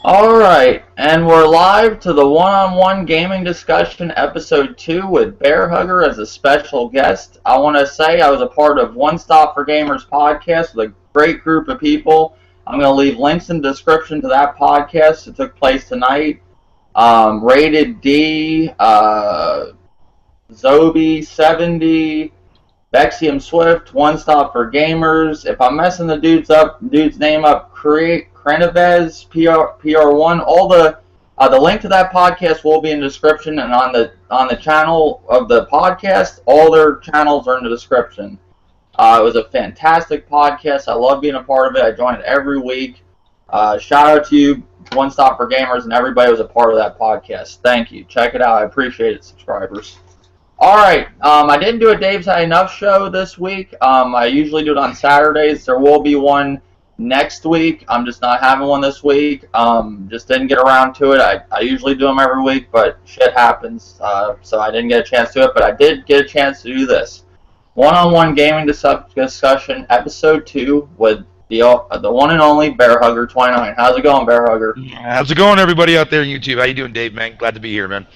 Alright, and we're live to the one-on-one gaming discussion episode 2 with Bearhugger as a special guest. I want to say I was a part of One Stop for Gamers podcast with a great group of people. I'm going to leave links in the description to that podcast. It took place tonight. Rated D, Zobi70, Bexium Swift, One Stop for Gamers. If I'm messing the dude's name up, Crenevez, PR1. All the link to that podcast will be in the description, and on the channel of the podcast, all their channels are in the description. It was a fantastic podcast. I love being a part of it. I join it every week. Shout out to you, One Stop for Gamers, and everybody who was a part of that podcast. Thank you. Check it out. I appreciate it, subscribers. All right. I didn't do a Dave's Had Enough show this week. I usually do it on Saturdays. There will be one next week. I'm just not having one this week. Just didn't get around to it. I usually do them every week, but shit happens. So I didn't get a chance to it, but I did get a chance to do this. One-on-one gaming discussion, episode 2 with the one and only Bearhugger29. How's it going, Bearhugger? How's it going, everybody out there on YouTube? How you doing, Dave, man? Glad to be here, man.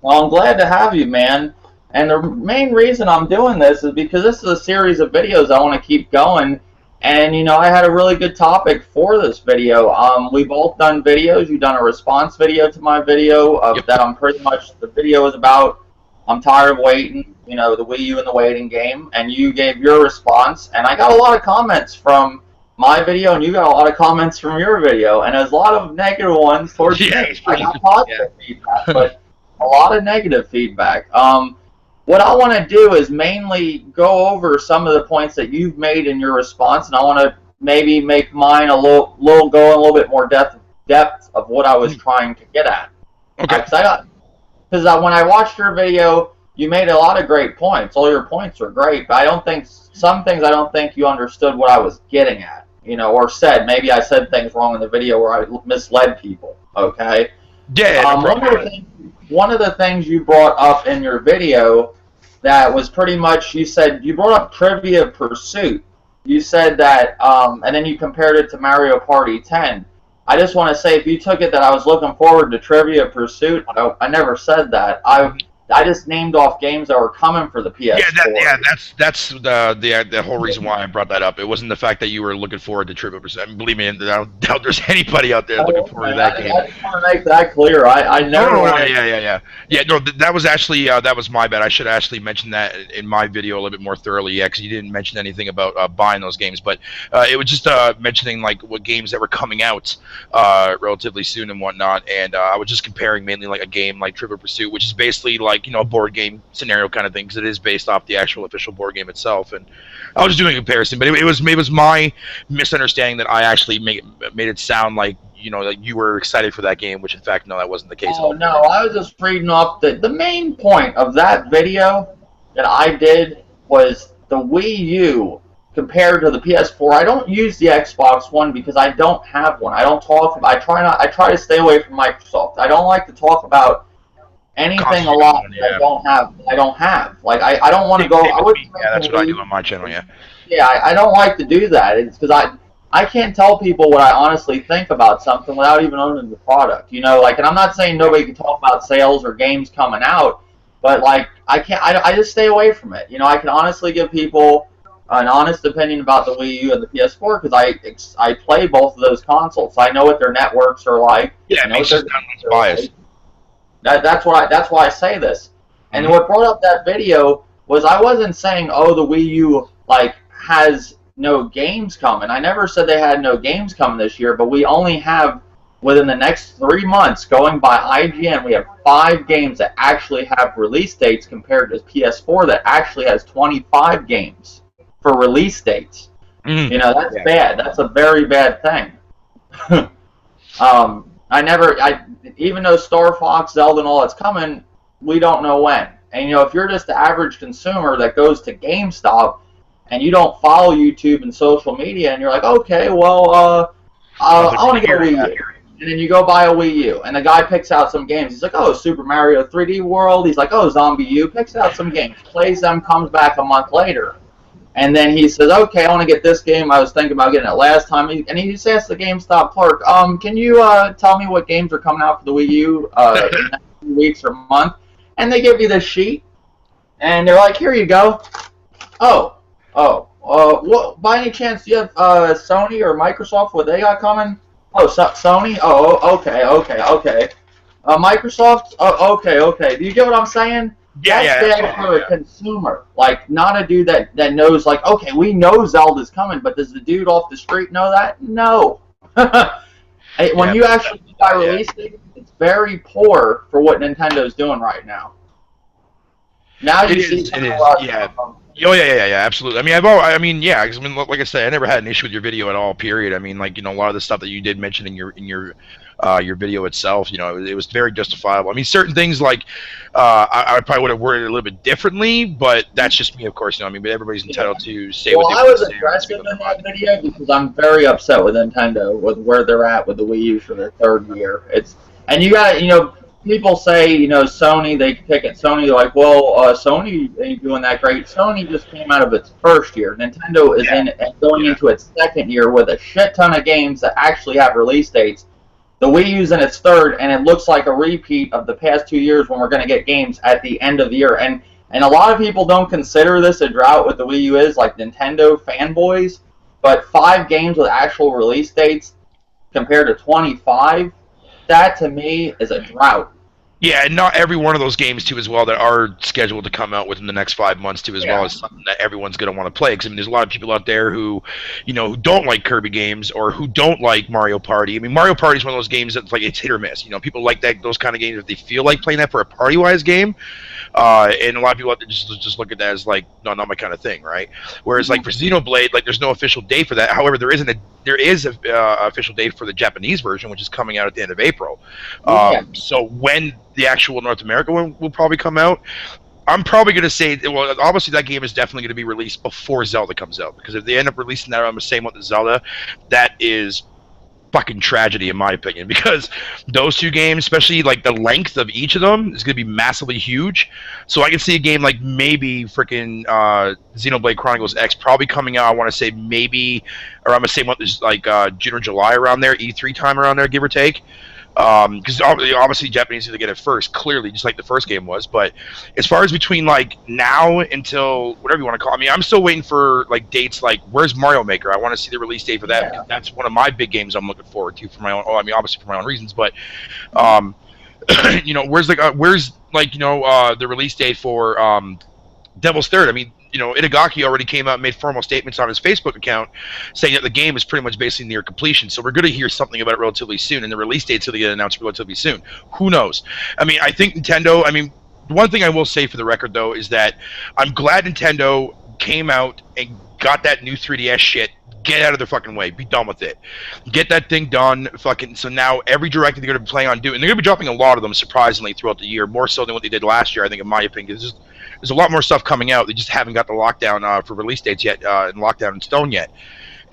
Well, I'm glad to have you, man. And the main reason I'm doing this is because this is a series of videos I want to keep going. And, you know, I had a really good topic for this video. We both done videos. You've done a response video to my video that I'm pretty much, the video is about, I'm tired of waiting, you know, the Wii U and the waiting game. And you gave your response. And I got a lot of comments from my video, and you got a lot of comments from your video. And there's a lot of negative ones towards me. I got positive feedback, but a lot of negative feedback. What I want to do is mainly go over some of the points that you've made in your response, and I want to maybe make mine a little bit more depth of what I was trying to get at. Okay. Because when I watched your video, you made a lot of great points. All your points were great, but some things I don't think you understood what I was getting at, you know, or said. Maybe I said things wrong in the video where I misled people. Okay. Yeah. One of the things you brought up in your video that was pretty much, you brought up Trivia Pursuit. You said that, and then you compared it to Mario Party 10. I just want to say, if you took it that I was looking forward to Trivia Pursuit, I never said that. I just named off games that were coming for the PS4. That's the whole reason why I brought that up. It wasn't the fact that you were looking forward to Trivia Pursuit. I mean, believe me, I don't doubt there's anybody out there looking forward to that game. I just want to make that clear. I never. No, that was actually that was my bad. I should have actually mentioned that in my video a little bit more thoroughly. Yeah, because you didn't mention anything about buying those games, but it was just mentioning like what games that were coming out relatively soon and whatnot. And I was just comparing mainly like a game like Trivia Pursuit, which is basically like, you know, a board game scenario kind of thing, because it is based off the actual official board game itself. And I was just doing a comparison, but it was my misunderstanding that I actually made it sound like, you know, that you were excited for that game, which in fact, no, that wasn't the case. Oh, no, I was just reading off the main point of that video that I did was the Wii U compared to the PS4. I don't use the Xbox One because I don't have one. I try to stay away from Microsoft. I don't like to talk about anything a lot that I don't have. Like, I don't want to go. That's what I do on my channel. Yeah, I don't like to do that. It's because I can't tell people what I honestly think about something without even owning the product. You know, like, and I'm not saying nobody can talk about sales or games coming out, but like, I just stay away from it. You know, I can honestly give people an honest opinion about the Wii U and the PS4 because I play both of those consoles. So I know what their networks are like. Yeah, it makes sense. Biased. That's why I say this. And what brought up that video was I wasn't saying, oh, the Wii U like has no games coming. I never said they had no games coming this year, but we only have, within the next 3 months, going by IGN, we have 5 games that actually have release dates compared to PS4 that actually has 25 games for release dates. You know, that's bad. That's a very bad thing. Even though Star Fox, Zelda, and all that's coming, we don't know when. And, you know, if you're just the average consumer that goes to GameStop and you don't follow YouTube and social media, and you're like, okay, well, I want to get a Wii U. And then you go buy a Wii U, and the guy picks out some games. He's like, oh, Super Mario 3D World. He's like, oh, Zombie U. Picks out some games, plays them, comes back a month later. And then he says, okay, I want to get this game. I was thinking about getting it last time. And he just asked the GameStop clerk, can you tell me what games are coming out for the Wii U in the next few weeks or month? And they give you this sheet, and they're like, here you go. What, by any chance, do you have Sony or Microsoft, what they got coming? Oh, Sony? Oh, okay. Microsoft? Oh, okay. Do you get what I'm saying? Yeah, That's bad for a consumer. Like, not a dude that knows, like, okay, we know Zelda's coming, but does the dude off the street know that? No. When you actually buy release date, it's very poor for what Nintendo's doing right now. Now you see it is. Oh yeah, absolutely. I mean, because like I said, I never had an issue with your video at all. Period. I mean, like, a lot of the stuff that you did mention in your video itself, it was very justifiable. I mean, certain things like I probably would have worded it a little bit differently, but that's just me, of course. But everybody's entitled to say what they want to say. Well, I was aggressive in that video because I'm very upset with Nintendo with where they're at with the Wii U for their third year. And you got people say, Sony, they pick at Sony, like, well, Sony ain't doing that great. Sony just came out of its first year. Nintendo is going into its second year with a shit ton of games that actually have release dates. The Wii U's in its third, and it looks like a repeat of the past 2 years when we're going to get games at the end of the year. And a lot of people don't consider this a drought what the Wii U is, like Nintendo fanboys, but 5 games with actual release dates compared to 25, that to me is a drought. Yeah, and not every one of those games too, as well, that are scheduled to come out within the next 5 months too, as well, as something that everyone's going to want to play. Because there's a lot of people out there who, who don't like Kirby games or who don't like Mario Party. I mean, Mario Party is one of those games that's like it's hit or miss. People like those kind of games if they feel like playing that for a party-wise game. And a lot of people out there just look at that as like, no, not my kind of thing, right? Whereas like for Xenoblade, like there's no official date for that. However, there is an official date for the Japanese version, which is coming out at the end of April. So when the actual North America one will probably come out, I'm probably going to say, well, obviously that game is definitely going to be released before Zelda comes out, because if they end up releasing that on the same month as Zelda, that is fucking tragedy in my opinion, because those two games, especially like the length of each of them, is going to be massively huge. So I can see a game like maybe freaking Xenoblade Chronicles X probably coming out, I want to say maybe around the same month as like June or July, around there, E3 time around there, give or take. Because obviously Japanese are going to get it first, clearly, just like the first game was. But as far as between like now until whatever you want to call it, I mean, I'm still waiting for like dates. Like, where's Mario Maker? I want to see the release date for that. Because that's one of my big games I'm looking forward to for my own. I mean, obviously for my own reasons, but where's the release date for Devil's Third? I mean, Itagaki already came out and made formal statements on his Facebook account saying that the game is pretty much basically near completion. So we're going to hear something about it relatively soon, and the release date's going to get announced relatively soon. Who knows? I mean, I think Nintendo, one thing I will say for the record, though, is that I'm glad Nintendo came out and got that new 3DS shit. Get out of their fucking way. Be done with it. Get that thing done. Fucking. So now every direct they're going to be playing on doing, and they're going to be dropping a lot of them surprisingly throughout the year, more so than what they did last year, I think, in my opinion. There's a lot more stuff coming out. They just haven't got the lockdown for release dates yet, and lockdown in stone yet.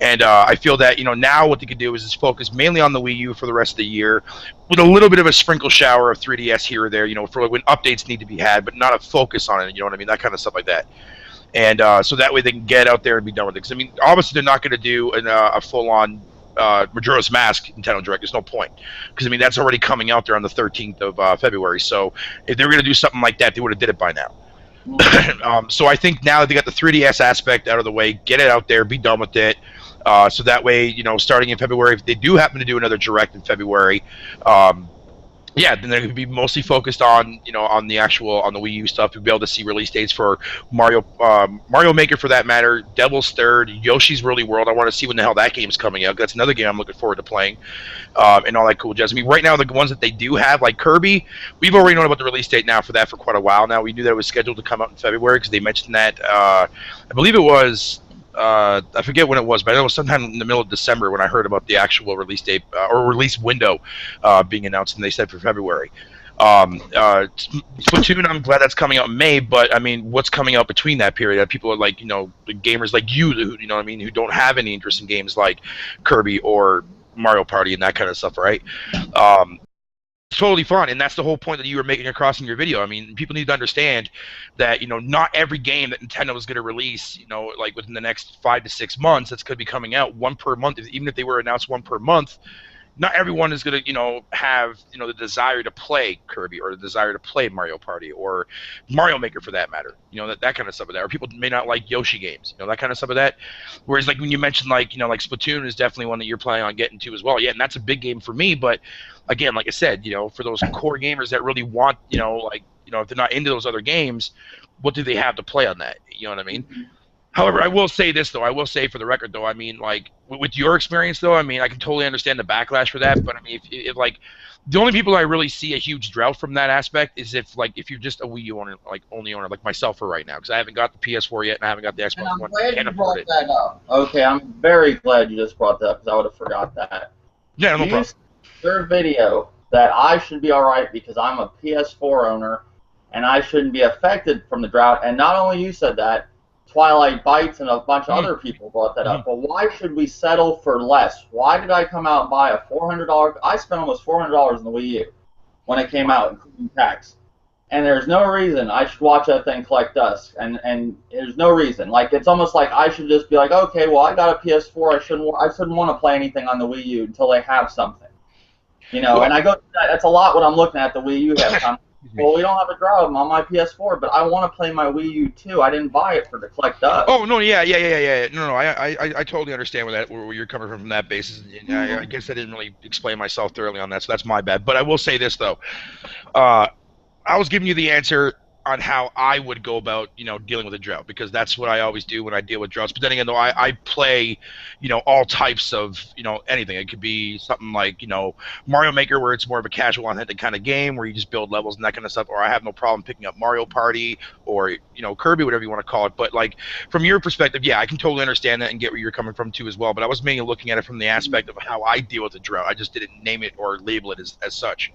And I feel that now what they could do is just focus mainly on the Wii U for the rest of the year, with a little bit of a sprinkle shower of 3DS here or there, for when updates need to be had, but not a focus on it. You know what I mean? That kind of stuff like that. And so that way they can get out there and be done with it. Because obviously they're not going to do a full-on Majora's Mask Nintendo Direct. There's no point, because that's already coming out there on the 13th of February. So if they were going to do something like that, they would have did it by now. So I think now that they got the 3DS aspect out of the way, get it out there, be done with it. So that way, starting in February, if they do happen to do another Direct in February, then they're going to be mostly focused on, on the Wii U stuff. You'll be able to see release dates for Mario Maker, for that matter, Devil's Third, Yoshi's Woolly World. I want to see when the hell that game's coming out. That's another game I'm looking forward to playing, and all that cool jazz. Right now, the ones that they do have, like Kirby, we've already known about the release date now for that for quite a while now. We knew that it was scheduled to come out in February because they mentioned that, I believe it was, I forget when it was, but I know it was sometime in the middle of December when I heard about the actual release date or release window being announced, and they said for February. Splatoon, I'm glad that's coming out in May, but what's coming out between that period? People are like, gamers like you, who don't have any interest in games like Kirby or Mario Party and that kind of stuff, right? As totally fun, and that's the whole point that you were making across in your video. I mean, people need to understand that, you know, not every game that Nintendo is going to release, you know, like within the next 5 to 6 months, that's going to be coming out one per month. Even if they were announced one per month, not everyone is going to, you know, have, you know, the desire to play Kirby or the desire to play Mario Party or Mario Maker for that matter. You know, that kind of stuff of that. Or people may not like Yoshi games, you know, that kind of stuff of that. Whereas like when you mentioned like, you know, like Splatoon is definitely one that you're planning on getting to as well. Yeah, and that's a big game for me. But again, like I said, you know, for those core gamers that really want, you know, like, you know, if they're not into those other games, what do they have to play on that? You know what I mean? However, I will say this, though. I will say for the record, though, I mean, like, with your experience, though, I mean, I can totally understand the backlash for that. But, I mean, if like, the only people I really see a huge drought from that aspect is if, like, if you're just a Wii U owner, like, only owner, like myself for right now. Because I haven't got the PS4 yet, and I haven't got the Xbox And I'm One. glad Can't you afford brought it. that up. Okay, I'm very glad you just brought that up, because I would have forgot that. Yeah, no You problem. said in your video that I should be all right because I'm a PS4 owner, and I shouldn't be affected from the drought. And not only you said that, Twilight Bites and a bunch of other people brought that up. But why should we settle for less? Why did I come out and buy a $400? I spent almost $400 in the Wii U when it came out, including tax. And there's no reason I should watch that thing collect dust. And there's no reason. Like, it's almost like I should just be like, okay, well, I got a PS4. I shouldn't want to play anything on the Wii U until they have something. You know, and I go, that's a lot what I'm looking at the Wii U have. Well, we don't have a drought on my PS4, but I want to play my Wii U too. I didn't buy it to collect dust. Oh no, yeah. No, I totally understand where you're coming from that basis. And I guess I didn't really explain myself thoroughly on that, so that's my bad. But I will say this though, I was giving you the answer on how I would go about, you know, dealing with a drought, because that's what I always do when I deal with droughts. But then again, though, I play, you know, all types of, you know, anything. It could be something like, you know, Mario Maker, where it's more of a casual on-handed kind of game where you just build levels and that kind of stuff. Or I have no problem picking up Mario Party or, you know, Kirby, whatever you want to call it. But like from your perspective, yeah, I can totally understand that and get where you're coming from too as well. But I was mainly looking at it from the aspect of how I deal with a drought. I just didn't name it or label it as such.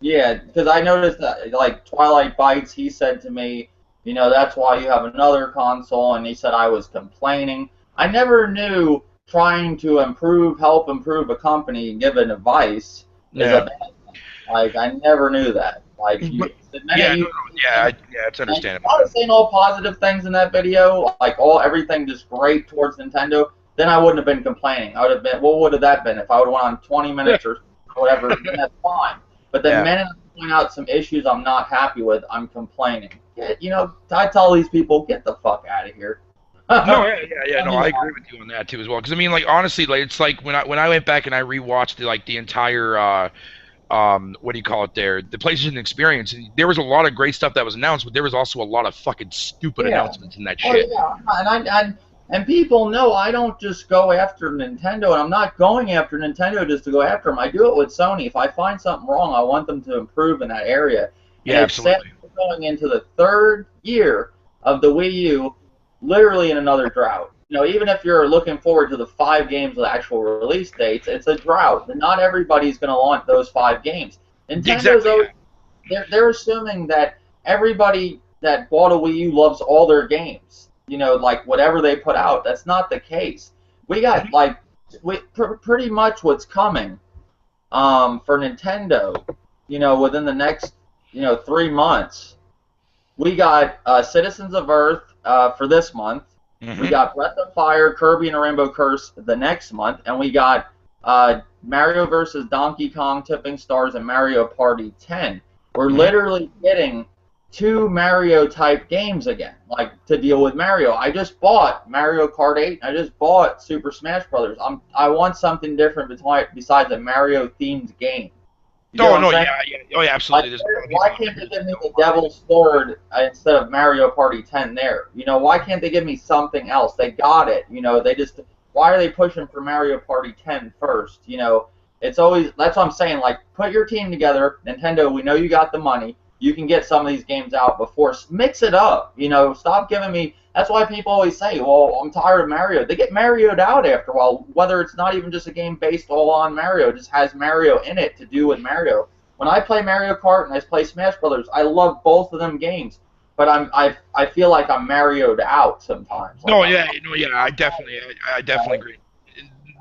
Yeah, because I noticed that, like, Twilight Bites, he said to me, you know, that's why you have another console, and he said I was complaining. I never knew trying to help improve a company and give an advice is a bad thing. Like, I never knew that. Like, it's understandable. If I was saying all positive things in that video, like everything just great towards Nintendo, then I wouldn't have been complaining. I would have been, what would have that been? If I would have went on 20 minutes or whatever, then that's fine. But the minute I point out some issues I'm not happy with, I'm complaining. You know, I tell these people, get the fuck out of here. No, I agree with you on that too as well. Because I mean, like honestly, like it's like when I went back and I rewatched the entire what do you call it there, the PlayStation experience. There was a lot of great stuff that was announced, but there was also a lot of fucking stupid announcements in that shit. And people know I don't just go after Nintendo, and I'm not going after Nintendo just to go after them. I do it with Sony. If I find something wrong, I want them to improve in that area. Yeah, absolutely. We're going into the third year of the Wii U, literally in another drought. You know, even if you're looking forward to the 5 games with actual release dates, it's a drought. And not everybody's going to want those 5 games. Nintendo's always, they're assuming that everybody that bought a Wii U loves all their games. You know, like whatever they put out. That's not the case. We got pretty much what's coming for Nintendo. You know, within the next 3 months, we got Citizens of Earth for this month. We got Breath of Fire, Kirby and the Rainbow Curse the next month, and we got Mario vs. Donkey Kong, Tipping Stars, and Mario Party 10. We're literally getting 2 Mario-type games again, like to deal with Mario. I just bought Mario Kart 8. I just bought Super Smash Brothers. I want something different besides a Mario-themed game. Absolutely. Why can't they give me the Devil's Sword instead of Mario Party 10 there? You know, why can't they give me something else? They got it. You know, why are they pushing for Mario Party 10 first? You know, it's always, that's what I'm saying. Like, put your team together. Nintendo, we know you got the money. You can get some of these games out before. Mix it up. You know, stop giving me. That's why people always say, well, I'm tired of Mario. They get Mario'd out after a while, whether it's not even just a game based all on Mario. It just has Mario in it to do with Mario. When I play Mario Kart and I play Smash Brothers, I love both of them games. But I feel like I'm Mario'd out sometimes. I definitely agree.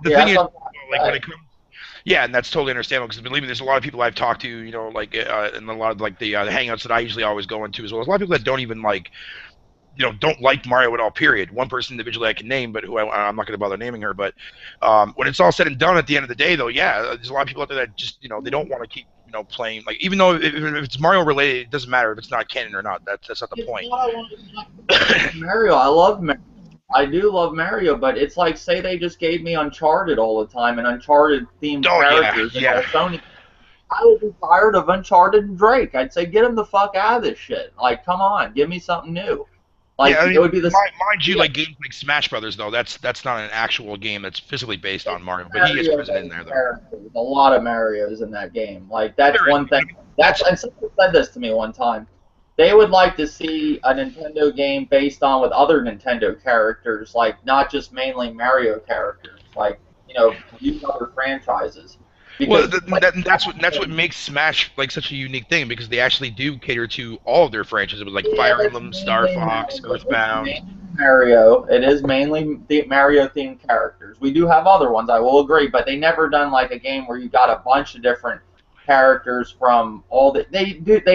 The thing is, like Yeah, and that's totally understandable because believe me, there's a lot of people I've talked to, you know, like and a lot of like the hangouts that I usually always go into as well. There's a lot of people that don't even like, you know, don't like Mario at all. Period. One person individually I can name, but who I'm not going to bother naming her. But when it's all said and done, at the end of the day, though, yeah, there's a lot of people out there that just, you know, they don't want to keep, you know, playing. Like even though if it's Mario related, it doesn't matter if it's not canon or not. That's not the point. Mario, I love Mario. I do love Mario, but it's like, say they just gave me Uncharted all the time and Uncharted themed characters and all Sony. I would be tired of Uncharted and Drake. I'd say, get him the fuck out of this shit. Like, come on, give me something new. Like, yeah, I mean, it would be the mind you, like games like Smash Brothers, though, that's not an actual game that's physically based on Mario, but he is present in there, though. There's a lot of Marios in that game. Like, that's one thing. And someone said this to me one time. They would like to see a Nintendo game based on with other Nintendo characters, like not just mainly Mario characters, like, you know, use other franchises. Because, well, that's what makes Smash like such a unique thing, because they actually do cater to all of their franchises, like Fire Emblem, Star Fox, Earthbound. Mario, it is mainly the Mario themed characters. We do have other ones, I will agree, but they never done like a game where you got a bunch of different characters from all the they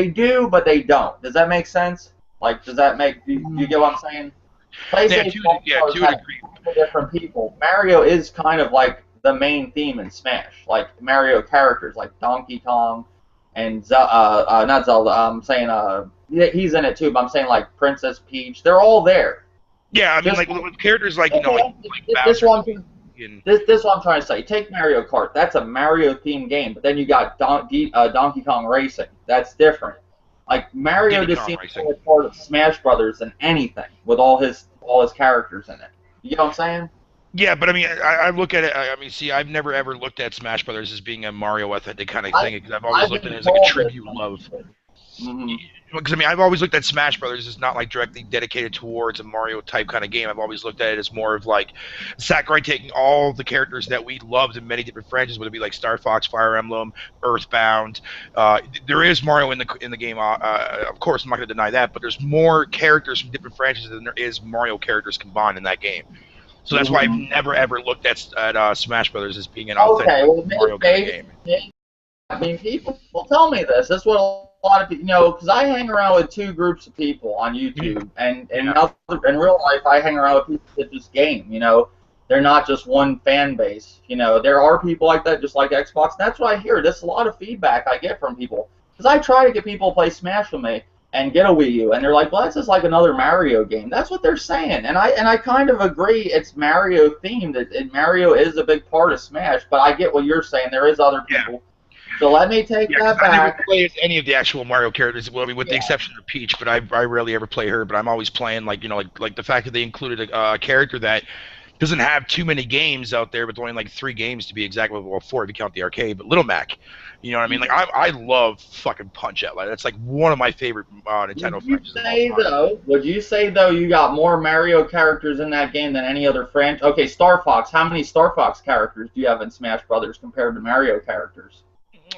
do, but they don't. Does that make sense? Like, does that make do you get what I'm saying? PlayStation different people. Mario is kind of like the main theme in Smash. Like Mario characters, like Donkey Kong and not Zelda. I'm saying he's in it too, but I'm saying like Princess Peach. They're all there. Yeah, I mean, like with characters like, you know, like this one. This is what I'm trying to say. Take Mario Kart. That's a Mario-themed game, but then you got Donkey Kong Racing. That's different. Like Mario just seems more part of Smash Brothers than anything, with all his characters in it. You know what I'm saying? Yeah, but I mean, I look at it. I mean, see, I've never ever looked at Smash Brothers as being a Mario authentic kind of thing, because I've always looked at it as like a tribute love. Mm-hmm. Because I mean, I've always looked at Smash Brothers as not like directly dedicated towards a Mario type kind of game. I've always looked at it as more of like Sakurai taking all the characters that we loved in many different franchises, whether it be like Star Fox, Fire Emblem, Earthbound. There is Mario in the game. Of course, I'm not going to deny that, but there's more characters from different franchises than there is Mario characters combined in that game. So that's why I've never ever looked at Smash Brothers as being an authentic Mario kind of game. I mean, people tell me this. That's what a lot of people, you know, because I hang around with two groups of people on YouTube, and in real life, I hang around with people that just game. You know, they're not just one fan base. You know, there are people like that, just like Xbox. And that's what I hear. There's a lot of feedback I get from people, because I try to get people to play Smash with me and get a Wii U, and they're like, "Well, that's just like another Mario game." That's what they're saying, and I kind of agree. It's Mario themed, and Mario is a big part of Smash. But I get what you're saying. There is other people. Yeah. So let me take that back. I never play any of the actual Mario characters, well, I mean, with the exception of Peach, but I rarely ever play her. But I'm always playing, like, you know, like the fact that they included a character that doesn't have too many games out there, but only like 3 games to be exact. Well, 4 if you count the arcade. But Little Mac, you know what I mean? Like I love fucking Punch-Out! Like that's like one of my favorite Nintendo franchises. Would you say though you got more Mario characters in that game than any other franchise? Okay, Star Fox. How many Star Fox characters do you have in Smash Brothers compared to Mario characters?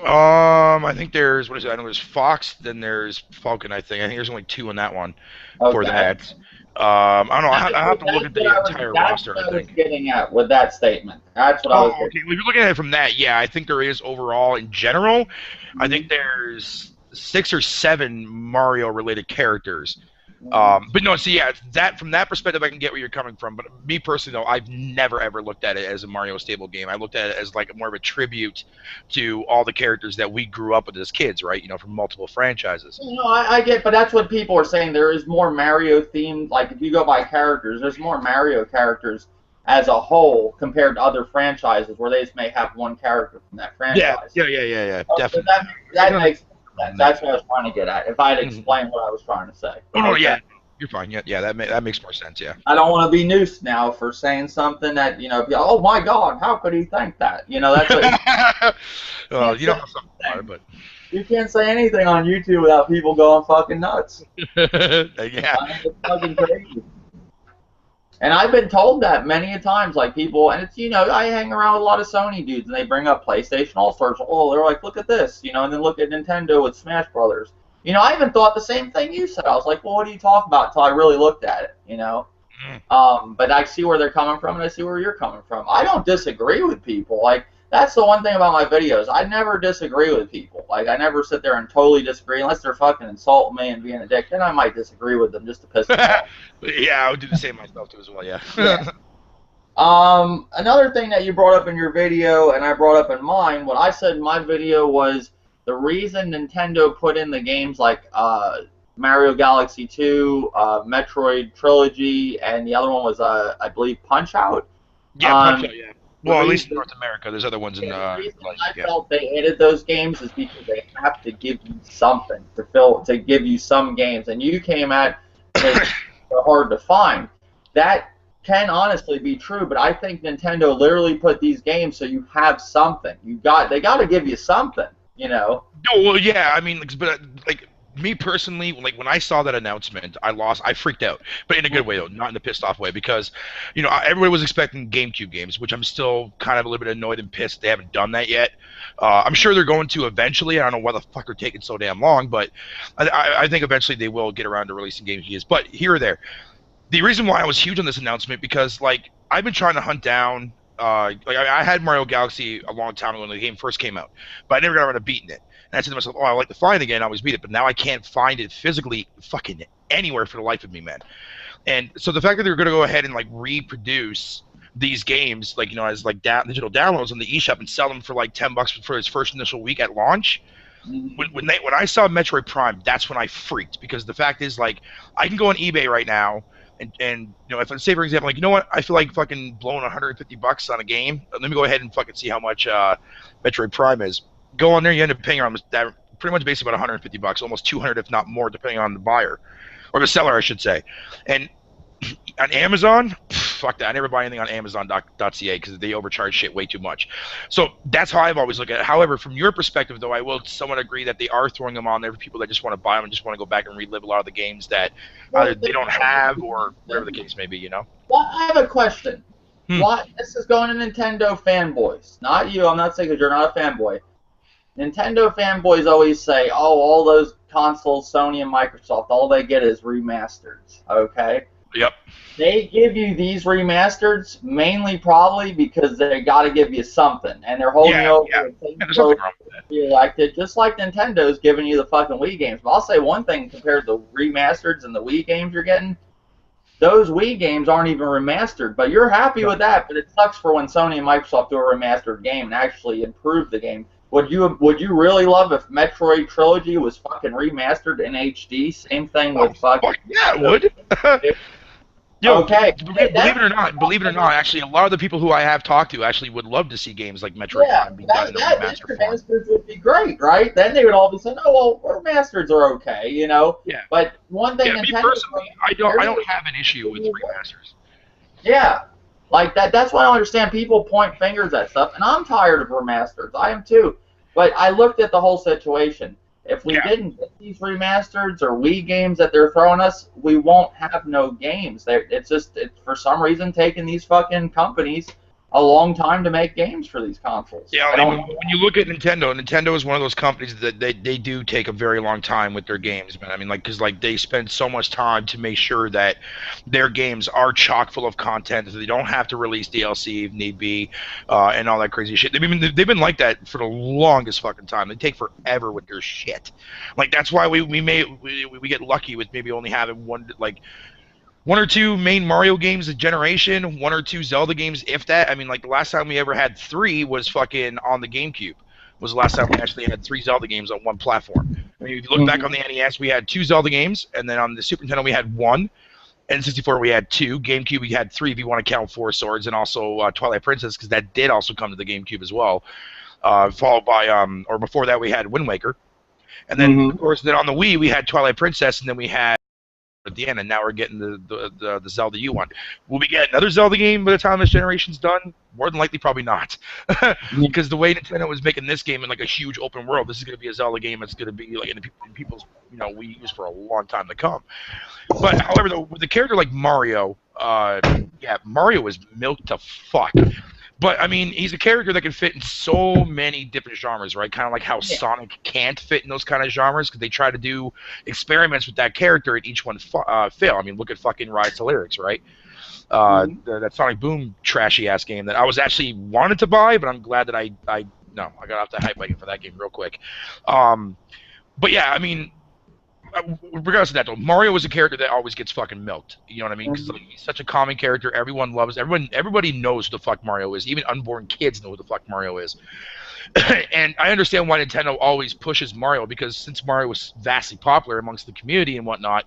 I think there's, what is it? I know there's Fox, then there's Falcon. I think there's only 2 in that one for that. I don't know. I have to look at the entire roster. That's what I was getting at with that statement. That's what I was. Okay. Well, if you're looking at it from that, yeah, I think there is overall in general. I think there's 6 or 7 Mario-related characters. But no, see, yeah, that from that perspective, I can get where you're coming from. But me personally, though, I've never ever looked at it as a Mario stable game. I looked at it as like more of a tribute to all the characters that we grew up with as kids, right? You know, from multiple franchises. You know, I get, but that's what people are saying. There is more Mario themed. Like if you go by characters, there's more Mario characters as a whole compared to other franchises where they just may have one character from that franchise. Yeah, definitely. That makes. That's what I was trying to get at. If I had explained what I was trying to say. Oh, yeah. You're fine. Yeah, that makes more sense, yeah. I don't want to be noosed now for saying something that, you know, oh my God, how could he think that? You know, that's what... Well, you don't have something about it, but... You can't say anything on YouTube without people going fucking nuts. Yeah. It's fucking crazy. And I've been told that many a times, like people, and it's, you know, I hang around with a lot of Sony dudes, and they bring up PlayStation All-Stars. Oh, they're like, look at this, you know, and then look at Nintendo with Smash Brothers. You know, I even thought the same thing you said. I was like, well, what are you talking about until I really looked at it, you know? But I see where they're coming from, and I see where you're coming from. I don't disagree with people. Like, that's the one thing about my videos. I never disagree with people. Like, I never sit there and totally disagree unless they're fucking insulting me and being a dick. Then I might disagree with them just to piss them off. Yeah, I would do the same myself too as well. Yeah. Yeah. Another thing that you brought up in your video and I brought up in mine, what I said in my video was the reason Nintendo put in the games like Mario Galaxy 2, Metroid Trilogy, and the other one was, I believe, Punch-Out. Yeah, Punch-Out, yeah. Well, at least in North America. There's other ones in the reason I felt they added those games is because they have to give you something to give you some games, and you came at they're hard to find. That can honestly be true, but I think Nintendo literally put these games so you have something. They got to give you something, you know. No, well, yeah. I mean, but like me personally, like when I saw that announcement, I freaked out, but in a good way though, not in a pissed off way, because you know everybody was expecting GameCube games, which I'm still kind of a little bit annoyed and pissed they haven't done that yet. I'm sure they're going to eventually. I don't know why the fuck they're taking so damn long, but I think eventually they will get around to releasing GameCube games. But here or there, the reason why I was huge on this announcement because like I've been trying to hunt down. Like I had Mario Galaxy a long time ago when the game first came out, but I never got around to beating it. And I said to myself, oh, I like to find it again. I always beat it, but now I can't find it physically fucking anywhere for the life of me, man. And so the fact that they're going to go ahead and like reproduce these games, like, you know, as like digital downloads on the eShop and sell them for like $10 for its first initial week at launch. When I saw Metroid Prime, that's when I freaked, because the fact is, like, I can go on eBay right now and you know, if I say for example, like, you know what, I feel like fucking blowing $150 on a game. Let me go ahead and fucking see how much Metroid Prime is. Go on there, you end up paying around that, pretty much basically about $150, almost 200 if not more, depending on the buyer or the seller, I should say. And on Amazon, fuck that. I never buy anything on Amazon.ca because they overcharge shit way too much. So that's how I've always looked at it. However, from your perspective, though, I will somewhat agree that they are throwing them on there for people that just want to buy them and just want to go back and relive a lot of the games that either they don't have or whatever the case may be, you know? Well, I have a question. Why? This is going to Nintendo fanboys, not you. I'm not saying because you're not a fanboy. Nintendo fanboys always say, oh, all those consoles, Sony and Microsoft, all they get is remasters, okay? Yep. They give you these remasters mainly probably because they got to give you something, and they're holding you over there's nothing wrong with that. You liked it, just like Nintendo's giving you the fucking Wii games. But I'll say one thing compared to the remasters and the Wii games you're getting, those Wii games aren't even remastered, but you're happy with that, but it sucks for when Sony and Microsoft do a remastered game and actually improve the game. Would you really love if Metroid Trilogy was fucking remastered in HD? Same thing with fucking... Yeah, it would. Yo, okay. Believe it or not, actually, a lot of the people who I have talked to actually would love to see games like Metroid Prime be done in a remastered form. Remasters would be great, right? Then they would all be saying, "Oh, well, remasters are okay," you know. Yeah. But one thing, me personally, I don't have an issue with remasters. Yeah, like that. That's why I don't understand people point fingers at stuff, and I'm tired of remasters. I am too. But I looked at the whole situation. If we didn't get these remasters or Wii games that they're throwing us, we won't have no games. It's for some reason taking these fucking companies a long time to make games for these consoles. Yeah, I mean, when you look at Nintendo is one of those companies that they do take a very long time with their games, man. I mean, like, because like they spend so much time to make sure that their games are chock full of content, that they don't have to release DLC if need be, and all that crazy shit. They've been like that for the longest fucking time. They take forever with their shit. Like, that's why we get lucky with maybe only having one or two main Mario games a generation, one or two Zelda games, if that. I mean, like, the last time we ever had 3 was fucking on the GameCube. Was the last time we actually had 3 Zelda games on one platform. I mean, if you look back on the NES, we had 2 Zelda games, and then on the Super Nintendo we had 1. N64 we had 2. GameCube we had 3 if you want to count Four Swords, and also Twilight Princess, because that did also come to the GameCube as well. Followed by, or before that we had Wind Waker. And then, of course, then on the Wii we had Twilight Princess, and then we had at the end, and now we're getting the Zelda U one. Will we get another Zelda game by the time this generation's done? More than likely, probably not. Because the way Nintendo was making this game in like a huge open world, this is going to be a Zelda game that's going to be like in people's, you know, Wii U's for a long time to come. But however, though, with a character like Mario, yeah, Mario is milked to fuck. But, I mean, he's a character that can fit in so many different genres, right? Kind of like how Sonic can't fit in those kind of genres, because they try to do experiments with that character and each one fail. I mean, look at fucking Rise to Lyrics, right? That Sonic Boom trashy ass game that I was actually wanted to buy, but I'm glad that I got off the hype wagon for that game real quick. But yeah, I mean, regardless of that though, Mario is a character that always gets fucking milked. You know what I mean? Because he's such a common character. Everyone loves. Everybody knows who the fuck Mario is. Even unborn kids know who the fuck Mario is. And I understand why Nintendo always pushes Mario, because since Mario was vastly popular amongst the community and whatnot,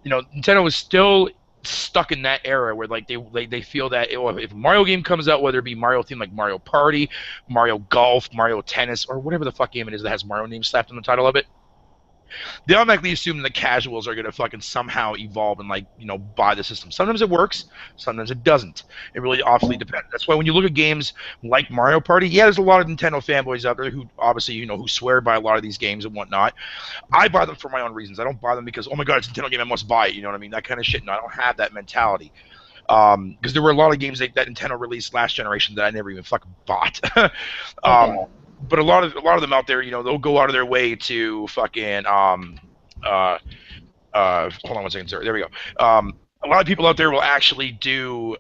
you know, Nintendo is still stuck in that era where like they feel that if a Mario game comes out, whether it be Mario themed like Mario Party, Mario Golf, Mario Tennis, or whatever the fuck game it is that has Mario name slapped on the title of it, they automatically assume the casuals are going to fucking somehow evolve and, like, you know, buy the system. Sometimes it works, sometimes it doesn't. It really awfully depends. That's why when you look at games like Mario Party, yeah, there's a lot of Nintendo fanboys out there who obviously, you know, who swear by a lot of these games and whatnot. I buy them for my own reasons. I don't buy them because, oh my god, it's a Nintendo game, I must buy it. You know what I mean? That kind of shit. No, I don't have that mentality. Because there were a lot of games that Nintendo released last generation that I never even fucking bought. But a lot of them out there, you know, they'll go out of their way to fucking hold on one second, sir. There we go. A lot of people out there will actually do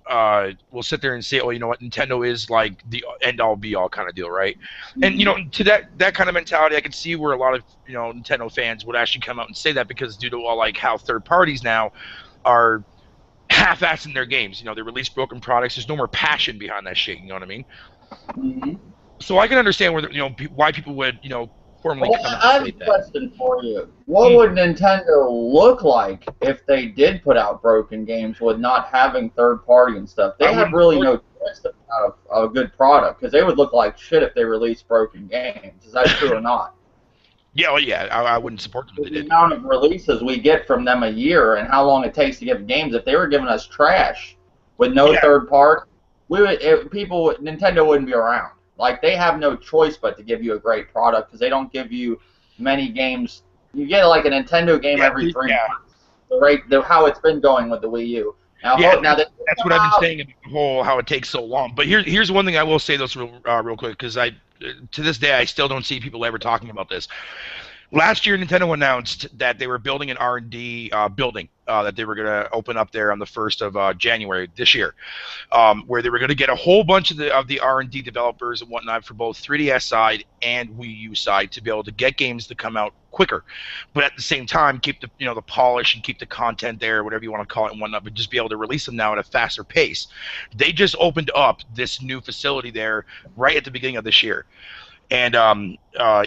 will sit there and say, oh, you know what, Nintendo is like the end all be all kind of deal, right? And you know, to that kind of mentality, I can see where a lot of, you know, Nintendo fans would actually come out and say that, because due to all like how third parties now are half-assing their games. You know, they release broken products. There's no more passion behind that shit. You know what I mean? So I can understand where, you know, why people would, you know, formally come and I have a question for you. What would Nintendo look like if they did put out broken games with not having third party and stuff? They have really no choice to have a good product, because they would look like shit if they released broken games. Is that true or not? Yeah, well, yeah, I wouldn't support them if they did. The amount of releases we get from them a year and how long it takes to get games, if they were giving us trash with no third part, Nintendo wouldn't be around. Like, they have no choice but to give you a great product, because they don't give you many games. You get like a Nintendo game every 3 months. How it's been going with the Wii U. Now, that's what I've been saying in the whole how it takes so long. But here's one thing I will say this real quick, because to this day I still don't see people ever talking about this. Last year, Nintendo announced that they were building an R&D building that they were going to open up there on the 1st of January this year, where they were going to get a whole bunch of the R&D developers and whatnot for both 3DS side and Wii U side to be able to get games to come out quicker, but at the same time keep the, you know, the polish and keep the content there, whatever you want to call it and whatnot, but just be able to release them now at a faster pace. They just opened up this new facility there right at the beginning of this year. And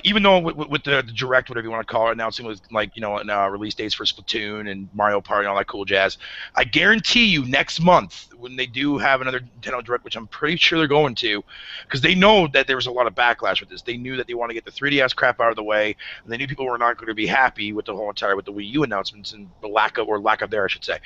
even though with the direct, whatever you want to call it, announcing with, like, you know, release dates for Splatoon and Mario Party and all that cool jazz, I guarantee you next month when they do have another Nintendo Direct, which I'm pretty sure they're going to, because they know that there was a lot of backlash with this. They knew that they want to get the 3DS crap out of the way, and they knew people were not going to be happy with the whole with the Wii U announcements and the lack of there, I should say.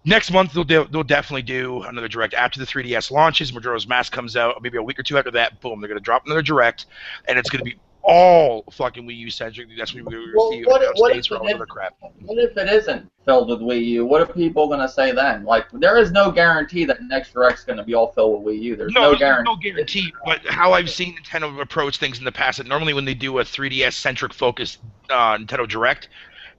Next month, they'll definitely do another Direct after the 3DS launches. Majora's Mask comes out, maybe a week or two after that. Boom, they're going to drop another Direct, and it's going to be all fucking Wii U centric. That's when we're going to see states for all other crap. What if it isn't filled with Wii U? What are people going to say then? Like, there is no guarantee that next Direct's going to be all filled with Wii U. There's no guarantee. But how I've seen Nintendo approach things in the past, that normally when they do a 3DS centric focused Nintendo Direct,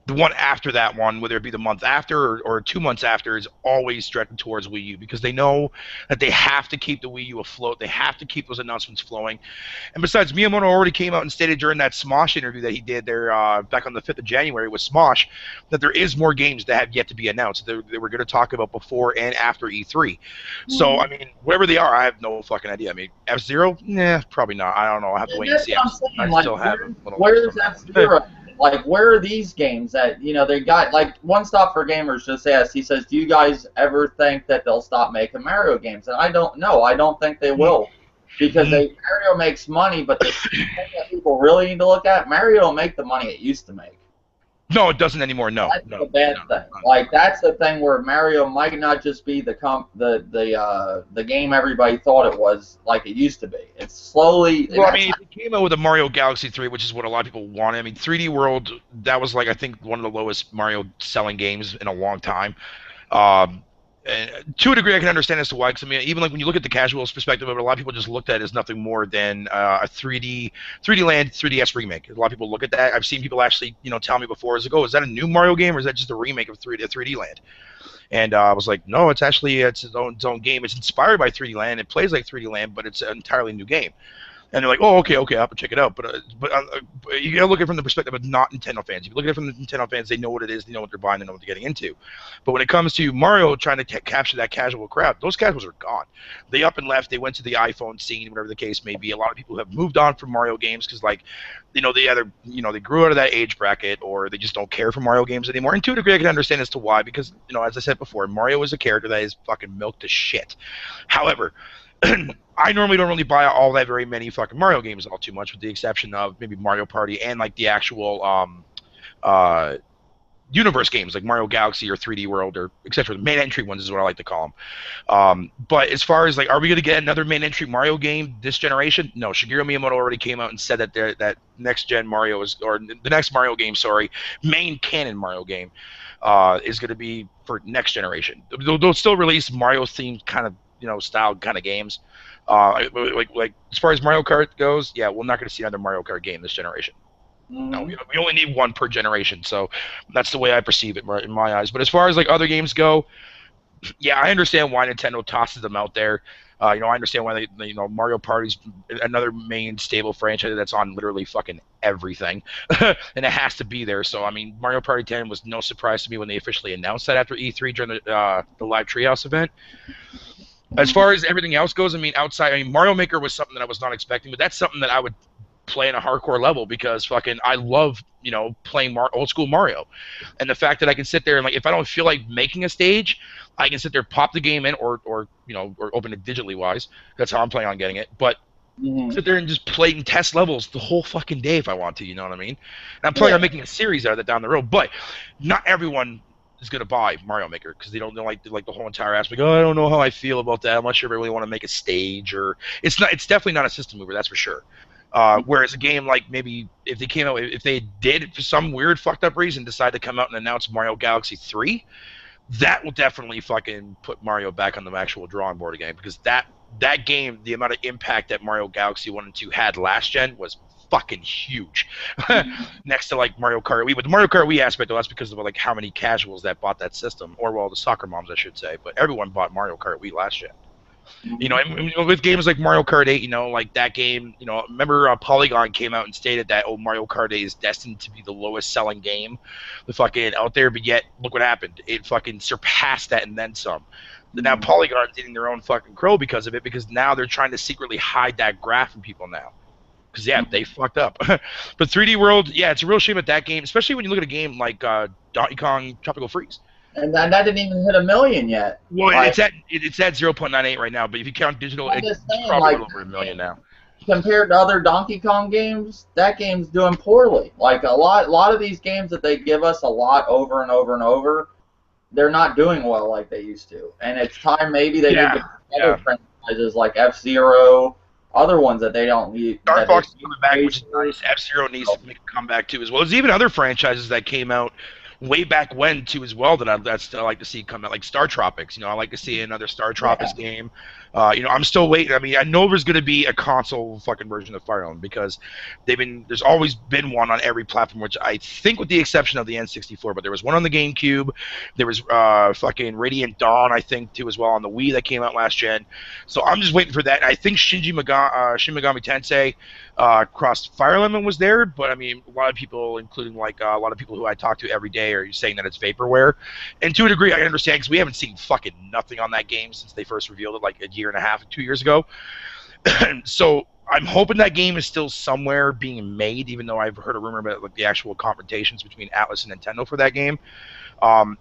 the one after that one, whether it be the month after or 2 months after, is always directed towards Wii U, because they know that they have to keep the Wii U afloat. They have to keep those announcements flowing. And besides, Miyamoto already came out and stated during that Smosh interview that he did there back on the 5th of January with Smosh that there is more games that have yet to be announced. They were going to talk about before and after E3. So, I mean, wherever they are, I have no fucking idea. I mean, F-Zero? Nah, probably not. I don't know. I have to wait and see. Where's F-Zero? Like, where are these games that, you know, they got, like, One Stop for Gamers just asked, he says, do you guys ever think that they'll stop making Mario games? And I don't know. I don't think they will, because Mario makes money, but the thing that people really need to look at, Mario don't make the money it used to make. No, it doesn't anymore. No, that's the bad thing. Like, that's the thing where Mario might not just be the game everybody thought it was, like it used to be. It's slowly. Well, I mean, it came out with a Mario Galaxy 3, which is what a lot of people wanted. I mean, 3D World, that was, like, I think one of the lowest Mario selling games in a long time. And to a degree, I can understand as to why. Because I mean, even like when you look at the casuals perspective of it, a lot of people just looked at it as nothing more than a 3D Land 3DS remake. A lot of people look at that. I've seen people actually, tell me before, is that a new Mario game or is that just a remake of 3D Land? And I was like, no, it's its own game. It's inspired by 3D Land. It plays like 3D Land, but it's an entirely new game. And they're like, oh, okay, I'll have to check it out. But you gotta look at it from the perspective of not Nintendo fans. If you look at it from the Nintendo fans, they know what it is, they know what they're buying, they know what they're getting into. But when it comes to Mario trying to capture that casual crowd, those casuals are gone. They up and left. They went to the iPhone scene, whatever the case may be. A lot of people have moved on from Mario games because, like, they either they grew out of that age bracket or they just don't care for Mario games anymore. And to a degree, I can understand as to why, because as I said before, Mario is a character that is fucking milked to shit. However, I normally don't really buy all that very many fucking Mario games all too much, with the exception of maybe Mario Party and like the actual universe games like Mario Galaxy or 3D World or etc. The main entry ones is what I like to call them. But as far as like, are we going to get another main entry Mario game this generation? No, Shigeru Miyamoto already came out and said that that next gen Mario or the next Mario game, main canon Mario game is going to be for next generation. They'll still release Mario themed kind of style kind of games. Like as far as Mario Kart goes, yeah, we're not going to see another Mario Kart game this generation. No, we only need one per generation, so that's the way I perceive it in my eyes. But as far as like other games go, yeah, I understand why Nintendo tosses them out there. I understand why they Mario Party's another main stable franchise that's on literally fucking everything, and it has to be there. So I mean, Mario Party 10 was no surprise to me when they officially announced that after E3 during the live Treehouse event. As far as everything else goes, Mario Maker was something that I was not expecting, but that's something that I would play in a hardcore level because fucking I love playing old school Mario, and the fact that I can sit there and like if I don't feel like making a stage, I can sit there, pop the game in, or open it digitally wise. That's how I'm planning on getting it. But sit there and just play and test levels the whole fucking day if I want to. You know what I mean? And I'm planning on making a series out of that down the road. But not everyone is going to buy Mario Maker because they don't like the whole entire aspect. Oh, I don't know how I feel about that. I'm not sure if I really want to make a stage, or it's definitely not a system mover, that's for sure. Whereas a game like maybe if they did for some weird fucked up reason decide to come out and announce Mario Galaxy 3, that will definitely fucking put Mario back on the actual drawing board again, because that game, the amount of impact that Mario Galaxy 1 and 2 had last gen was fucking huge. Next to like Mario Kart Wii. But the Mario Kart Wii aspect, though, that's because of like how many casuals that bought that system, or well, the soccer moms I should say, but everyone bought Mario Kart Wii last gen. And with games like Mario Kart 8, like that game, remember Polygon came out and stated that Mario Kart 8 is destined to be the lowest selling game fucking out there, but yet look what happened. It fucking surpassed that and then some. Now Polygon's eating their own fucking crow because of it, because now they're trying to secretly hide that graph from people now. Because, yeah, they fucked up. But 3D World, yeah, it's a real shame at that game, especially when you look at a game like Donkey Kong Tropical Freeze. And that didn't even hit 1 million yet. Well, like, it's at 0.98 right now, but if you count digital, it's probably over 1 million now. Compared to other Donkey Kong games, that game's doing poorly. Like a lot of these games that they give us a lot over and over and over, they're not doing well like they used to. And it's time maybe they need to other franchises like F-Zero, other ones that they don't need. Star Fox is coming back, which is nice. F-Zero needs to make a comeback too as well. There's even other franchises that came out way back when too as well that I'd still like to see come out, like Star Tropics. I like to see another Star Tropics game. I'm still waiting. I mean, I know there's going to be a console fucking version of Fire Emblem because there's always been one on every platform, which I think with the exception of the N64, but there was one on the GameCube. There was fucking Radiant Dawn, I think, too, as well on the Wii that came out last gen. So I'm just waiting for that. I think Shin Megami Tensei Cross Fire Emblem was there, but I mean, a lot of people, including like a lot of people who I talk to every day, are saying that it's vaporware. And to a degree, I understand because we haven't seen fucking nothing on that game since they first revealed it like a year and a half, 2 years ago. So I'm hoping that game is still somewhere being made, even though I've heard a rumor about like the actual confrontations between Atlas and Nintendo for that game.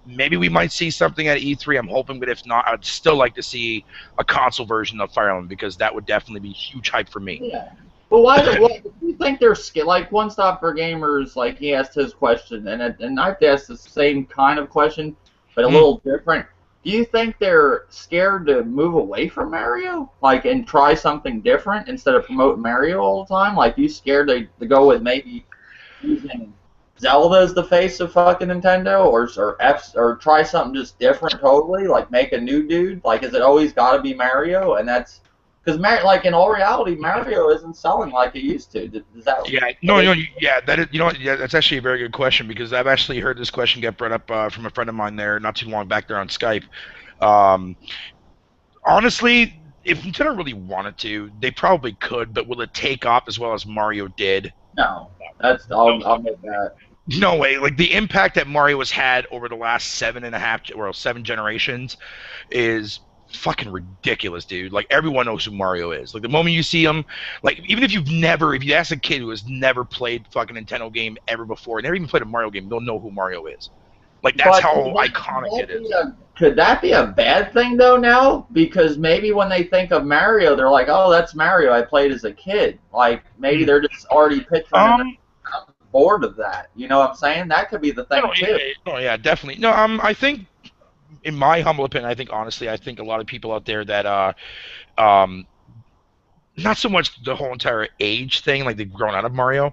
Maybe we might see something at E3. I'm hoping, but if not, I'd still like to see a console version of Fire Emblem because that would definitely be huge hype for me. Yeah. But why do you think they're scared? Like One Stop for Gamers, like he asked his question, and I've asked the same kind of question, but a little different. Do you think they're scared to move away from Mario, like, and try something different instead of promoting Mario all the time? Like, you scared to go with maybe using Zelda's the face of fucking Nintendo, or try something just different totally, like make a new dude? Like, is it always got to be Mario? And that's because like in all reality, Mario isn't selling like it used to. Is that? Yeah, no, yeah, that is, you know what, yeah, that's actually a very good question because I've actually heard this question get brought up from a friend of mine there not too long back there on Skype. Honestly, if Nintendo really wanted to, they probably could, but will it take off as well as Mario did? No, I'll admit that. No way. Like the impact that Mario has had over the last 7 generations is fucking ridiculous, dude. Like everyone knows who Mario is. Like the moment you see him, like even if you ask a kid who has never played fucking Nintendo game ever before, never even played a Mario game, they'll know who Mario is. Like that's how iconic it is. Could that be a bad thing though now? Because maybe when they think of Mario, they're like, "Oh, that's Mario I played as a kid." Like maybe they're just already picturing. Bored of that, you know what I'm saying? That could be the thing too. Yeah, definitely. No, I think, in my humble opinion, I think a lot of people out there that not so much the whole entire age thing, like they've grown out of Mario.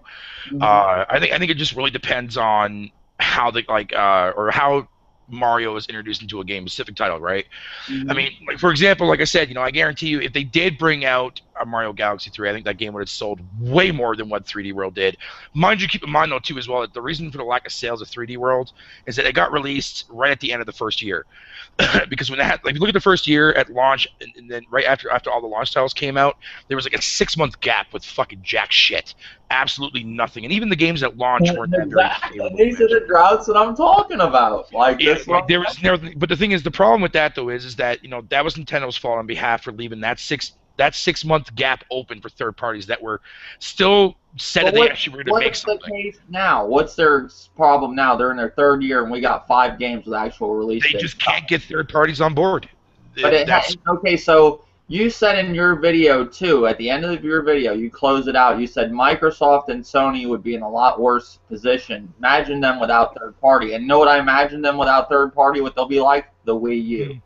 Mm-hmm. I think it just really depends on how or how Mario is introduced into a game, specific title, right? Mm-hmm. I mean, like for example, like I said, I guarantee you, if they did bring out a Mario Galaxy 3, I think that game would have sold way more than what 3D World did. Mind you, keep in mind though too as well that the reason for the lack of sales of 3D World is that it got released right at the end of the first year. Because when if you look at the first year at launch, and then right after all the launch titles came out, there was like a 6-month gap with fucking jack shit, absolutely nothing, and even the games that launched weren't that very. These are the droughts that I'm talking about. Like this, there was never. But the thing is, the problem with that though is that that was Nintendo's fault on behalf for leaving that 6-month gap open for third parties that were still said that they actually were going to make something. What's the case now? What's their problem now? They're in their 3rd year, and we got 5 games with actual release dates. They just can't get third parties on board. But okay, so you said in your video, too, at the end of your video, you close it out, you said Microsoft and Sony would be in a lot worse position. Imagine them without third party. And you know what I imagine them without third party, what they'll be like? The Wii U.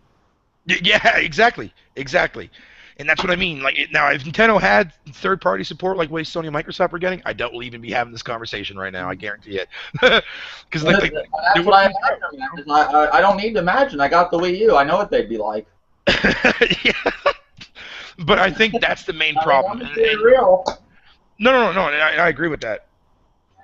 Yeah, exactly. And that's what I mean. Like now, if Nintendo had third-party support like way Sony and Microsoft are getting, I doubt we'll even be having this conversation right now. I guarantee it. Because that's what I imagine. I don't need to imagine. I got the Wii U. I know what they'd be like. Yeah. But I think that's the main problem. Real. No. I agree with that.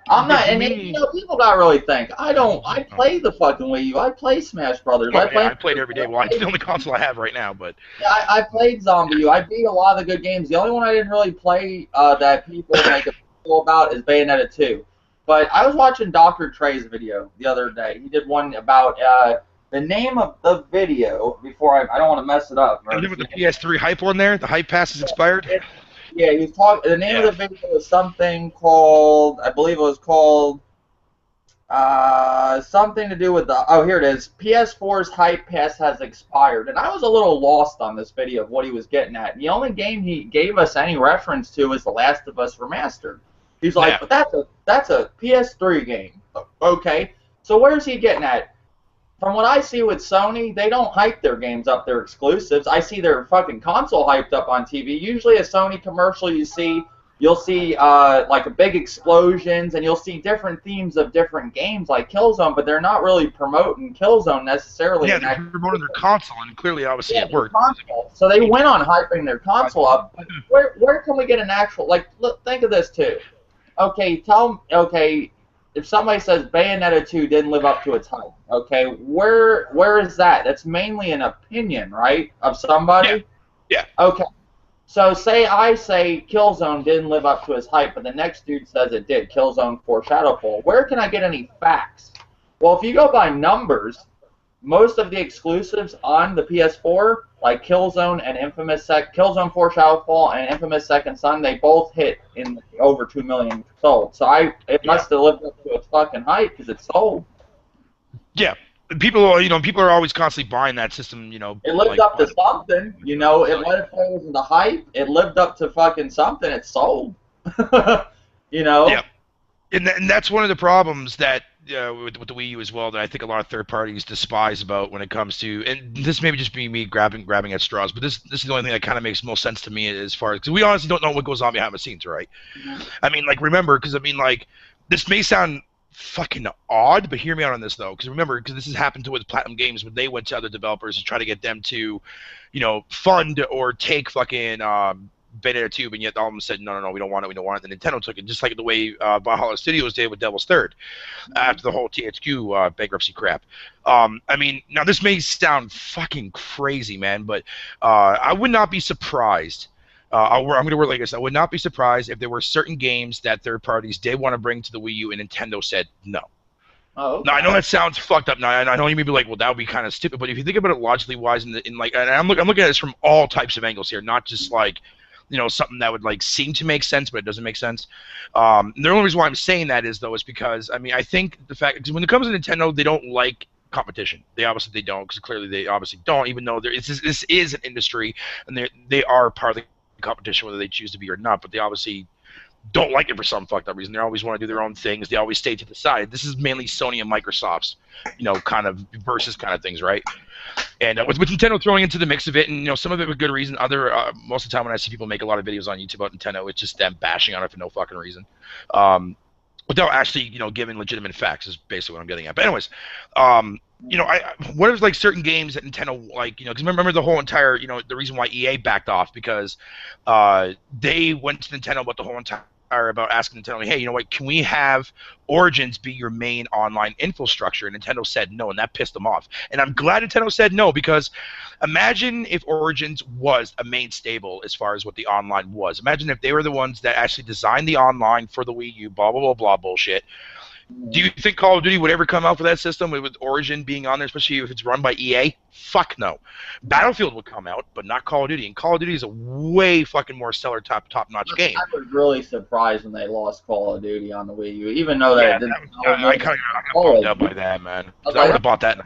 I'm not, and people gotta really think. I play the fucking Wii U. I play Smash Brothers. I played every day. Well, it's the only console I have right now, but yeah, I played Zombie U. I beat a lot of the good games. The only one I didn't really play that people make a fool about is Bayonetta 2. But I was watching Dr. Trey's video the other day. He did one about the name of the video before I don't want to mess it up. Right? With the PS3 hype one there, the hype pass is expired. Yeah, he was talking. The name of the video was something called, I believe it was called, something to do with the. Oh, here it is. PS4's hype pass has expired, and I was a little lost on this video of what he was getting at. The only game he gave us any reference to is The Last of Us Remastered. He's like, but that's a PS3 game. Okay, so where's he getting at? From what I see with Sony, they don't hype their games up, their exclusives. I see their fucking console hyped up on TV. Usually a Sony commercial you'll see like big explosions, and you'll see different themes of different games like Killzone, but they're not really promoting Killzone necessarily. Yeah, they're promoting their console, and clearly obviously it worked. So they went on hyping their console up. Where can we get an actual, like, look, think of this too. Okay, if somebody says Bayonetta 2 didn't live up to its hype, okay, where is that? That's mainly an opinion, right, of somebody? Yeah. Okay. So I say Killzone didn't live up to his hype, but the next dude says it did, Killzone 4 Shadowfall. Where can I get any facts? Well, if you go by numbers, most of the exclusives on the PS4, like Killzone and Killzone 4 Shadowfall and Infamous Second Son, they both hit in over 2 million sold. So it must have lived up to its fucking hype because it's sold. Yeah, people are always constantly buying that system. It lived up to something. It wasn't the hype. It lived up to fucking something. It sold. Yeah, and that's one of the problems that. With the Wii U as well, that I think a lot of third parties despise about when it comes to, and this may just be me grabbing at straws, but this is the only thing that kind of makes most sense to me as far as, because we honestly don't know what goes on behind the scenes, right? Mm-hmm. I mean, like, remember, because I mean, like, this may sound fucking odd. But hear me out on this though, because remember, because this has happened to with Platinum Games when they went to other developers to try to get them to, you know, fund or take fucking Bayonetta 2, but yet all of them said no, we don't want it, we don't want it. And Nintendo took it, just like the way Valhalla Studios did with Devil's Third after the whole THQ bankruptcy crap. I mean, now this may sound fucking crazy, man, but I would not be surprised. I'm going to word like this. I would not be surprised if there were certain games that third parties did want to bring to the Wii U and Nintendo said no. Oh, okay. Now I know that sounds fucked up. Now I know you may be like, well, that would be kind of stupid. But if you think about it logically wise, and I'm looking at this from all types of angles here, not just like, you know, something that would like seem to make sense, but it doesn't make sense. The only reason why I'm saying that is because I mean I think the fact, because when it comes to Nintendo, they don't like competition. They don't, because clearly they obviously don't. Even though this is an industry and they are part of the competition, whether they choose to be or not. But they obviously don't like it for some fucked up reason. They always want to do their own things. They always stay to the side. This is mainly Sony and Microsoft's, you know, kind of versus kind of things, right? And with Nintendo throwing into the mix of it, and you know, some of it with good reason. Other most of the time when I see people make a lot of videos on YouTube about Nintendo, it's just them bashing on it for no fucking reason, without actually, you know, giving legitimate facts. Is basically what I'm getting at. But anyways, you know, what if like certain games that Nintendo, like, you know, because remember the whole entire, you know, the reason why EA backed off, because they went to Nintendo about the whole entire, about asking Nintendo, hey, you know what, can we have Origins be your main online infrastructure? And Nintendo said no, and that pissed them off. And I'm glad Nintendo said no, because imagine if Origins was a main stable as far as what the online was. Imagine if they were the ones that actually designed the online for the Wii U, blah, blah, blah, blah bullshit. Do you think Call of Duty would ever come out for that system with Origin being on there, especially if it's run by EA? Fuck no. Battlefield would come out, but not Call of Duty. And Call of Duty is a way fucking more stellar, top-notch game. I was really surprised when they lost Call of Duty on the Wii U, even though that didn't. I kind of got bummed out by that, man. I would have bought that.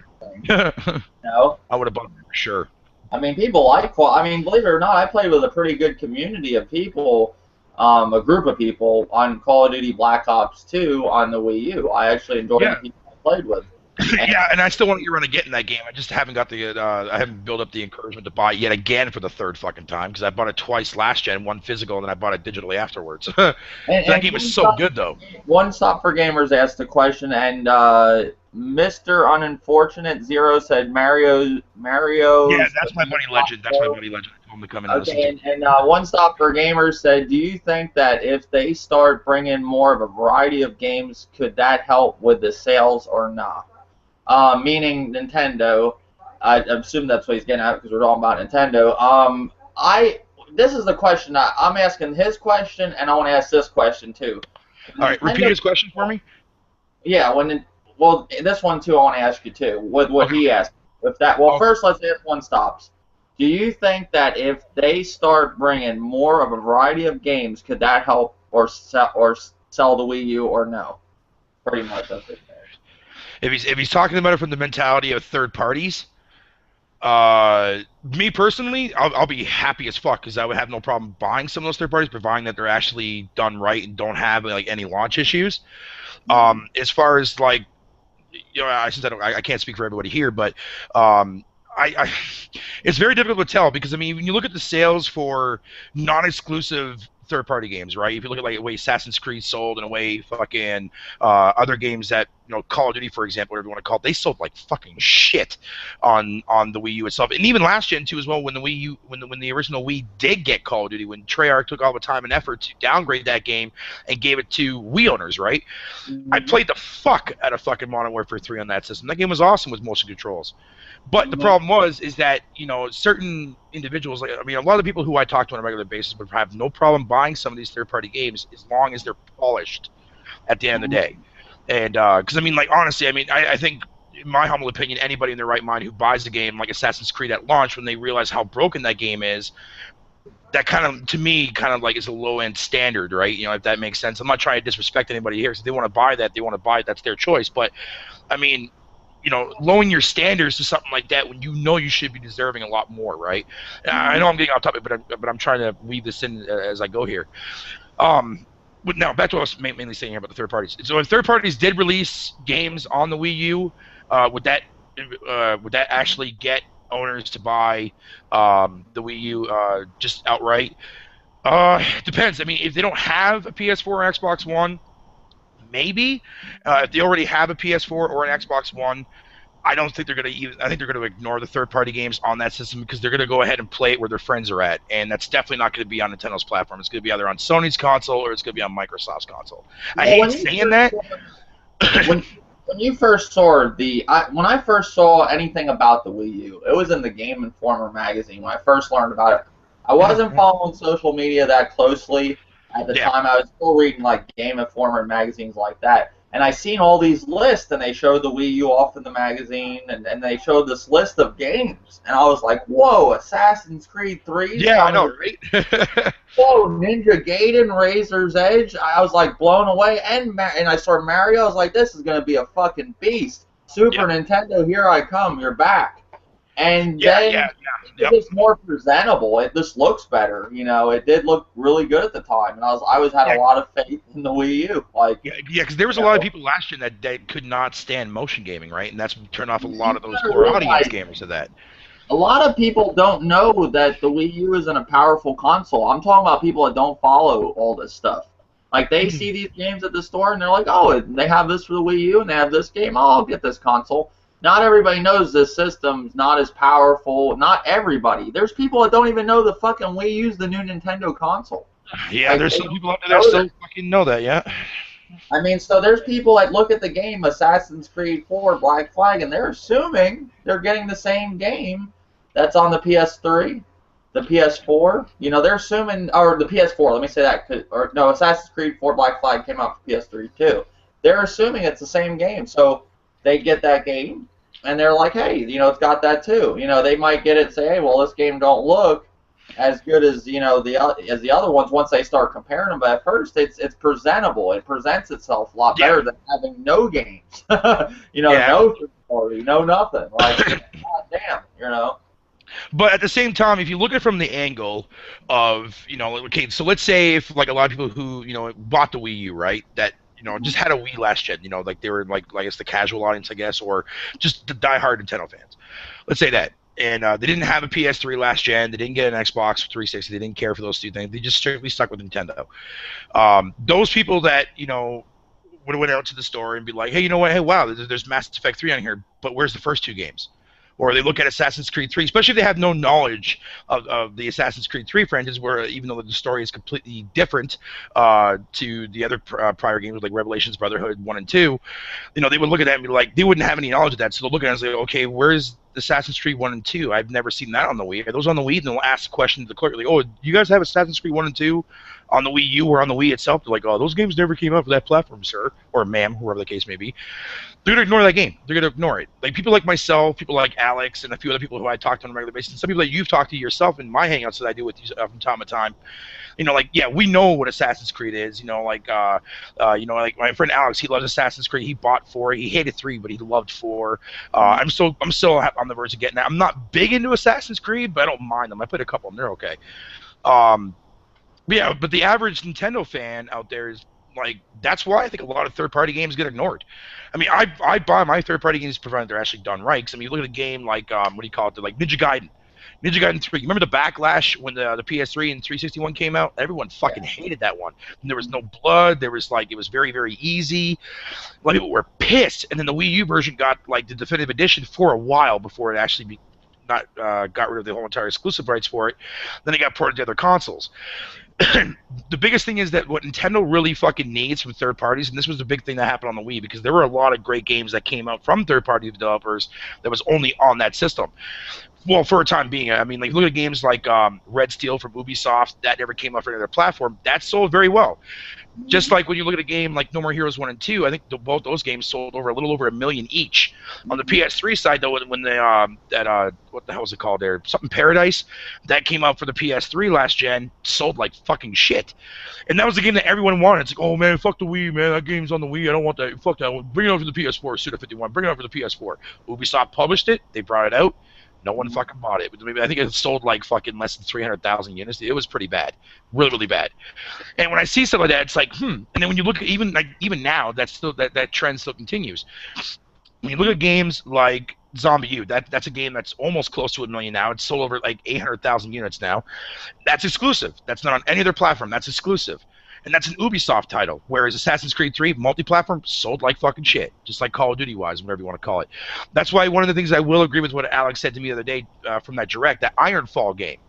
No, I would have bought it for sure. I mean, people like I mean, believe it or not, I played with a pretty good community of people. A group of people on Call of Duty Black Ops 2 on the Wii U. I actually enjoyed the people I played with. Yeah, and I still want to get around to getting that game. I just haven't got the I haven't built up the encouragement to buy it yet again for the third fucking time, because I bought it twice last gen, one physical, and then I bought it digitally afterwards. That game is so good, though. One Stop for Gamers asked a question, and Mr. Unfortunate Zero said Mario. Yeah, that's my buddy Legend. That's my buddy Legend. I told him to come in and listen. And One Stop for Gamers said, do you think that if they start bringing more of a variety of games, could that help with the sales or not? Meaning Nintendo. I assume that's what he's getting at, because we're talking about Nintendo. This is the question. I'm asking his question, and I want to ask this question too. All right, repeat his question for me. Yeah, well, this one too, I want to ask you too. With what he asked, first let's ask One Stops. Do you think that if they start bringing more of a variety of games, could that help or sell the Wii U, or no? Pretty much, that's it. If he's talking about it from the mentality of third parties, me personally, I'll be happy as fuck, because I would have no problem buying some of those third parties, providing that they're actually done right and don't have like any launch issues. As far as like, you know, since I can't speak for everybody here, but it's very difficult to tell, because I mean, when you look at the sales for non-exclusive third-party games, right? If you look at like the way Assassin's Creed sold, and the way fucking other games that, you know, Call of Duty, for example, whatever you want to call it, they sold like fucking shit on the Wii U itself, and even last gen too as well. When the Wii U, when the original Wii did get Call of Duty, when Treyarch took all the time and effort to downgrade that game and gave it to Wii owners, right? I played the fuck out of fucking Modern Warfare 3 on that system. That game was awesome with motion controls. But the problem is that, you know, certain individuals, like, I mean, a lot of people who I talk to on a regular basis would have no problem buying some of these third-party games as long as they're polished at the end of the day. And because, I mean, like, honestly, I mean, I think, in my humble opinion, anybody in their right mind who buys a game like Assassin's Creed at launch, when they realize how broken that game is, that kind of, to me, kind of like is a low-end standard, right? You know, if that makes sense. I'm not trying to disrespect anybody here. So if they want to buy that, they want to buy it. That's their choice. But, I mean, you know, lowering your standards to something like that when you know you should be deserving a lot more, right? I know I'm getting off topic, but I'm trying to weave this in as I go here. But now back to what I was mainly saying here about the third parties. So if third parties did release games on the Wii U, would that actually get owners to buy the Wii U just outright? It depends. I mean, if they don't have a PS4 or Xbox One, maybe. If they already have a PS4 or an Xbox One, I don't think they're going to even. I think they're going to ignore the third-party games on that system because they're going to go ahead and play it where their friends are at, and that's definitely not going to be on Nintendo's platform. It's going to be either on Sony's console or it's going to be on Microsoft's console. I hate saying that. When you first saw when I first saw anything about the Wii U, it was in the Game Informer magazine when I first learned about it. I wasn't following social media that closely at the time. I was still reading like Game Informer magazines like that. And I seen all these lists, and they showed the Wii U off in the magazine, and they showed this list of games. And I was like, whoa, Assassin's Creed 3? Yeah, I know, right? Whoa, Ninja Gaiden, Razor's Edge. I was like blown away. And I saw Mario. I was like, this is going to be a fucking beast. Super Nintendo, here I come. You're back. And then it's just more presentable. It just looks better. You know, it did look really good at the time, and I had a lot of faith in the Wii U. Like, because there was a lot of people last year that could not stand motion gaming, right? And that's what turned off a lot of those core audience gamers to that. A lot of people don't know that the Wii U isn't a powerful console. I'm talking about people that don't follow all this stuff. Like, they see these games at the store, and they're like, oh, they have this for the Wii U, and they have this game. Oh, I'll get this console. Not everybody knows this system's not as powerful. Not everybody. There's people that don't even know the fucking Wii U's the new Nintendo console. Yeah, like, there's some people out there that still fucking know that, yeah. I mean, so there's people that look at the game Assassin's Creed 4 Black Flag, and they're assuming they're getting the same game that's on the PS3, the PS4. You know, they're assuming, or the PS4, let me say that, or no, Assassin's Creed 4 Black Flag came out for PS3 too. They're assuming it's the same game, so they get that game, and they're like, hey, you know, it's got that too. You know, they might get it and say, hey, well, this game don't look as good as, you know, the other ones once they start comparing them. But at first, it's presentable. It presents itself a lot better than having no games. You know, no story, no nothing. Like, goddamn, you know. But at the same time, if you look at it from the angle of, you know, okay, so let's say if, like, a lot of people who, you know, bought the Wii U, right, that, you know, just had a Wii last gen, you know, like they were like I guess the casual audience, I guess, or just the diehard Nintendo fans. Let's say that. And they didn't have a PS3 last gen. They didn't get an Xbox 360. They didn't care for those two things. They just strictly stuck with Nintendo. Those people that, you know, would have went out to the store and be like, hey, you know what? Hey, wow, there's Mass Effect 3 on here, but where's the first two games? Or they look at Assassin's Creed 3, especially if they have no knowledge of the Assassin's Creed 3 franchise, where even though the story is completely different to the other prior games like Revelations, Brotherhood 1 and 2, you know, they would look at that and be like, they wouldn't have any knowledge of that, so they'll look at it and say, okay, where's Assassin's Creed 1 and 2? I've never seen that on the Wii. Are those on the Wii? And they'll ask the question to the clerk, like, oh, do you guys have Assassin's Creed 1 and 2 on the Wii U or on the Wii itself? They're like, oh, those games never came out for that platform, sir, or ma'am, whoever the case may be. They're going to ignore that game. They're going to ignore it. Like, people like myself, people like Alex, and a few other people who I talk to on a regular basis, and some people that you've talked to yourself in my hangouts that I do with you from time to time, you know, like, yeah, we know what Assassin's Creed is, you know, like my friend Alex, he loves Assassin's Creed. He bought 4. He hated 3, but he loved 4. I'm still on the verge of getting that. I'm not big into Assassin's Creed, but I don't mind them. I played a couple of them. They're okay. But the average Nintendo fan out there is like, that's why I think a lot of third-party games get ignored. I mean, I buy my third-party games provided they're actually done right. Cause, I mean, you look at a game like, what do you call it? Like Ninja Gaiden. Ninja Gaiden 3. You remember the backlash when the PS3 and 361 came out? Everyone fucking hated that one. And there was no blood. There was like, it was very, very easy. A lot of people were pissed. And then the Wii U version got like the definitive edition for a while before it actually got rid of the whole entire exclusive rights for it. Then it got ported to other consoles. The biggest thing is that what Nintendo really fucking needs from third parties, and this was the big thing that happened on the Wii, because there were a lot of great games that came out from third-party developers that was only on that system. Well, for a time being, I mean, like, look at games like Red Steel from Ubisoft. That never came out for any other platform. That sold very well. Just like when you look at a game like No More Heroes 1 and 2, I think both those games sold a little over 1 million each. On the PS3 side, though, when they what the hell was it called there? Something Paradise, that came out for the PS3 last gen, sold like fucking shit. And that was the game that everyone wanted. It's like, oh man, fuck the Wii, man. That game's on the Wii. I don't want that. Fuck that. Bring it over to the PS4, Suda51. Bring it over to the PS4. Ubisoft published it. They brought it out. No one fucking bought it. I think it sold like fucking less than 300,000 units. It was pretty bad, really, really bad. And when I see stuff like that, it's like, And then when you look at even now, that trend still continues. When you look at games like Zombie U, that's a game that's almost close to 1 million now. It's sold over like 800,000 units now. That's exclusive. That's not on any other platform. That's exclusive. and that's an Ubisoft title. Whereas Assassin's Creed 3 multi-platform sold like fucking shit, just like Call of Duty wise, whatever you want to call it. That's why one of the things I will agree with what Alex said to me the other day from that direct, that Ironfall game.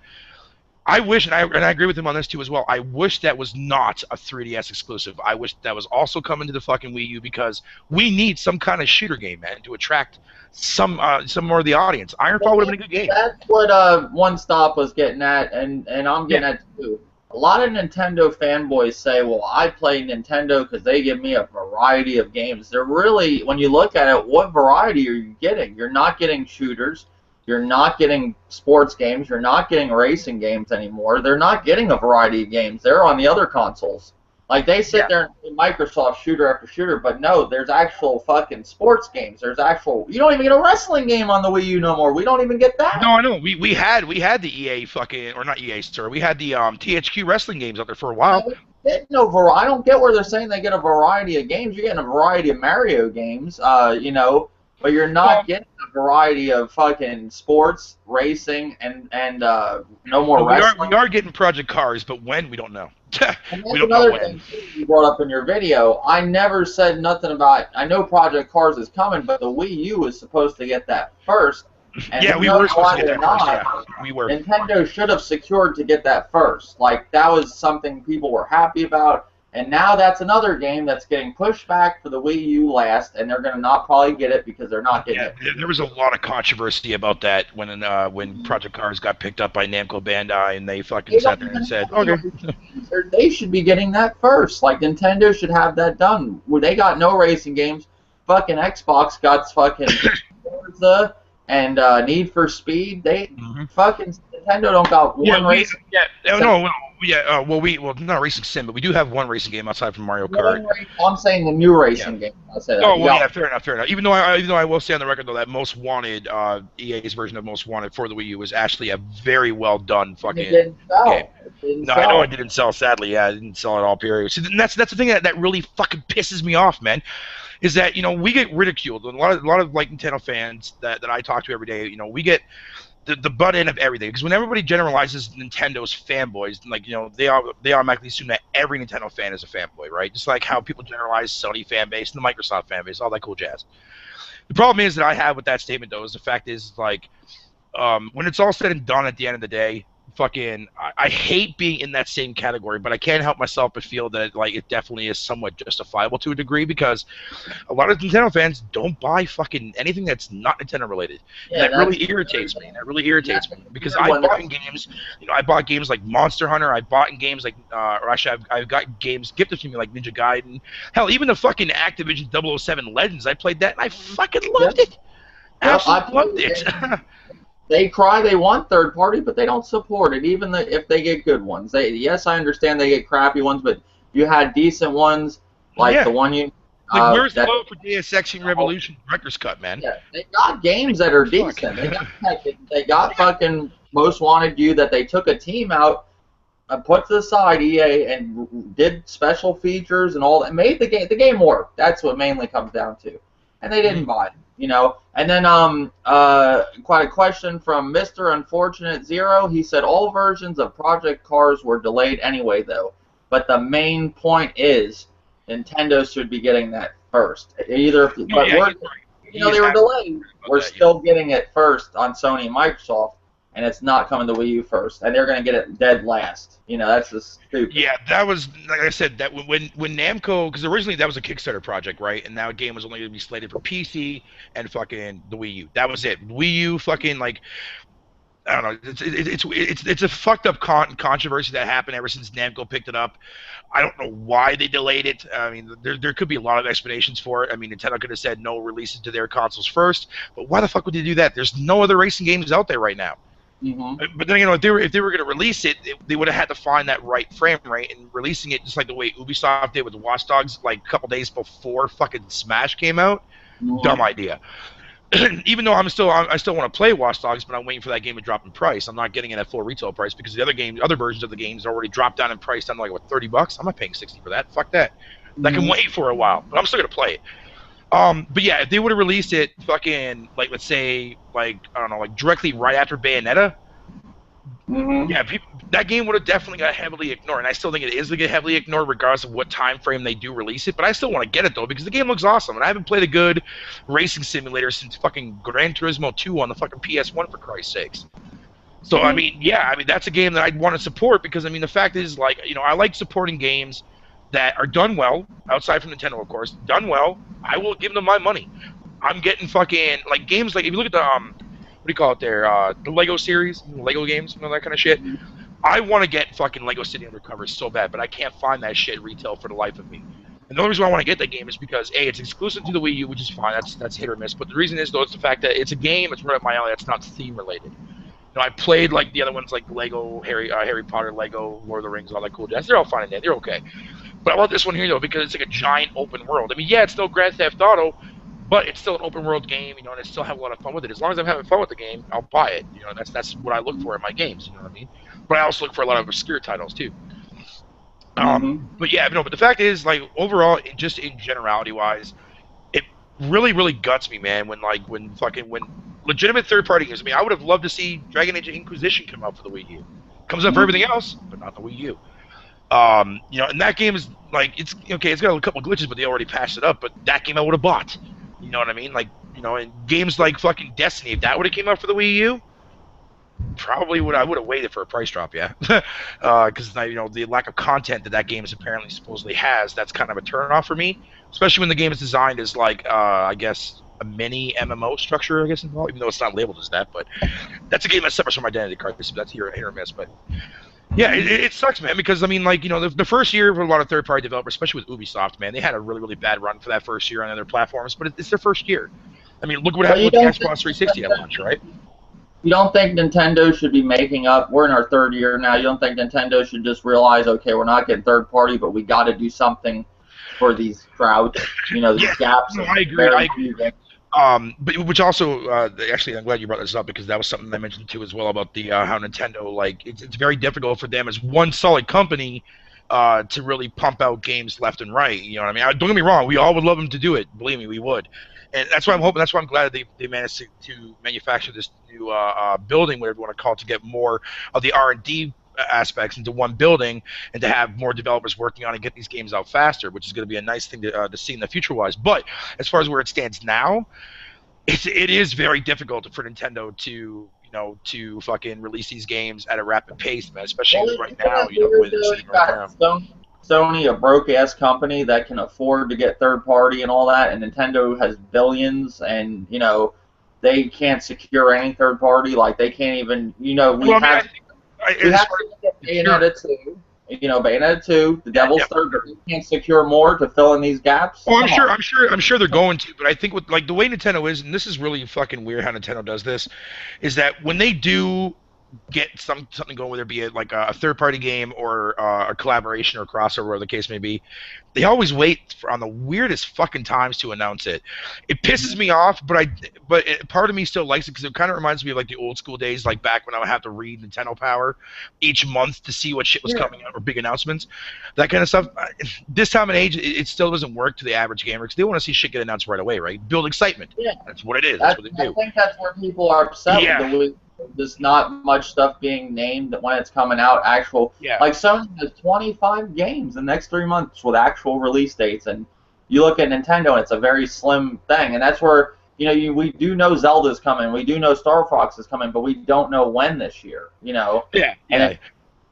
I wish, and I agree with him on this too as well. I wish that was not a 3DS exclusive. I wish that was also coming to the fucking Wii U, because we need some kind of shooter game, man, to attract some more of the audience. Ironfall would have been a good game. That's what One Stop was getting at, and I'm getting at too. A lot of Nintendo fanboys say, well, I play Nintendo because they give me a variety of games. They're really, when you look at it, what variety are you getting? You're not getting shooters. You're not getting sports games. You're not getting racing games anymore. They're not getting a variety of games. They're on the other consoles. Like, they sit there and Microsoft shooter after shooter, but no, there's actual fucking sports games. There's actual... You don't even get a wrestling game on the Wii U no more. We don't even get that. No, I know. We had the EA fucking... Or not EA, sir. We had the THQ wrestling games out there for a while. I don't get where they're saying they get a variety of games. You're getting a variety of Mario games, you know, but you're not getting a variety of fucking sports, racing, and no more wrestling. We are getting Project Cars, but when, we don't know. We don't know when. Thing you brought up in your video, I never said nothing about. I know Project Cars is coming, but the Wii U is supposed to get that first. And yeah, we were supposed to get that first. Yeah, we were. Nintendo should have secured to get that first. Like, that was something people were happy about. And now that's another game that's getting pushed back for the Wii U last, and they're going to not probably get it because they're not getting it. There was a lot of controversy about that when Project Cars got picked up by Namco Bandai, and they fucking sat there and said, okay. They should be getting that first. Like, Nintendo should have that done. They got no racing games. Fucking Xbox got fucking Forza and Need for Speed. They fucking Nintendo don't got one racing. Well, not a racing sim, but we do have one racing game outside from Mario Kart. I'm saying the new racing game. I'll say that. Oh, well, fair enough. Even though I will say on the record though that Most Wanted, EA's version of Most Wanted for the Wii U was actually a very well done fucking game. I know it didn't sell. Sadly, yeah, it didn't sell at all. Period. So that's the thing that really fucking pisses me off, man. Is that, you know, we get ridiculed. A lot of like Nintendo fans that I talk to every day, you know, we get the butt end of everything, because when everybody generalizes Nintendo's fanboys, like, you know, they automatically assume that every Nintendo fan is a fanboy, right? Just like how people generalize Sony fan base and the Microsoft fan base, all that cool jazz. The problem is that I have with that statement though is the fact is, like, when it's all said and done at the end of the day, fucking I hate being in that same category, but I can't help myself but feel that like it definitely is somewhat justifiable to a degree, because a lot of Nintendo fans don't buy fucking anything that's not Nintendo related. Yeah, and that really irritates me. That really irritates me, because I bought in games, you know, I bought games like Monster Hunter, I bought in games like or actually I've got games gifted to me like Ninja Gaiden. Hell, even the fucking Activision 007 Legends, I played that and I fucking loved it. Absolutely loved it. They cry they want third party, but they don't support it, even if they get good ones. Yes, I understand they get crappy ones, but you had decent ones, like the one you... Like, where's the vote for Deus Ex Revolution Director's Cut, man? Yeah, they got games that are decent. They got fucking Most Wanted You that they took a team out, put to the side, EA, and did special features and all that. Made the game work. That's what mainly comes down to. And they didn't buy it. You know, and then quite a question from Mr. Unfortunate Zero. He said all versions of Project Cars were delayed anyway, though. But the main point is Nintendo should be getting that first. They were delayed. We're still getting it first on Sony and Microsoft, and it's not coming to Wii U first, and they're going to get it dead last. You know, that's just stupid. Yeah, that was, like I said, that when Namco, because originally that was a Kickstarter project, right? And that game was only going to be slated for PC and fucking the Wii U. That was it. Wii U fucking, like, I don't know. It's a fucked up controversy that happened ever since Namco picked it up. I don't know why they delayed it. I mean, there could be a lot of explanations for it. I mean, Nintendo could have said no, release it to their consoles first. But why the fuck would they do that? There's no other racing games out there right now. But then, you know, if they were going to release it, they would have had to find that right frame rate, and releasing it just like the way Ubisoft did with Watch Dogs, like a couple days before fucking Smash came out. Dumb idea. Even though I still want to play Watch Dogs, but I'm waiting for that game to drop in price. I'm not getting it at full retail price because the other versions of the games already dropped down in price down to like what, $30. I'm not paying $60 for that. Fuck that. I can wait for a while, but I'm still gonna play it. But yeah, if they would have released it fucking, like, let's say, like, I don't know, like directly right after Bayonetta, yeah, that game would have definitely got heavily ignored, and I still think it is going to get heavily ignored regardless of what time frame they do release it, but I still want to get it, though, because the game looks awesome, and I haven't played a good racing simulator since fucking Gran Turismo 2 on the fucking PS1, for Christ's sakes. So, I mean, yeah, I mean, that's a game that I'd want to support, because, I mean, the fact is, like, you know, I like supporting games that are done well, outside from Nintendo, of course, done well. I will give them my money. I'm getting fucking, like, games, like, if you look at the, what do you call it there, the Lego series, Lego games, you know, that kind of shit. I want to get fucking Lego City Undercover so bad, but I can't find that shit retail for the life of me. And the only reason why I want to get that game is because, A, it's exclusive to the Wii U, which is fine, that's hit or miss, but the reason is, though, it's the fact that it's a game, it's right up my alley, that's not theme-related. You know, I played, like, the other ones, like Lego, Harry Potter, Lego, Lord of the Rings, all that cool jazz. They're all fine and they're okay. But I love this one here, though, because it's like a giant open world. I mean, yeah, it's no Grand Theft Auto, but it's still an open world game, you know, and I still have a lot of fun with it. As long as I'm having fun with the game, I'll buy it. You know, that's what I look for in my games, you know what I mean? But I also look for a lot of obscure titles, too. But yeah, no, but the fact is, like, overall, just in generality-wise, it really, really guts me, man, when legitimate third-party games. I mean, I would have loved to see Dragon Age Inquisition come out for the Wii U. Comes out for everything else, but not the Wii U. You know, and that game is, like, it's okay, it's got a couple glitches, but they already patched it up, but that game I would have bought. You know what I mean? Like, you know, and games like fucking Destiny, if that would have came out for the Wii U, probably I would have waited for a price drop, yeah. Because, you know, the lack of content that game is apparently supposedly has, that's kind of a turn-off for me, especially when the game is designed as, like, I guess, a mini MMO structure, I guess, involved, even though it's not labeled as that, but that's a game that suffers from identity crisis, so that's hit or miss, but yeah, it sucks, man, because, I mean, like, you know, the first year for a lot of third-party developers, especially with Ubisoft, man, they had a really, really bad run for that first year on other platforms, but it's their first year. I mean, look what happened with the Xbox 360 at launch, right? You don't think Nintendo should be making up, we're in our third year now, you don't think Nintendo should just realize, okay, we're not getting third-party, but we got to do something for these crowds, you know, these gaps. No, I agree. But which also, actually, I'm glad you brought this up because that was something I mentioned too as well about the how Nintendo, like, it's very difficult for them as one solid company to really pump out games left and right. You know what I mean? Don't get me wrong, we all would love them to do it. Believe me, we would. And that's why I'm hoping. That's why I'm glad they managed to manufacture this new building, whatever you want to call it, to get more of the R&D aspects into one building and to have more developers working on and get these games out faster, which is going to be a nice thing to see in the future-wise. But as far as where it stands now, it is very difficult for Nintendo to fucking release these games at a rapid pace, man. Especially right now, you know, the way they're sitting right now. Sony, a broke-ass company that can afford to get third-party and all that, and Nintendo has billions, and, you know, they can't secure any third-party. Like, they can't even, you know, we have to look at Bayonetta 2. You know, Bayonetta 2, the Devil's Third, you can't secure more to fill in these gaps. Well, I'm sure they're going to, but I think with, like, the way Nintendo is, and this is really fucking weird how Nintendo does this, is that when they do get something going, whether it be like a third-party game or a collaboration or crossover, whatever the case may be, they always wait on the weirdest fucking times to announce it. It pisses me off, but part of me still likes it because it kind of reminds me of like the old school days, like back when I would have to read Nintendo Power each month to see what shit was coming out or big announcements, that kind of stuff. This time and age, it still doesn't work to the average gamer because they want to see shit get announced right away, right? Build excitement. Yeah, that's what it is. That's what they do. I think that's where people are upset with the there's not much stuff being named when it's coming out. Like Sony has 25 games in the next 3 months with actual release dates, and you look at Nintendo, and it's a very slim thing. And that's where, you know, we do know Zelda's coming, we do know Star Fox is coming, but we don't know when this year. You know. And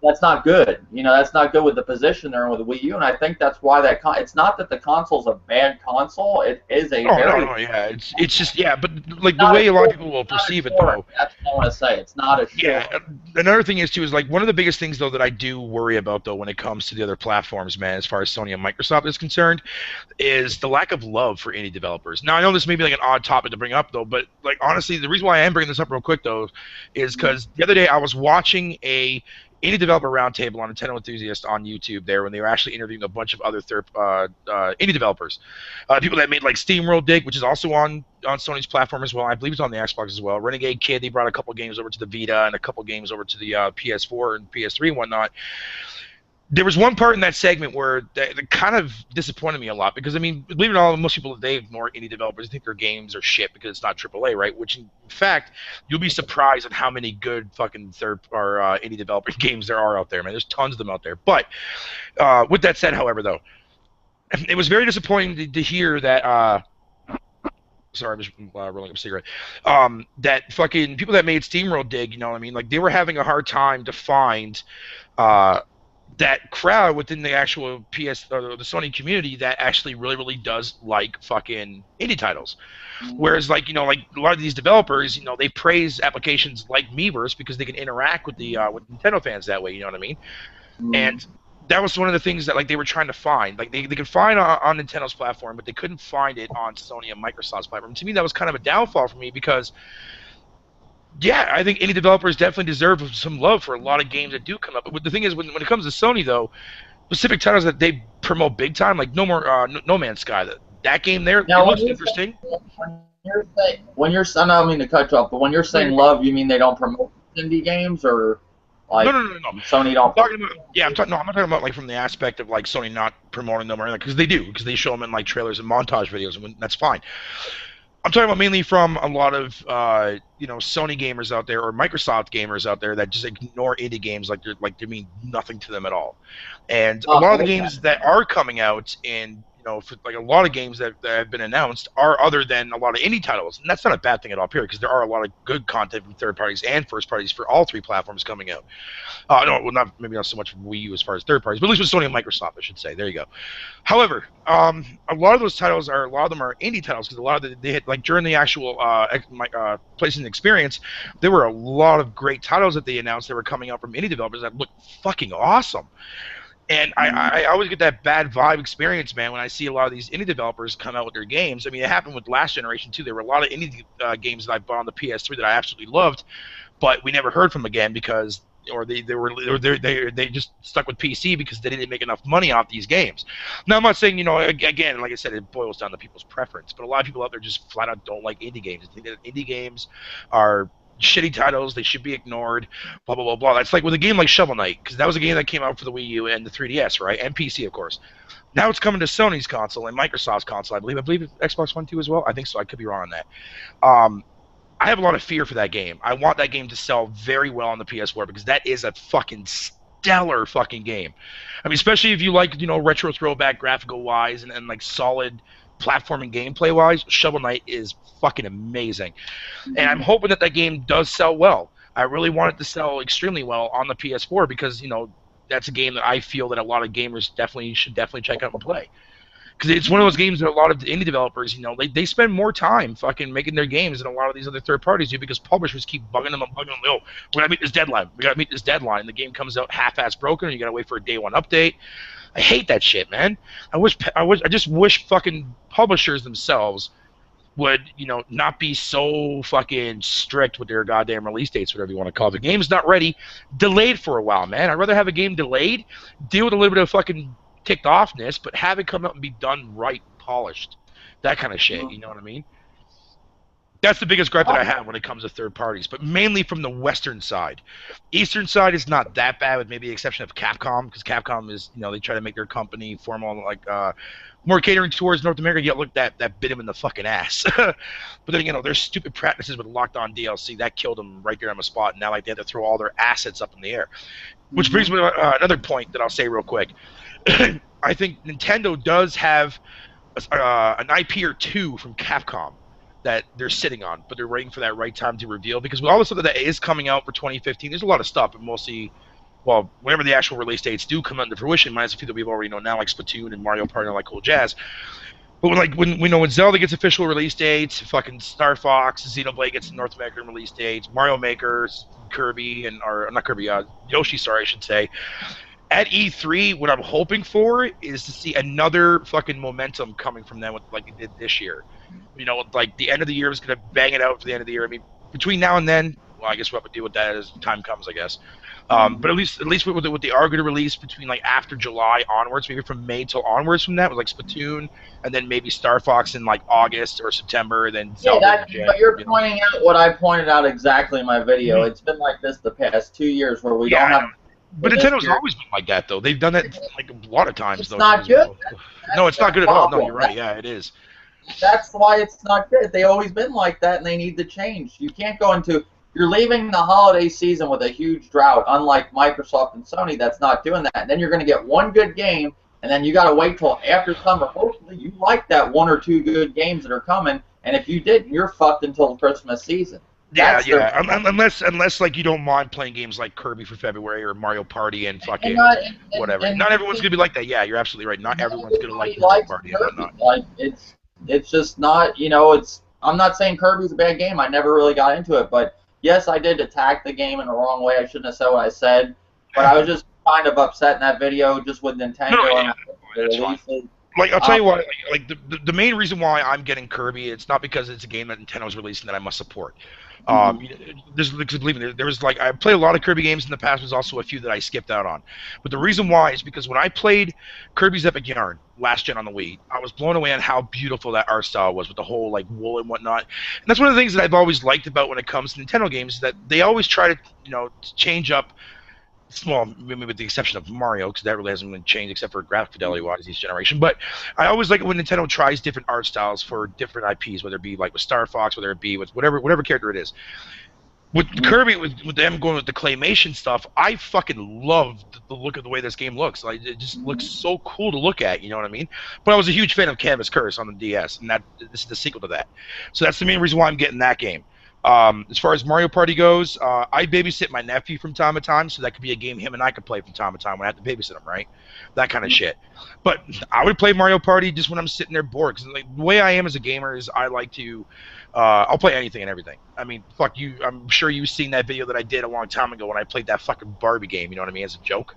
that's not good. You know, that's not good with the position they're in with the Wii U, and I think that's why it's not that the console's a bad console. It is a it's just but like the way a lot of people will perceive it, though. That's what I want to say. It's not a short. Yeah. Another thing is too is like one of the biggest things though that I do worry about though when it comes to the other platforms, man, as far as Sony and Microsoft is concerned, is the lack of love for indie developers. Now I know this may be like an odd topic to bring up though, but like honestly, the reason why I am bringing this up real quick though is because the other day I was watching a indie developer roundtable on Nintendo Enthusiast on YouTube there when they were actually interviewing a bunch of other indie developers, people that made like SteamWorld Dig, which is also on Sony's platform as well. I believe it's on the Xbox as well. Renegade Kid, they brought a couple games over to the Vita and a couple games over to the PS4 and PS3 and whatnot. There was one part in that segment where that kind of disappointed me a lot because I mean, believe it or not, most people they ignore indie developers. They think their games are shit because it's not AAA, right? Which in fact, you'll be surprised at how many good fucking third or indie developer games there are out there, man. There's tons of them out there. But with that said, however, though, it was very disappointing to hear that. Sorry, I'm just rolling up a cigarette. That fucking people that made SteamWorld Dig, you know what I mean? Like they were having a hard time to find. That crowd within the actual the Sony community that actually really does like fucking indie titles. Whereas like like a lot of these developers, they praise applications like Miiverse because they can interact with the with Nintendo fans that way. You know what I mean? And that was one of the things that like they were trying to find. Like they could find on Nintendo's platform, but they couldn't find it on Sony and Microsoft's platform. To me, that was kind of a downfall for me because. Yeah, I think indie developers definitely deserve some love for a lot of games that do come up. But the thing is, when it comes to Sony, though, specific titles that they promote big time, like No Man's Sky, that game there, now, it looks interesting. When you're saying, I don't mean to cut you off, but when you're saying love, you mean they don't promote indie games, or like no. Sony don't? I'm not talking about like from the aspect of like Sony not promoting them or anything, because they do, because they show them in like trailers and montage videos, and that's fine. I'm talking about mainly from a lot of Sony gamers out there or Microsoft gamers out there that just ignore indie games like they mean nothing to them at all. And a lot of the games that are coming out in for, like a lot of games that have been announced are other than a lot of indie titles, and that's not a bad thing at all, period, because there are a lot of good content from third parties and first parties for all three platforms coming out. No, well, maybe not so much Wii U as far as third parties, but at least with Sony and Microsoft, I should say. There you go. However, a lot of those titles a lot of them are indie titles because a lot of they hit like during the actual PlayStation experience, there were a lot of great titles that they announced that were coming out from indie developers that looked fucking awesome. And I always get that bad vibe experience, man, when I see a lot of these indie developers come out with their games. I mean, it happened with last generation, too. There were a lot of indie games that I bought on the PS3 that I absolutely loved, but we never heard from again because they just stuck with PC because they didn't make enough money off these games. Now, I'm not saying, again, like I said, it boils down to people's preference, but a lot of people out there just flat out don't like indie games. They think that indie games are shitty titles, they should be ignored, blah blah blah blah. That's like with a game like Shovel Knight, because that was a game that came out for the Wii U and the 3DS, right, and PC, of course. Now it's coming to Sony's console and Microsoft's console, I believe Xbox One too as well. I think so. I could be wrong on that. I have a lot of fear for that game. I want that game to sell very well on the PS4 because that is a fucking stellar fucking game. I mean, especially if you like retro throwback graphical wise and like solid platforming gameplay wise, Shovel Knight is fucking amazing. And I'm hoping that game does sell well. I really want it to sell extremely well on the PS4 because, that's a game that I feel that a lot of gamers should check out and play. Because it's one of those games that a lot of indie developers, they spend more time fucking making their games than a lot of these other third parties do because publishers keep bugging them. We gotta meet this deadline. And the game comes out half-ass broken, and you gotta wait for a day one update. I hate that shit, man. I just wish fucking publishers themselves would, not be so fucking strict with their goddamn release dates, whatever you want to call it. The game's not ready, delayed for a while, man. I'd rather have a game delayed, deal with a little bit of fucking ticked offness, but have it come out and be done right, polished. That kind of shit, you know what I mean? That's the biggest gripe that I have when it comes to third parties, but mainly from the Western side. Eastern side is not that bad, with maybe the exception of Capcom, because Capcom is, they try to make their company formal, like, more catering towards North America. Yet look, that bit him in the fucking ass. But then, their stupid practices with locked on DLC, that killed them right there on the spot, and now like they have to throw all their assets up in the air. Which brings me to another point that I'll say real quick. I think Nintendo does have an IP or two from Capcom that they're sitting on, but they're waiting for that right time to reveal. Because with all the stuff that is coming out for 2015, there's a lot of stuff, but mostly, well, whenever the actual release dates do come into fruition, minus a few that we've already known now, like Splatoon and Mario Party and like Cool Jazz. But when Zelda gets official release dates, fucking Star Fox, Xenoblade gets North American release dates, Mario Maker, Kirby, Yoshi, sorry, I should say. At E3, what I'm hoping for is to see another fucking momentum coming from them, like they did this year. Like the end of the year is going to bang it out for the end of the year. I mean, between now and then, well, I guess we'll have to deal with that as time comes, I guess. But at least with they are going to release between like after July onwards, maybe from May till onwards from that, with like Splatoon, and then maybe Star Fox in like August or September, and then Zelda. But you're pointing out what I pointed out exactly in my video. It's been like this the past 2 years where we don't have But Nintendo's always been like that, though. They've done that like a lot of times, it's though. not good. No, it's not good at all. No, you're right. Yeah, it is. That's why it's not good. They've always been like that, and they need to change. You can't go into. You're leaving the holiday season with a huge drought, unlike Microsoft and Sony that's not doing that. And then you're going to get one good game, and then you got to wait till after summer. Hopefully, you like that one or two good games that are coming, and if you didn't, you're fucked until the Christmas season. Yeah, yeah. Unless like you don't mind playing games like Kirby for February or Mario Party and fucking whatever. Not everyone's gonna be like that. Yeah, you're absolutely right. Not everyone's gonna like Mario Party and whatnot. Like it's just not. You know, it's. I'm not saying Kirby's a bad game. I never really got into it, but yes, I did attack the game in the wrong way. I shouldn't have said what I said, but I was just kind of upset in that video just with Nintendo. No, yeah, that's fine. Like, I'll tell you what, like the main reason why I'm getting Kirby, it's not because it's a game that Nintendo's releasing that I must support. Believe me, there was like I played a lot of Kirby games in the past. There's also a few that I skipped out on, but the reason why is because when I played Kirby's Epic Yarn last gen on the Wii, I was blown away on how beautiful that art style was with the whole like wool and whatnot. And that's one of the things that I've always liked about when it comes to Nintendo games is that they always try to change up. Well, maybe with the exception of Mario, because that really hasn't been changed except for graphic fidelity-wise each generation. But I always like it when Nintendo tries different art styles for different IPs, whether it be like with Star Fox, whether it be with whatever character it is. With Kirby, with them going with the claymation stuff, I fucking love the look of the way this game looks. Like it just looks so cool to look at. You know what I mean? But I was a huge fan of Canvas Curse on the DS, and this is the sequel to that. So that's the main reason why I'm getting that game. As far as Mario Party goes, I babysit my nephew from time to time, so that could be a game him and I could play from time to time when I have to babysit him, right? That kind of shit. But I would play Mario Party just when I'm sitting there bored, because like, the way I am as a gamer is I like to, I'll play anything and everything. I mean, fuck you, I'm sure you've seen that video that I did a long time ago when I played that fucking Barbie game, you know what I mean, as a joke.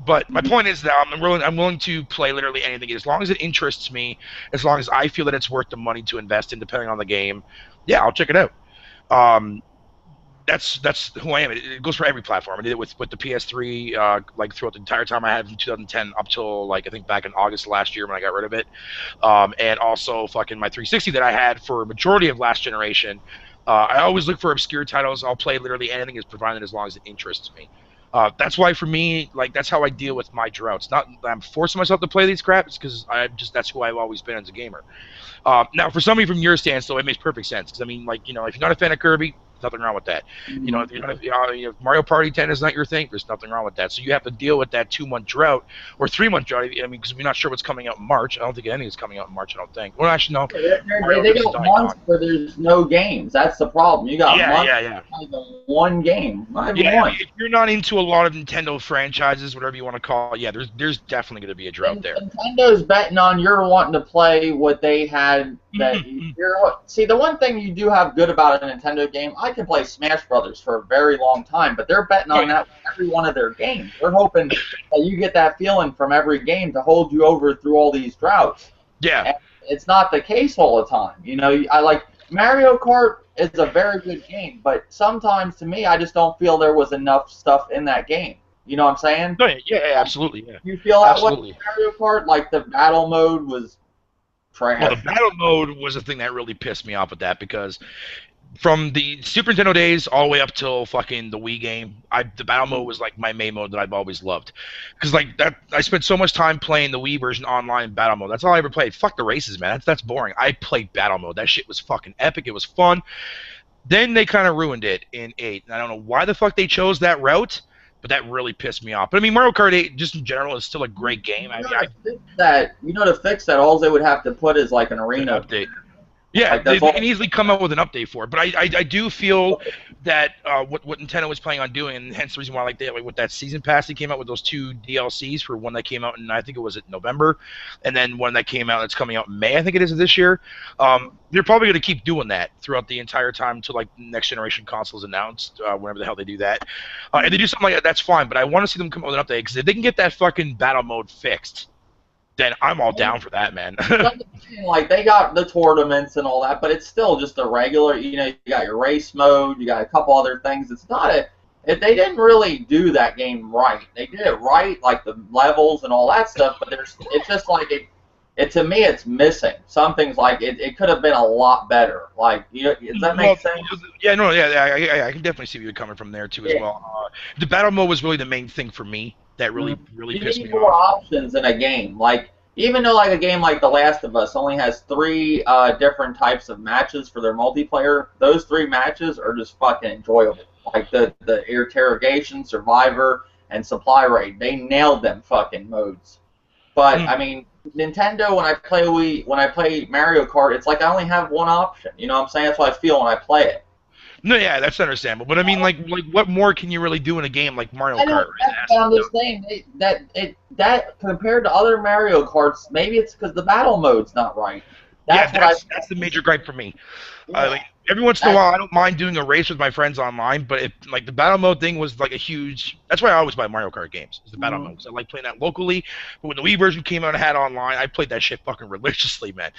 But my point is that I'm willing to play literally anything, as long as it interests me, as long as I feel that it's worth the money to invest in, depending on the game. Yeah, I'll check it out. That's who I am. It goes for every platform. I did it with the PS3, like throughout the entire time I had from 2010 up till like I think back in August last year when I got rid of it, and also fucking my 360 that I had for a majority of last generation. I always look for obscure titles. I'll play literally anything, is provided as long as it interests me. That's why for me, like that's how I deal with my droughts. Not that I'm forcing myself to play these crap. It's because that's who I've always been as a gamer. Now, for somebody from your stance, though, it makes perfect sense. Because I mean, like if you're not a fan of Kirby, there's nothing wrong with that. If Mario Party 10 is not your thing, there's nothing wrong with that. So you have to deal with that 2-month drought or 3-month drought. I mean, because we're not sure what's coming out in March. I don't think anything is coming out in March. I don't think. Well, actually, no. They got months where there's no games. That's the problem. You got one game. Not even one. If you're not into a lot of Nintendo franchises, whatever you want to call it, there's definitely going to be a drought there. Nintendo's betting on you're wanting to play what they had. See, the one thing you do have good about a Nintendo game, I can play Smash Brothers for a very long time, but they're betting on that with every one of their games. They're hoping that you get that feeling from every game to hold you over through all these droughts. Yeah. And it's not the case all the time. I like Mario Kart is a very good game, but sometimes to me, I just don't feel there was enough stuff in that game. You know what I'm saying? No, yeah, absolutely. Yeah. You feel that way with Mario Kart? Like the battle mode was trash. Well, the battle mode was the thing that really pissed me off with that, because from the Super Nintendo days all the way up till fucking the Wii game, the battle mode was like my main mode that I've always loved. Because like that, I spent so much time playing the Wii version online battle mode. That's all I ever played. Fuck the races, man. That's boring. I played battle mode. That shit was fucking epic. It was fun. Then they kind of ruined it in 8. And I don't know why the fuck they chose that route, but that really pissed me off. But I mean, Mario Kart 8, just in general, is still a great game. To fix that, all they would have to put is like an arena update. Yeah, they can easily come up with an update for it. But I do feel that what Nintendo was planning on doing, and hence the reason why I like with that season pass, they came out with those 2 DLCs for one that came out in, I think it was November, and then one that came out that's coming out in May, I think it is, of this year. They're probably going to keep doing that throughout the entire time until like next generation consoles announced, whenever the hell they do that. If they do something like that, that's fine. But I want to see them come up with an update, because if they can get that fucking battle mode fixed, then I'm all down for that, man. Like, they got the tournaments and all that, but it's still just a regular, you got your race mode, you got a couple other things. It's not they didn't really do that game right. They did it right, like the levels and all that stuff, but it's just like to me, it's missing. Some things like it could have been a lot better. Like, does that make sense? Yeah, no, yeah, I can definitely see where you're coming from there too as well. The battle mode was really the main thing for me that really pissed me off. You need more options in a game. Like, even though like a game like The Last of Us only has 3 different types of matches for their multiplayer, those 3 matches are just fucking enjoyable. Like the interrogation, survivor, and supply raid, they nailed them fucking modes. But I mean, Nintendo, when I play Mario Kart, it's like I only have one option. You know what I'm saying? That's what I feel when I play it. No, yeah, that's understandable. But I mean, like what more can you really do in a game like Mario Kart? I'm just saying that compared to other Mario Karts, maybe it's because the battle mode's not right. That's the major gripe for me. Yeah. Like, every once in a while, I don't mind doing a race with my friends online, but if like the battle mode thing was like a huge, that's why I always buy Mario Kart games. Is the battle mode, because I like playing that locally. But when the Wii version came out and had online, I played that shit fucking religiously, man.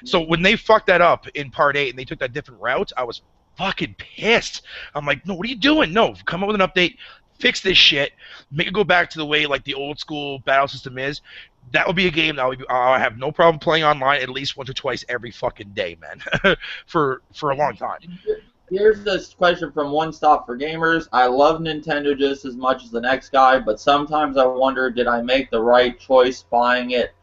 So when they fucked that up in Part 8 and they took that different route, I was fucking pissed. I'm like, no, what are you doing? No, come up with an update, fix this shit, make it go back to the way like the old school battle system is. That would be a game that I have no problem playing online at least once or twice every fucking day, man, for a long time. Here's this question from One Stop for Gamers. I love Nintendo just as much as the next guy, but sometimes I wonder, did I make the right choice buying it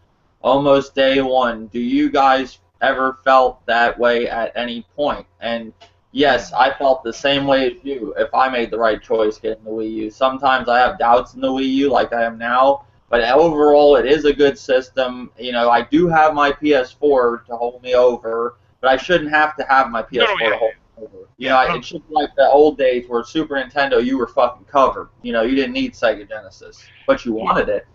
almost day one? Do you guys ever felt that way at any point? And yes, I felt the same way as you if I made the right choice getting the Wii U. Sometimes I have doubts in the Wii U like I am now, but overall it is a good system. You know, I do have my PS4 to hold me over, but I shouldn't have to have my PS4 to hold me over. You know, it should be like the old days where Super Nintendo, you were fucking covered. You know, you didn't need Sega Genesis, but you wanted it.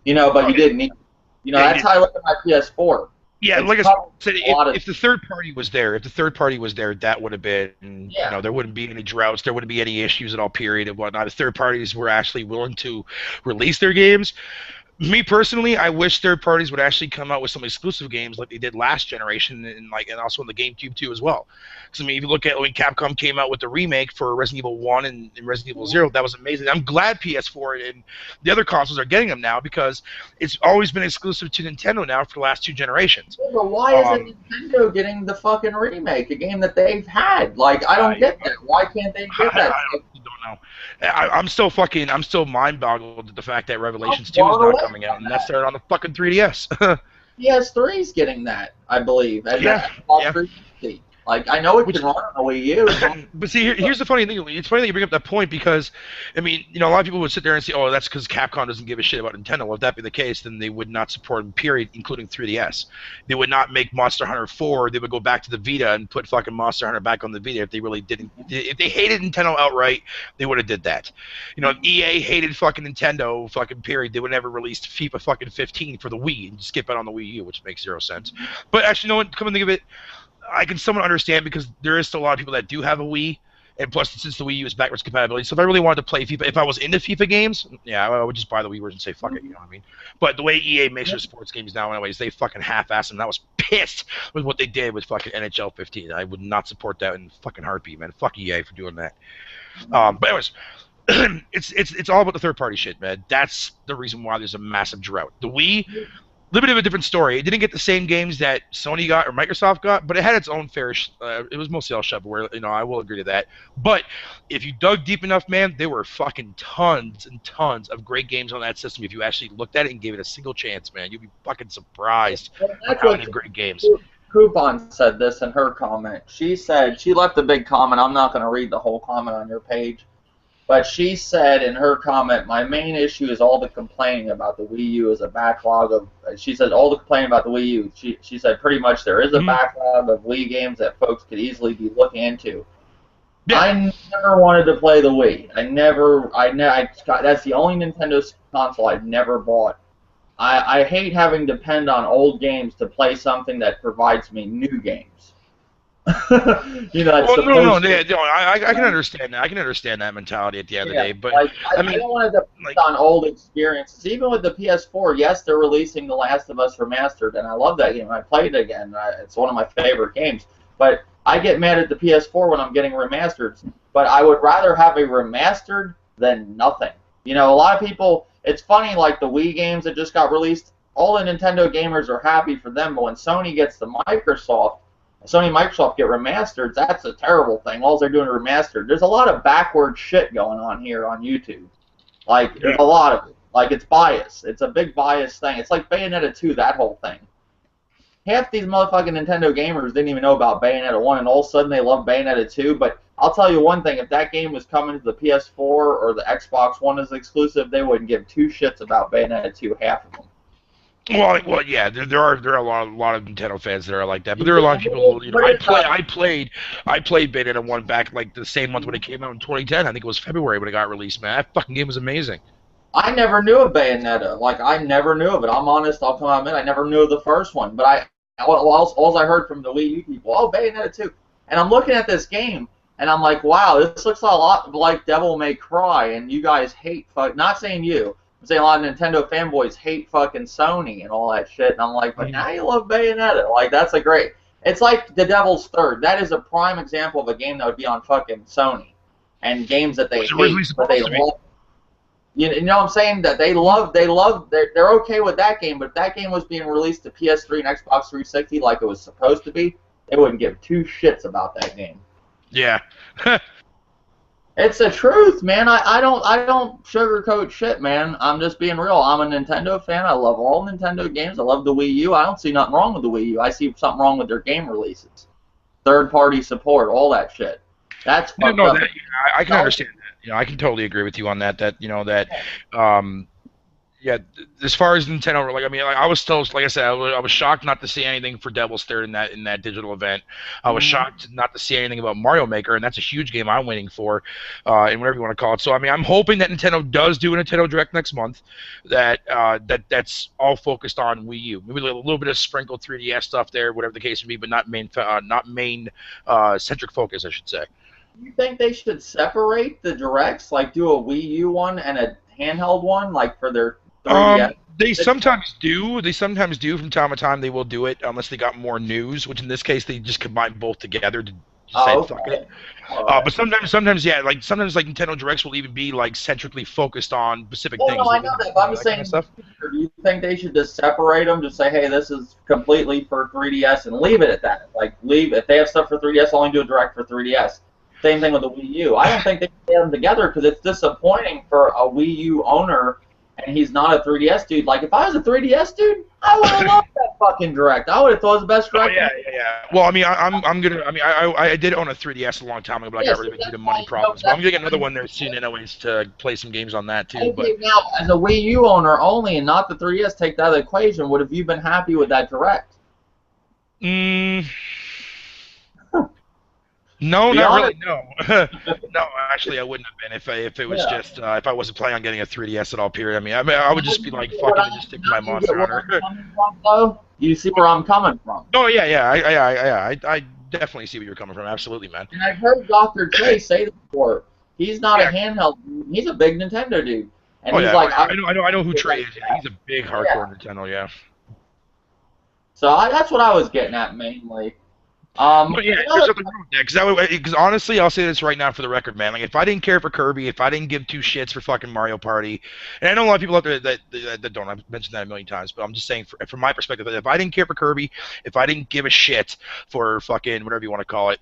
You know, but you didn't need it. You know, that's how I look at my PS4. Yeah, like I said, if the third party was there, that would have been, you know, there wouldn't be any droughts, there wouldn't be any issues at all, period, and whatnot. If third parties were actually willing to release their games. Me personally, I wish third parties would actually come out with some exclusive games like they did last generation, and also on the GameCube too as well. Because I mean, if you look at when Capcom came out with the remake for Resident Evil 1 and Resident Evil 0, that was amazing. I'm glad PS4 and the other consoles are getting them now because it's always been exclusive to Nintendo now for the last 2 generations. Yeah, but why isn't Nintendo getting the fucking remake, a game that they've had? Like, I don't get that. Why can't they get that? I don't know. I'm still mind-boggled at the fact that Revelations 2 is not coming out, and that started on the fucking 3DS. PS3's getting that, I believe. Like, I know it can run on a Wii U. But see, here's the funny thing. It's funny that you bring up that point because, I mean, you know, a lot of people would sit there and say, oh, that's because Capcom doesn't give a shit about Nintendo. Well, if that be the case, then they would not support them, period, including 3DS. They would not make Monster Hunter 4. They would go back to the Vita and put fucking Monster Hunter back on the Vita if they really didn't. If they hated Nintendo outright, they would have did that. You know, if EA hated fucking Nintendo, fucking period, they would never release FIFA fucking 15 for the Wii and skip it on the Wii U, which makes 0 sense. But actually, you know what? Come and think of it, I can somewhat understand because there is still a lot of people that do have a Wii, and plus since the Wii U is backwards compatibility, so if I really wanted to play FIFA, if I was into FIFA games, yeah, I would just buy the Wii version and say fuck it, you know what I mean? But the way EA makes their sports games now, anyways, they fucking half-ass them. I was pissed with what they did with fucking NHL 15. I would not support that in fucking heartbeat, man. Fuck EA for doing that. But anyways, it's all about the third-party shit, man. That's the reason why there's a massive drought. The Wii, a little bit of a different story. It didn't get the same games that Sony got or Microsoft got, but it had its own fair. It was mostly all shovelware. You know, I will agree to that. But if you dug deep enough, man, there were fucking tons and tons of great games on that system. If you actually looked at it and gave it a single chance, man, you'd be fucking surprised at how many great games. Coupon said this in her comment. She said she left a big comment. I'm not going to read the whole comment on your page. But she said in her comment, my main issue is all the complaining about the Wii U is a backlog of, she said all the complaining about the Wii U, she said pretty much there is a backlog of Wii games that folks could easily be looking into. Yeah. I never wanted to play the Wii. That's the only Nintendo console I've never bought. I hate having to depend on old games to play something that provides me new games. You know, I can understand that. I can understand that mentality at the end of the day. But like, I mean, I don't want to depend on old experiences. Even with the PS4, yes, they're releasing The Last of Us Remastered, and I love that game. I played it again. It's one of my favorite games. But I get mad at the PS4 when I'm getting remastered. But I would rather have a remastered than nothing. You know, a lot of people. It's funny, like the Wii games that just got released. all the Nintendo gamers are happy for them, but when Sony gets the Microsoft and Microsoft get remastered, that's a terrible thing. All they're doing is remastered. There's a lot of backward shit going on here on YouTube. Like, there's a lot of it. Like, it's bias. It's a big bias thing. It's like Bayonetta 2, that whole thing. Half these motherfucking Nintendo gamers didn't even know about Bayonetta 1, and all of a sudden they love Bayonetta 2. But I'll tell you one thing, if that game was coming to the PS4 or the Xbox One as exclusive, they wouldn't give two shits about Bayonetta 2, half of them. Well, yeah. There are a lot of Nintendo fans that are like that, but there are a lot of people. You know, I played Bayonetta 1 back like the same month when it came out in 2010. I think it was February when it got released. Man, that fucking game was amazing. I never knew of Bayonetta. Like, I never knew of it. I'm honest. I'll come out and admit I never knew of the first one. But all I heard from the Wii U people, oh, Bayonetta 2. And I'm looking at this game, and I'm like, wow, this looks a lot like Devil May Cry, and you guys hate not saying you. I'm saying a lot of Nintendo fanboys hate fucking Sony and all that shit. And I'm like, but now you love Bayonetta. Like, that's a great. It's like The Devil's Third. That is a prime example of a game that would be on fucking Sony. And games that they hate, but they love. You know what I'm saying? That they're okay with that game, but if that game was being released to PS3 and Xbox 360 like it was supposed to be, they wouldn't give two shits about that game. Yeah. It's the truth, man. I don't sugarcoat shit, man. I'm just being real. I'm a Nintendo fan. I love all Nintendo games. I love the Wii U. I don't see nothing wrong with the Wii U. I see something wrong with their game releases. Third-party support, all that shit. That's fucked up. I can understand that. You know, I can totally agree with you on that. Yeah. As far as Nintendo, like, I mean, like, I was still, like I said, I was shocked not to see anything for Devil's Third in that digital event. I was shocked not to see anything about Mario Maker, and that's a huge game I'm waiting for, and whatever you want to call it. So, I mean, I'm hoping that Nintendo does do a Nintendo Direct next month, that's all focused on Wii U. Maybe a little bit of sprinkled 3DS stuff there, whatever the case may be, but not main centric focus, I should say. You think they should separate the directs, like do a Wii U one and a handheld one, like for their 3DS? They sometimes do. They sometimes do. From time to time, they will do it unless they got more news. Which in this case, they just combine both together to say fuck it. But sometimes, yeah, like sometimes like Nintendo Directs will even be like centrically focused on specific things. No, I know that. But I'm just saying, do you think they should just separate them? Just say, hey, this is completely for 3DS, and leave it at that. Like, if they have stuff for 3DS, only do a Direct for 3DS. Same thing with the Wii U. I don't think they can get them together because it's disappointing for a Wii U owner, and he's not a 3DS dude. Like, if I was a 3DS dude, I would have loved that fucking Direct. I would have thought it was the best Direct. Yeah. Well, I mean, I did own a 3DS a long time ago, but I got rid of it due to money problems. But I'm gonna get another one there soon, anyways, to play some games on that too. But now, as a Wii U owner only, and not the 3DS, take that out of the equation. Would have you been happy with that Direct? No, not really. No, no. Actually, I wouldn't have been if it was just if I wasn't planning on getting a 3DS at all. Period. I mean, I would just be like fucking and just stick to my Monster Hunter. You see where I'm coming from? Oh yeah. I definitely see where you're coming from. Absolutely, man. And I've heard Dr. Trey say this before. He's not a handheld dude. He's a big Nintendo dude. And he's like, I know who Trey is. Yeah. He's a big hardcore Nintendo. Yeah. So that's what I was getting at mainly. But yeah, there's nothing wrong with that. Because honestly, I'll say this right now for the record, man. Like, if I didn't care for Kirby, if I didn't give two shits for fucking Mario Party, and I know a lot of people out there that don't. I've mentioned that a million times, but I'm just saying, from my perspective, if I didn't care for Kirby, if I didn't give a shit for fucking whatever you want to call it,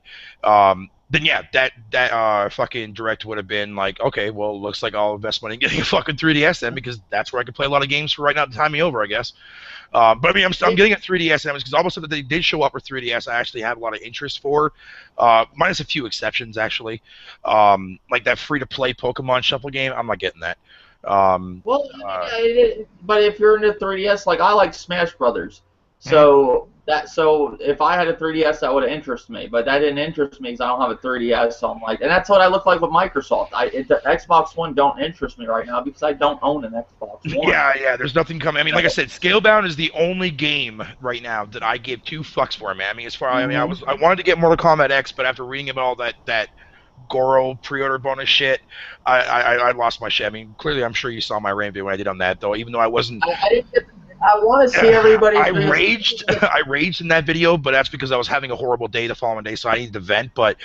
then yeah, that fucking Direct would have been like, okay, well, looks like I'll invest money in getting a fucking 3DS then, because that's where I can play a lot of games for right now to time me over, I guess. But I mean, I'm getting a 3DS, and because almost that they did show up for 3DS, I actually have a lot of interest for, minus a few exceptions actually, like that free-to-play Pokemon Shuffle game. I'm not getting that. But if you're into 3DS, like I like Smash Brothers, so if I had a 3DS, that would have interested me, but that didn't interest me because I don't have a 3DS. So I'm like, and that's what I look like with Microsoft. The Xbox One don't interest me right now because I don't own an Xbox One. Yeah, there's nothing coming. I mean, like I said, Scalebound is the only game right now that I give two fucks for, man. I mean, I wanted to get Mortal Kombat X, but after reading about all that Goro pre-order bonus shit, I lost my shit. I mean, clearly, I'm sure you saw my rant video when I did on that, though. Even though I wasn't. I didn't get the I want to see everybody's I raged. I raged in that video, but that's because I was having a horrible day the following day, so I needed to vent. But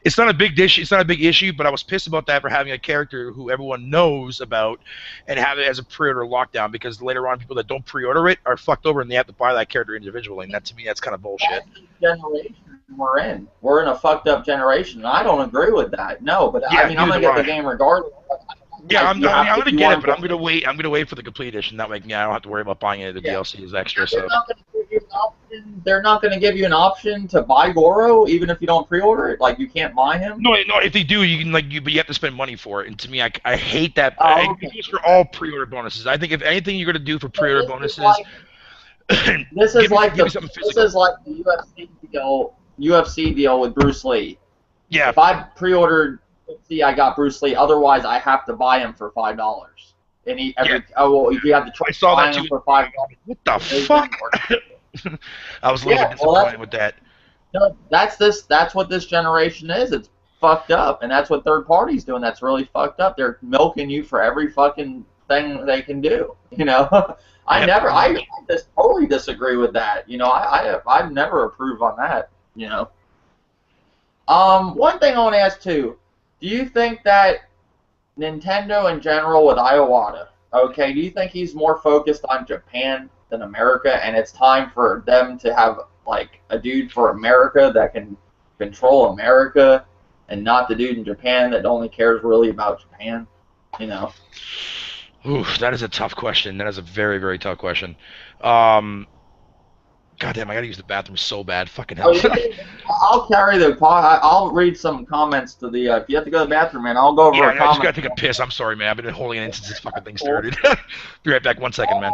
it's not a big issue. It's not a big issue. But I was pissed about that for having a character who everyone knows about and have it as a pre-order lockdown, because later on people that don't pre-order it are fucked over and they have to buy that character individually. And that, to me, that's kind of bullshit. That's the generation we're in. We're in a fucked up generation, and I don't agree with that. No, but Yeah, I mean, I'm gonna get the game regardless. Yeah, I'm gonna get it, but I'm gonna wait. I'm gonna wait for the complete edition. That way, I don't have to worry about buying any of the DLC as extra. So they're not gonna give you an option to buy Goro, even if you don't pre-order it. Like, you can't buy him. No. If they do, you can but you have to spend money for it. And to me, I hate that. Oh, okay. It's for all pre-order bonuses. I think if anything you're gonna do for pre-order bonuses, this is like the UFC deal with Bruce Lee. Yeah. If I pre-ordered, see, I got Bruce Lee. Otherwise, I have to buy him for $5. And you have to try to buy him for $5. What the fuck? I was a little bit disappointed with that. No, that's what this generation is. It's fucked up, and that's what third parties doing. That's really fucked up. They're milking you for every fucking thing they can do. You know, I just totally disagree with that. You know, I've never approved on that. You know. One thing I want to ask too. Do you think that Nintendo in general with Iwata, okay, do you think he's more focused on Japan than America, and it's time for them to have like a dude for America that can control America and not the dude in Japan that only cares really about Japan, you know? Ooh, that is a tough question. That is a very, very tough question. Goddamn, I gotta use the bathroom so bad. Fucking hell. I'll carry the I'll read some comments to the. If you have to go to the bathroom, man, I'll go over a comment. I just gotta take a piss. I'm sorry, man. I've been holding it in since this fucking thing started. Be right back. 1 second, man.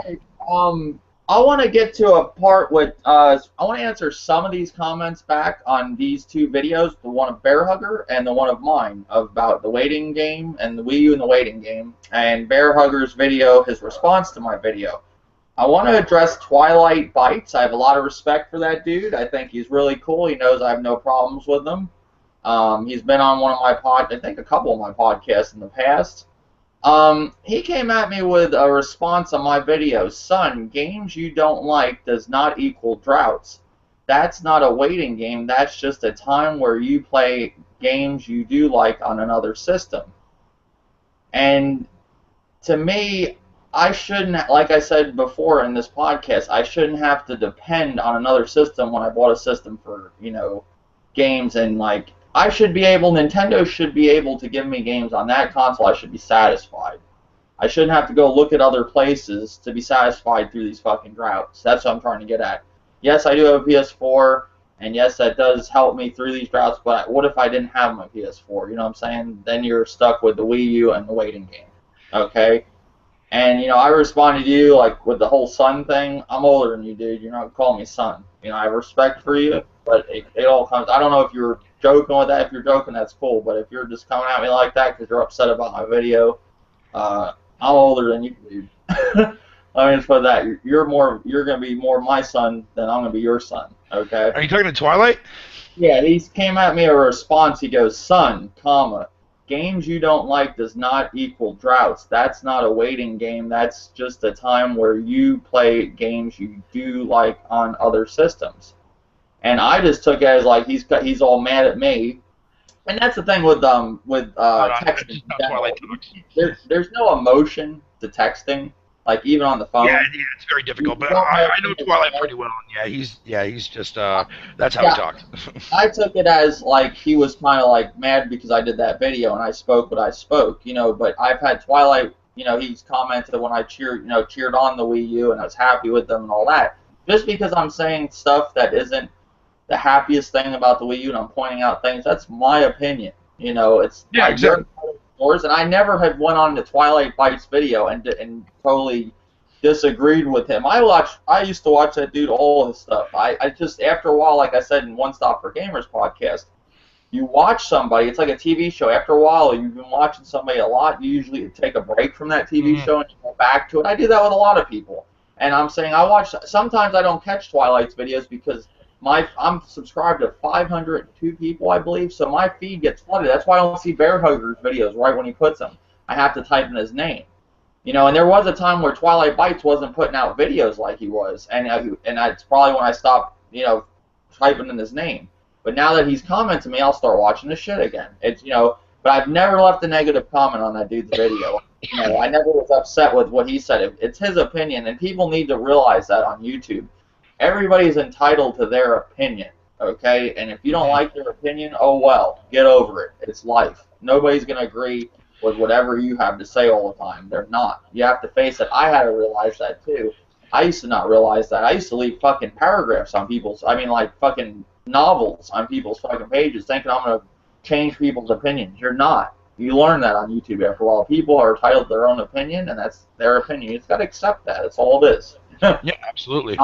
I want to get to a part with. I want to answer some of these comments back on these two videos. The one of Bearhugger and the one of mine about the waiting game and the Wii U and the waiting game. And Bearhugger's video, his response to my video. I want to address Twilight Bites. I have a lot of respect for that dude. I think he's really cool. He knows I have no problems with him. He's been on one of my I think a couple of my podcasts in the past. He came at me with a response on my video. Son, games you don't like does not equal droughts. That's not a waiting game. That's just a time where you play games you do like on another system. And to me, I shouldn't, like I said before in this podcast, I shouldn't have to depend on another system when I bought a system for, you know, games. And like, I should be able, Nintendo should be able to give me games on that console. I should be satisfied. I shouldn't have to go look at other places to be satisfied through these fucking droughts. That's what I'm trying to get at. Yes, I do have a PS4, and yes, that does help me through these droughts, but what if I didn't have my PS4? You know what I'm saying? Then you're stuck with the Wii U and the waiting game. Okay? And, you know, I responded to you, like, with the whole son thing. I'm older than you, dude. You're not calling me son. You know, I have respect for you, but it all comes... I don't know if you're joking with that. If you're joking, that's cool. But if you're just coming at me like that because you're upset about my video, I'm older than you, dude. Let me just put that. You're going to be more my son than I'm going to be your son, okay? Are you talking to Twilight? Yeah, he came at me a response. He goes, son, comma, games you don't like does not equal droughts. That's not a waiting game. That's just a time where you play games you do like on other systems. And I just took it as like he's all mad at me. And that's the thing with texting. There's no emotion to texting, like even on the phone. Yeah, it's very difficult. But I know Twilight pretty well. And he's just that's how he talks. I took it as like he was kind of like mad because I did that video and I spoke what I spoke, you know. But I've had Twilight, you know, he's commented when I cheered on the Wii U and I was happy with them and all that. Just because I'm saying stuff that isn't the happiest thing about the Wii U and I'm pointing out things, that's my opinion. You know, it's exactly. And I never had went on the Twilight Bites video and totally disagreed with him. I used to watch that dude, all his stuff. I just, after a while, like I said in One Stop for Gamers podcast, you watch somebody, it's like a TV show. After a while, you've been watching somebody a lot, you usually take a break from that TV show and you go back to it. I do that with a lot of people. And I'm saying sometimes I don't catch Twilight's videos because I'm subscribed to 502 people, I believe, so my feed gets flooded. That's why I don't see Bearhugger's videos right when he puts them. I have to type in his name. You know, and there was a time where Twilight Bites wasn't putting out videos like he was, and that's probably when I stopped, you know, typing in his name. But now that he's commenting me, I'll start watching this shit again. It's, you know, but I've never left a negative comment on that dude's video. You know, I never was upset with what he said. It's his opinion, and people need to realize that on YouTube. Everybody's entitled to their opinion, okay? And if you don't like their opinion, oh well, get over it. It's life. Nobody's going to agree with whatever you have to say all the time. They're not. You have to face it. I had to realize that too. I used to not realize that. I used to leave fucking paragraphs on people's, I mean like fucking novels on people's fucking pages thinking I'm going to change people's opinions. You're not. You learn that on YouTube after a while. People are entitled to their own opinion, and that's their opinion. You just got to accept that. That's all it is. Yeah, absolutely.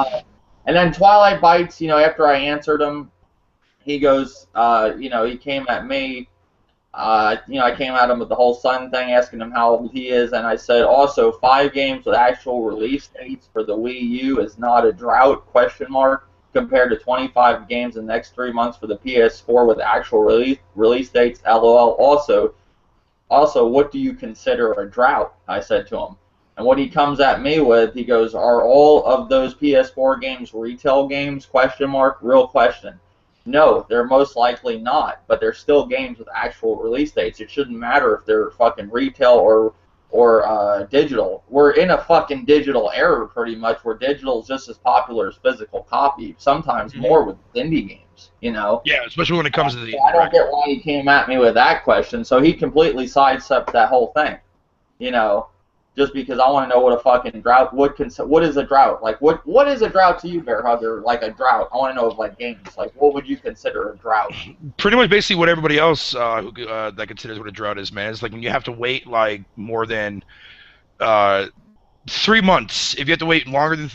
And then Twilight Bites, you know, after I answered him, he goes, you know, he came at me. You know, I came at him with the whole Sun thing, asking him how old he is, and I said, also, 5 games with actual release dates for the Wii U is not a drought, question mark, compared to 25 games in the next 3 months for the PS4 with actual release dates, LOL. Also, what do you consider a drought? I said to him. And what he comes at me with, he goes, are all of those PS4 games retail games, question mark, real question. No, they're most likely not, but they're still games with actual release dates. It shouldn't matter if they're fucking retail or digital. We're in a fucking digital era pretty much, where digital is just as popular as physical copy, sometimes more with indie games, you know? Yeah, especially when it comes to the... I don't get why he came at me with that question, so he completely sidestepped that whole thing, you know? Just because I want to know what a fucking drought what is a drought? Like what is a drought to you, Bearhugger? Like a drought. I want to know of like games. Like what would you consider a drought? Pretty much basically what everybody else that considers what a drought is, man. It's like when you have to wait like more than 3 months. If you have to wait longer than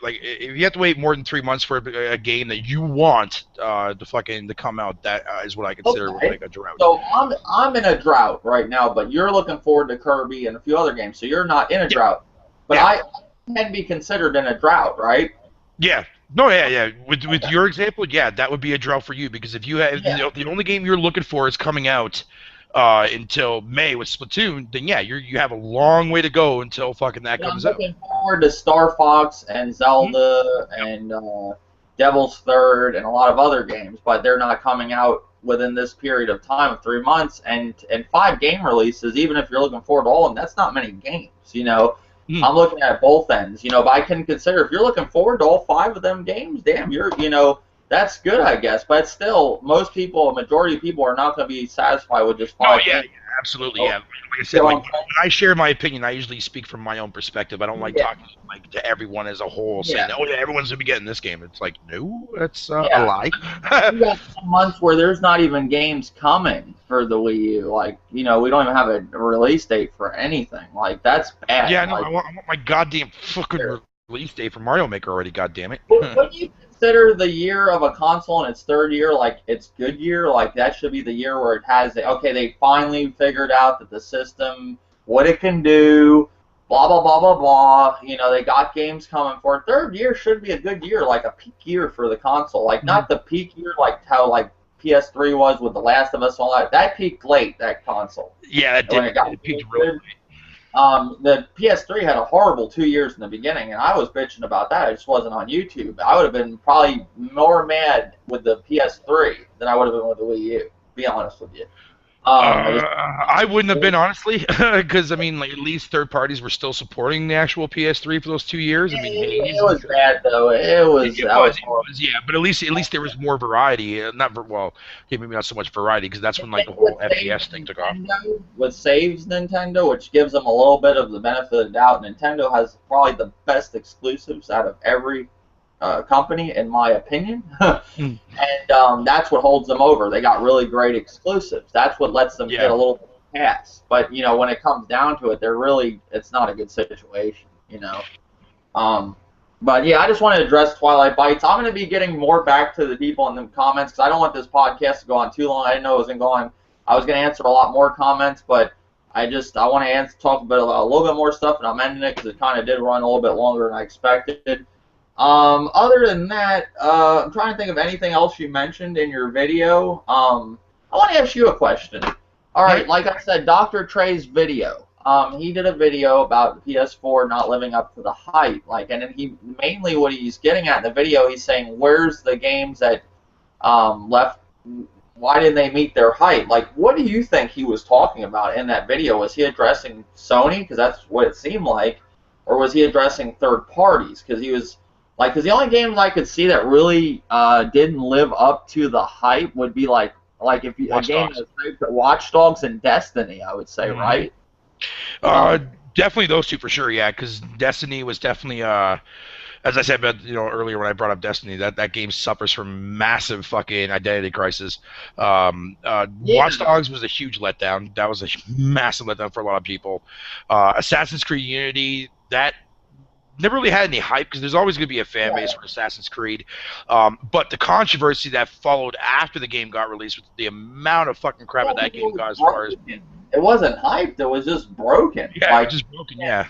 like if you have to wait more than 3 months for a game that you want to come out, that is what I consider like a drought. So I'm in a drought right now, but you're looking forward to Kirby and a few other games, so you're not in a drought. But I can be considered in a drought, right? Yeah. No, yeah. With your example, yeah, that would be a drought for you, because if you have the only game you're looking for is coming out until May with Splatoon, then yeah, you have a long way to go until fucking that comes out. I'm looking forward to Star Fox and Zelda and Devil's Third and a lot of other games, but they're not coming out within this period of time of 3 months, and 5 game releases. Even if you're looking forward to all of them, that's not many games, you know. I'm looking at both ends, you know, but I can consider if you're looking forward to all 5 of them games, damn, you know, that's good, I guess. But still, most people, a majority of people, are not going to be satisfied with just 5 games. Yeah, absolutely, yeah. Like I said, like, when I share my opinion, I usually speak from my own perspective. I don't like talking like to everyone as a whole, saying, oh, yeah, everyone's going to be getting this game. It's like, no, that's a lie. You got some months where there's not even games coming for the Wii U. Like, you know, we don't even have a release date for anything. Like, that's bad. Yeah, no, I want my goddamn fucking release date for Mario Maker already, goddammit. What do you consider the year of a console in its 3rd year, like its good year? Like that should be the year where it has okay, they finally figured out that the system, what it can do, blah blah blah blah blah. You know, they got games coming for it. 3rd year should be a good year, like a peak year for the console. Like not the peak year like how like PS3 was with The Last of Us and all that. That peaked late, that console. Yeah, it peaked really late. The PS3 had a horrible 2 years in the beginning, and I was bitching about that. It just wasn't on YouTube. I would have been probably more mad with the PS3 than I would have been with the Wii U, to be honest with you. I wouldn't have been, honestly, because, I mean, like, at least third parties were still supporting the actual PS3 for those 2 years. I mean, it was bad, though. It was, yeah, but at least there was more variety. Maybe not so much variety, because that's when, like, the whole FPS thing took off. With Saves Nintendo, which gives them a little bit of the benefit of the doubt, Nintendo has probably the best exclusives out of every company, in my opinion. And that's what holds them over. They got really great exclusives. That's what lets them get a little bit of pass. But, you know, when it comes down to it, it's not a good situation, you know. But, yeah, I just want to address Twilight Bites. I'm going to be getting more back to the people in the comments, because I don't want this podcast to go on too long. I didn't know it was going to go on. I was going to answer a lot more comments, but I want to talk about a little bit more stuff, and I'm ending it because it kind of did run a little bit longer than I expected. Other than that, I'm trying to think of anything else you mentioned in your video. I want to ask you a question. All right, like I said, Dr. Trey's video. he did a video about PS4 not living up to the hype. Like, and then he mainly what he's getting at in the video, he's saying, where's the games that left? Why didn't they meet their hype? Like, what do you think he was talking about in that video? Was he addressing Sony, because that's what it seemed like, or was he addressing third parties? Because he was like, because the only games I could see that really didn't live up to the hype would be like if you, a game that's hyped, Watch Dogs and Destiny, I would say, right? Definitely those two for sure, yeah. Because Destiny was definitely, as I said, earlier when I brought up Destiny, that game suffers from massive fucking identity crisis. Watch Dogs was a huge letdown. That was a massive letdown for a lot of people. Assassin's Creed Unity, that never really had any hype because there's always going to be a fan base for Assassin's Creed. But the controversy that followed after the game got released, with the amount of fucking crap that game got as far as... It wasn't hyped. It was just broken. Yeah, like, just broken. Yeah.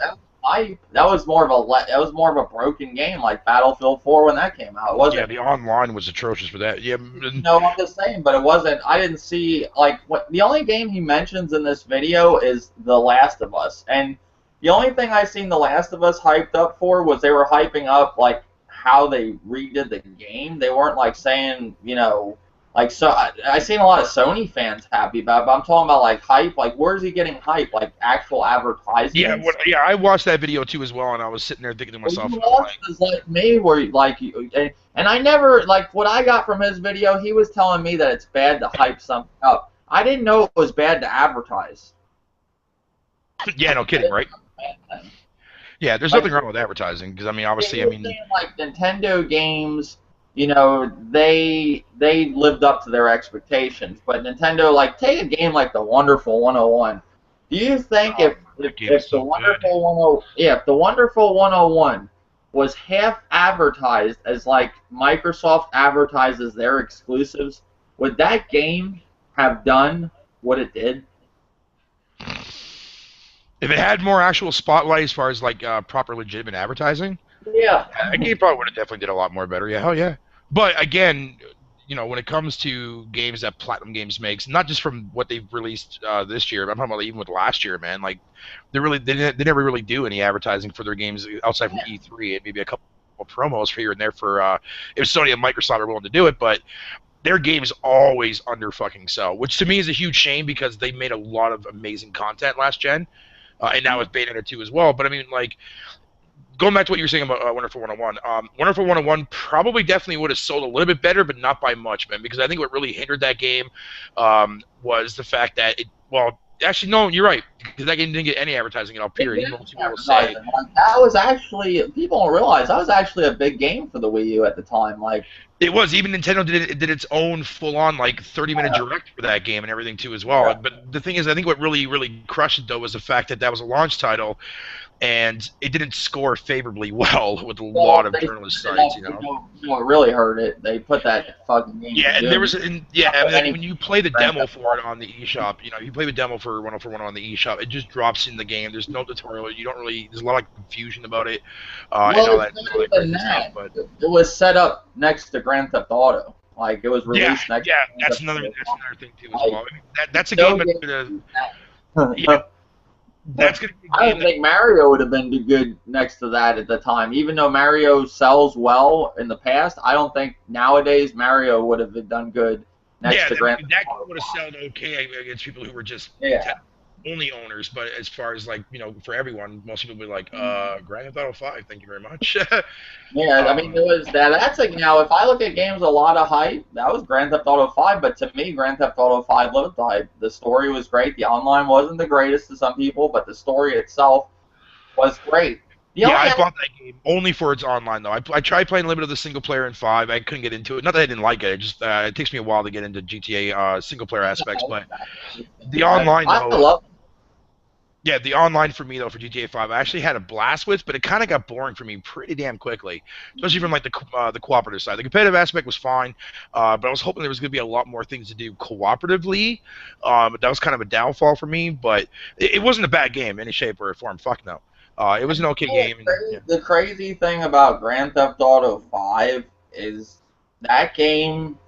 That was more of a broken game, like Battlefield 4 when that came out. It wasn't. Yeah, the online was atrocious for that. Yeah. No, I'm just saying, but it wasn't. I didn't see the only game he mentions in this video is The Last of Us, and the only thing I seen The Last of Us hyped up for was they were hyping up like how they redid the game. They weren't like saying, so I seen a lot of Sony fans happy about it, but I'm talking about like hype. Like, where's he getting hype? Like actual advertisements? Yeah, I watched that video too as well, and I was sitting there thinking to myself, is like me, where and I never what I got from his video. He was telling me that it's bad to hype something up. I didn't know it was bad to advertise. Yeah, no kidding, right? Yeah, there's nothing wrong with advertising because obviously, like Nintendo games. They lived up to their expectations, but Nintendo, take a game like the Wonderful 101. Do you think if the Wonderful 101 was half advertised as like Microsoft advertises their exclusives, would that game have done what it did? If it had more actual spotlight as far as proper legitimate advertising, yeah, that game probably would have definitely did a lot more better. Yeah, hell yeah. But again, when it comes to games that Platinum Games makes, not just from what they've released this year, but I'm talking about even with last year, man. Like they never really do any advertising for their games outside from E3 and maybe a couple of promos for here and there for if Sony and Microsoft are willing to do it, but their games always under fucking sell, which to me is a huge shame because they made a lot of amazing content last gen, and now with Bayonetta 2 as well. But going back to what you were saying about Wonderful 101, Wonderful 101 probably definitely would have sold a little bit better, but not by much, man, because I think what really hindered that game was the fact that actually, no, you're right, because that game didn't get any advertising at all, period. Even what people say. That was actually, people don't realize, that was actually a big game for the Wii U at the time. It was. Even Nintendo did its own full-on 30-minute direct for that game and everything too as well. Yeah. But the thing is, I think what really crushed it though was the fact that was a launch title, and it didn't score favorably well with a lot of journalist sites. What really hurt it, they put that fucking game. Yeah, and there was when you play the demo for it on the eShop, you play the demo for 101 on the eShop, it just drops in the game. There's no tutorial. You don't really. There's a lot of confusion about it. And all that stuff, but it was set up next to Grand Theft Auto. It was released next. Yeah, that's another thing too as well. That's a game that's that's gonna be I don't think Mario would have been good next to that at the time. Even though Mario sells well in the past, I don't think nowadays Mario would have done good next to Grand Theft Auto. That would have sold okay against people who were just only owners, but as far as for everyone, most people would be like, Grand Theft Auto 5, thank you very much. Yeah, it was that. That's now. If I look at games, a lot of hype. That was Grand Theft Auto 5, but to me, Grand Theft Auto 5 lived hype. The story was great. The online wasn't the greatest to some people, but the story itself was great. I bought that game only for its online though. I tried playing a little bit of the single player in 5. I couldn't get into it. Not that I didn't like it. It just it takes me a while to get into GTA single player aspects, but the online though. Yeah, the online for me though for GTA 5, I actually had a blast with, but it kind of got boring for me pretty damn quickly, especially from the cooperative side. The competitive aspect was fine, but I was hoping there was going to be a lot more things to do cooperatively. But that was kind of a downfall for me. But it wasn't a bad game in any shape or form. Fuck no. It was an okay game. The crazy thing about Grand Theft Auto 5 is that game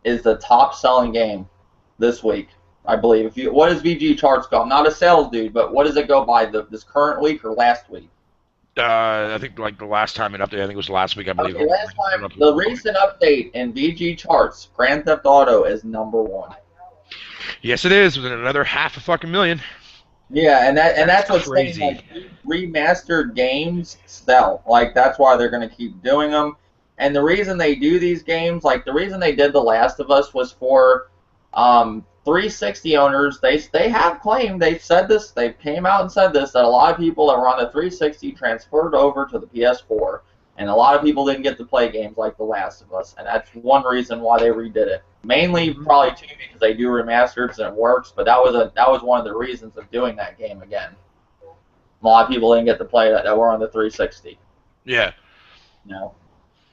is the top selling game this week. I believe. What does VG charts go? I'm not a sales dude, but what does it go by? This current week or last week? I think like the last time it updated, I think it was last week, I believe. Okay, last time, the recent update in VG charts, Grand Theft Auto is #1. Yes, it is, with another $500,000. Yeah, and that's what's crazy. saying, like, remastered games sell. Like, that's why they're going to keep doing them. And the reason they do these games, like, the reason they did The Last of Us was for 360 owners. They have claimed, they've said this, they came out and said this, that a lot of people that were on the 360 transferred over to the PS4. And a lot of people didn't get to play games like The Last of Us. And that's one reason why they redid it. Mainly, probably, too, because they do remasters and it works. But that was one of the reasons of doing that game again. A lot of people didn't get to play that were on the 360. Yeah. No.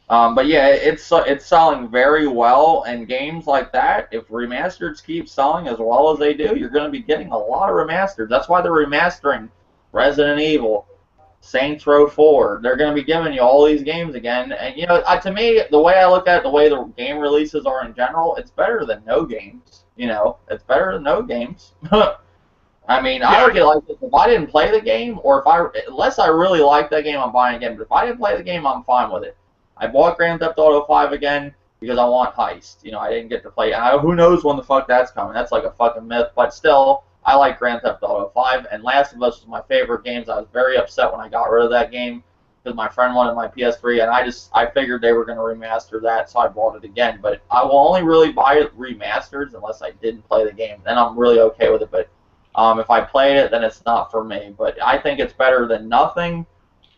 But yeah, it's selling very well, and games like that, if remasters keep selling as well as they do, you're going to be getting a lot of remasters. That's why they're remastering Resident Evil, Saints Row 4. They're going to be giving you all these games again. And, you know, to me, the way I look at it, the way the game releases are in general, it's better than no games. You know, it's better than no games. I mean, I look at it like this. If I didn't play the game, or unless I really like that game, I'm buying it again. But if I didn't play the game, I'm fine with it. I bought Grand Theft Auto 5 again because I want Heist. You know, I didn't get to play it. Who knows when the fuck that's coming. That's like a fucking myth. But still, I like Grand Theft Auto 5. And Last of Us was my favorite games. I was very upset when I got rid of that game because my friend wanted my PS3. And I figured they were going to remaster that, so I bought it again. But I will only really buy it remasters unless I didn't play the game. Then I'm really okay with it. But if I played it, then it's not for me. But I think it's better than nothing.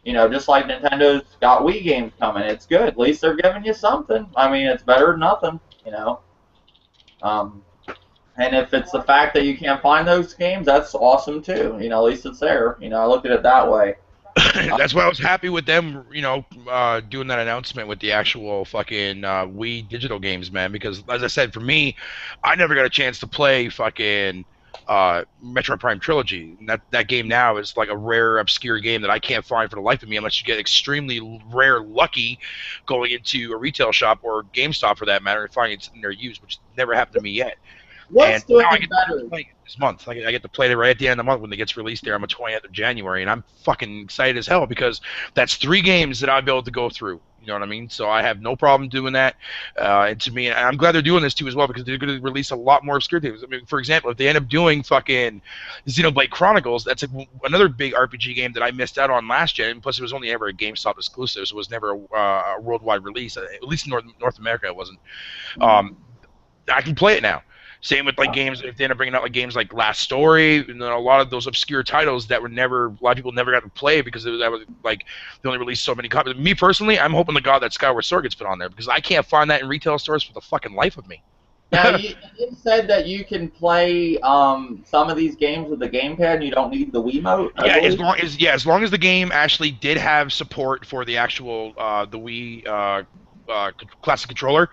You know, just like Nintendo's got Wii games coming, it's good. At least they're giving you something. I mean, it's better than nothing, you know. And if it's the fact that you can't find those games, that's awesome too. You know, at least it's there. You know, I look at it that way. That's why I was happy with them, you know, doing that announcement with the actual fucking Wii digital games, man. Because, as I said, for me, I never got a chance to play fucking Metroid Prime Trilogy. And that game now is like a rare, obscure game that I can't find for the life of me unless you get extremely rare lucky going into a retail shop or GameStop for that matter and finding it sitting there used, which never happened to me yet. What's doing better? This month, I get to play it right at the end of the month when it gets released there on the 20th of January, and I'm fucking excited as hell because that's 3 games that I'll be able to go through. You know what I mean? So I have no problem doing that. And to me, I'm glad they're doing this too as well because they're going to release a lot more obscure things. I mean, for example, if they end up doing fucking Xenoblade Chronicles, that's like another big RPG game that I missed out on last gen. Plus, it was only ever a GameStop exclusive, so it was never a worldwide release. At least in North America, it wasn't. I can play it now. Same with like games, if they end up bringing out like games like Last Story, and then a lot of those obscure titles that were never, a lot of people never got to play because that was like they only released so many copies. Me personally, I'm hoping to God that Skyward Sword gets put on there because I can't find that in retail stores for the fucking life of me. Now you said that you can play some of these games with the gamepad and you don't need the Wiimote. Yeah, as long as the game actually did have support for the actual the Wii classic controller,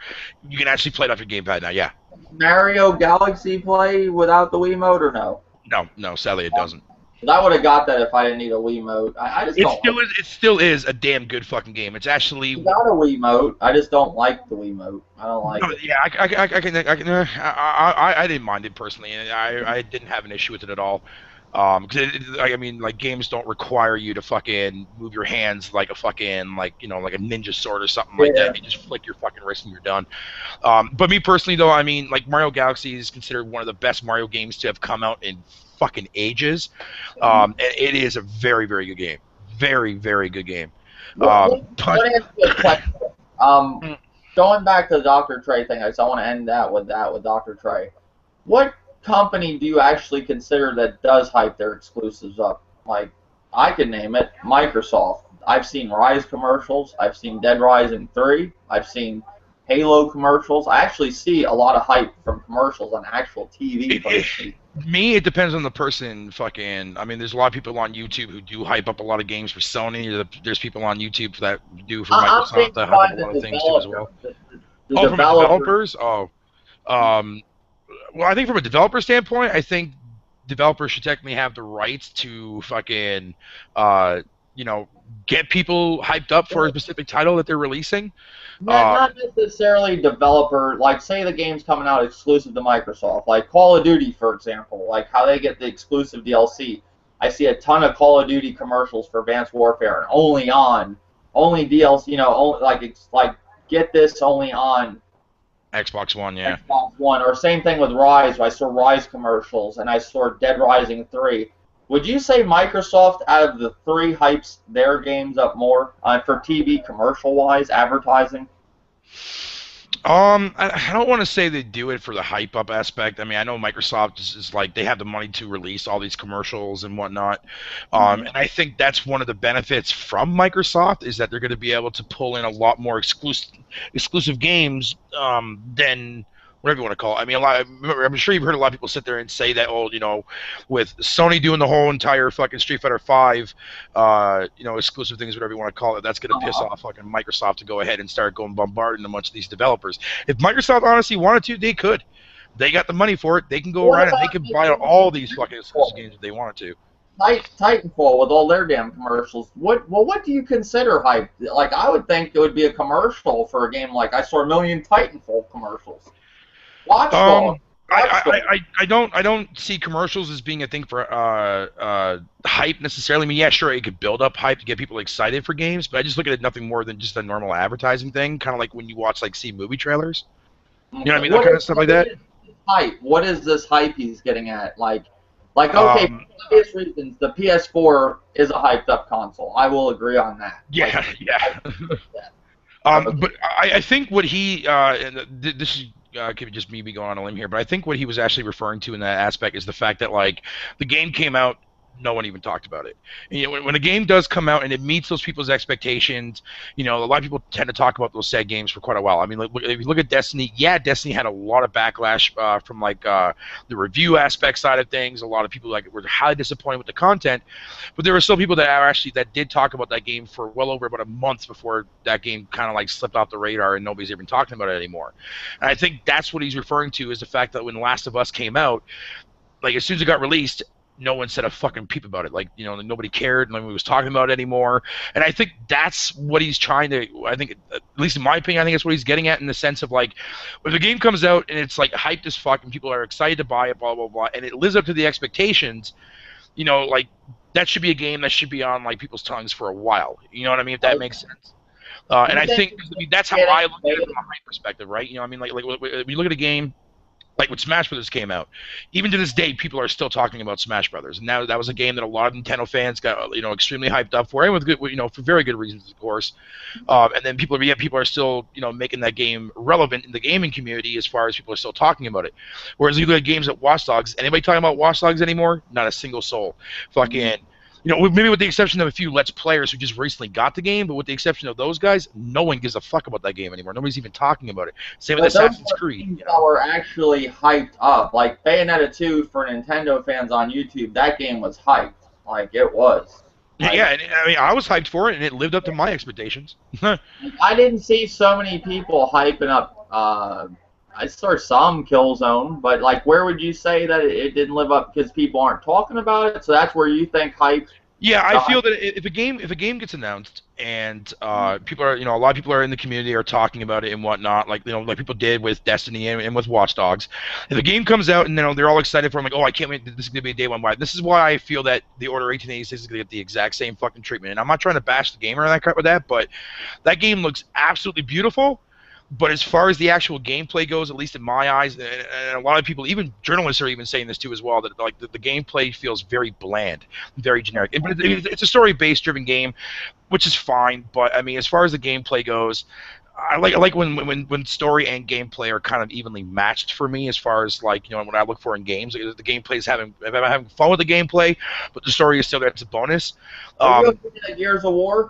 you can actually play it off your gamepad now. Yeah. Mario Galaxy play without the Wiimote or no? No, sadly it doesn't. I would have got that if I didn't need a Wiimote. It still is a damn good fucking game. It's actually got a Wiimote. I just don't like the Wiimote. I don't like it. Yeah, I didn't mind it personally, and I didn't have an issue with it at all. Because I mean, like games don't require you to fucking move your hands like a fucking like a ninja sword or something like that. You just flick your fucking wrist and you're done. But me personally though, I mean, like Mario Galaxy is considered one of the best Mario games to have come out in fucking ages. And it is a very, very good game. Very, very good game. Let me ask you a question. Going back to the Dr. Trey thing, I want to end that with Dr. Trey. What company do you actually consider that does hype their exclusives up? Like, I could name it, Microsoft. I've seen Rise commercials. I've seen Dead Rising 3. I've seen Halo commercials. I actually see a lot of hype from commercials on actual TV. It depends on the person. Fucking, I mean, there's a lot of people on YouTube who do hype up a lot of games for Sony. There's people on YouTube that do for Microsoft that hype up a lot of things too as well. From developers? Well, I think from a developer standpoint, I think developers should technically have the rights to fucking, get people hyped up for a specific title that they're releasing. Not necessarily developer, like say the game's coming out exclusive to Microsoft, like Call of Duty, for example, like how they get the exclusive DLC. I see a ton of Call of Duty commercials for Advanced Warfare, and only DLC, like get this only on Xbox One, yeah. Xbox One, or same thing with Rise. I saw Rise commercials, and I saw Dead Rising 3. Would you say Microsoft, out of the three, hypes their games up more for TV commercial-wise, advertising? I don't want to say they do it for the hype up aspect. I mean, I know Microsoft is like they have the money to release all these commercials and whatnot. And I think that's one of the benefits from Microsoft is that they're going to be able to pull in a lot more exclusive games than whatever you want to call it. I mean, I'm sure you've heard a lot of people sit there and say that, oh, with Sony doing the whole entire fucking Street Fighter V, exclusive things, whatever you want to call it, that's going to piss off fucking Microsoft to go ahead and start going bombarding a bunch of these developers. If Microsoft honestly wanted to, they could. They got the money for it. They can go around and they can buy out all these fucking exclusive games if they wanted to. Titanfall with all their damn commercials. What do you consider hype? Like, I would think it would be a commercial for a game like I saw a million Titanfall commercials. I don't see commercials as being a thing for hype necessarily. I mean, yeah, sure, it could build up hype to get people excited for games, but I just look at it nothing more than just a normal advertising thing, kind of like when you watch see movie trailers. You know what I mean? That kind of stuff like that. Hype. What is this hype he's getting at? Like okay, for obvious reasons, the PS4 is a hyped up console. I will agree on that. Yeah, yeah. But I think what he and this is. Could be just me going on a limb here, but I think what he was actually referring to in that aspect is the fact that the game came out, no one even talked about it. And, when a game does come out and it meets those people's expectations, a lot of people tend to talk about those said games for quite a while. I mean, if you look at Destiny, yeah, Destiny had a lot of backlash from the review aspect side of things. A lot of people were highly disappointed with the content, but there were still people that did talk about that game for well over about a month before that game kind of slipped off the radar and nobody's even talking about it anymore. And I think that's what he's referring to is the fact that when Last of Us came out, as soon as it got released, no one said a fucking peep about it. Nobody cared. Nobody was talking about it anymore. And I think that's what he's trying to, I think, at least in my opinion, I think that's what he's getting at in the sense of, when the game comes out and it's, hyped as fuck and people are excited to buy it, blah, blah, blah, and it lives up to the expectations, that should be a game that should be on, people's tongues for a while. You know what I mean? If that makes sense. And I think that's how I look at it from a hype perspective, right? When you look at a game, when Smash Brothers came out, even to this day, people are still talking about Smash Brothers. And now that was a game that a lot of Nintendo fans got, extremely hyped up for, and with good, for very good reasons, of course. And then people are still, making that game relevant in the gaming community as far as people are still talking about it. Whereas you look at games like Watch Dogs, anybody talking about Watch Dogs anymore? Not a single soul. Fucking. Maybe with the exception of a few Let's Players who just recently got the game, but with the exception of those guys, no one gives a fuck about that game anymore. Nobody's even talking about it. Same with Assassin's Creed. That were actually hyped up. Like Bayonetta 2 for Nintendo fans on YouTube, that game was hyped. It was. Yeah, and I mean, I was hyped for it, and it lived up to my expectations. I didn't see so many people hyping up. I saw some Killzone, but where would you say that it didn't live up because people aren't talking about it? So that's where you think hype. Yeah, I feel that if a game gets announced and people are, a lot of people are in the community are talking about it and whatnot, like people did with Destiny and with Watch Dogs. If a game comes out and they're all excited for it, oh, I can't wait, this is gonna be a day one buy. This is why I feel that the Order 1886 is gonna get the exact same fucking treatment. And I'm not trying to bash the gamer and that crap with that, but that game looks absolutely beautiful. But as far as the actual gameplay goes, at least in my eyes, and a lot of people, even journalists, are even saying this too as well, that the gameplay feels very bland, very generic. But it's a story-based driven game, which is fine. But I mean, as far as the gameplay goes, I like when story and gameplay are kind of evenly matched for me. As far as what I look for in games, the gameplay is having fun with the gameplay, but the story is still there. It's a bonus. Are you looking at Gears of War?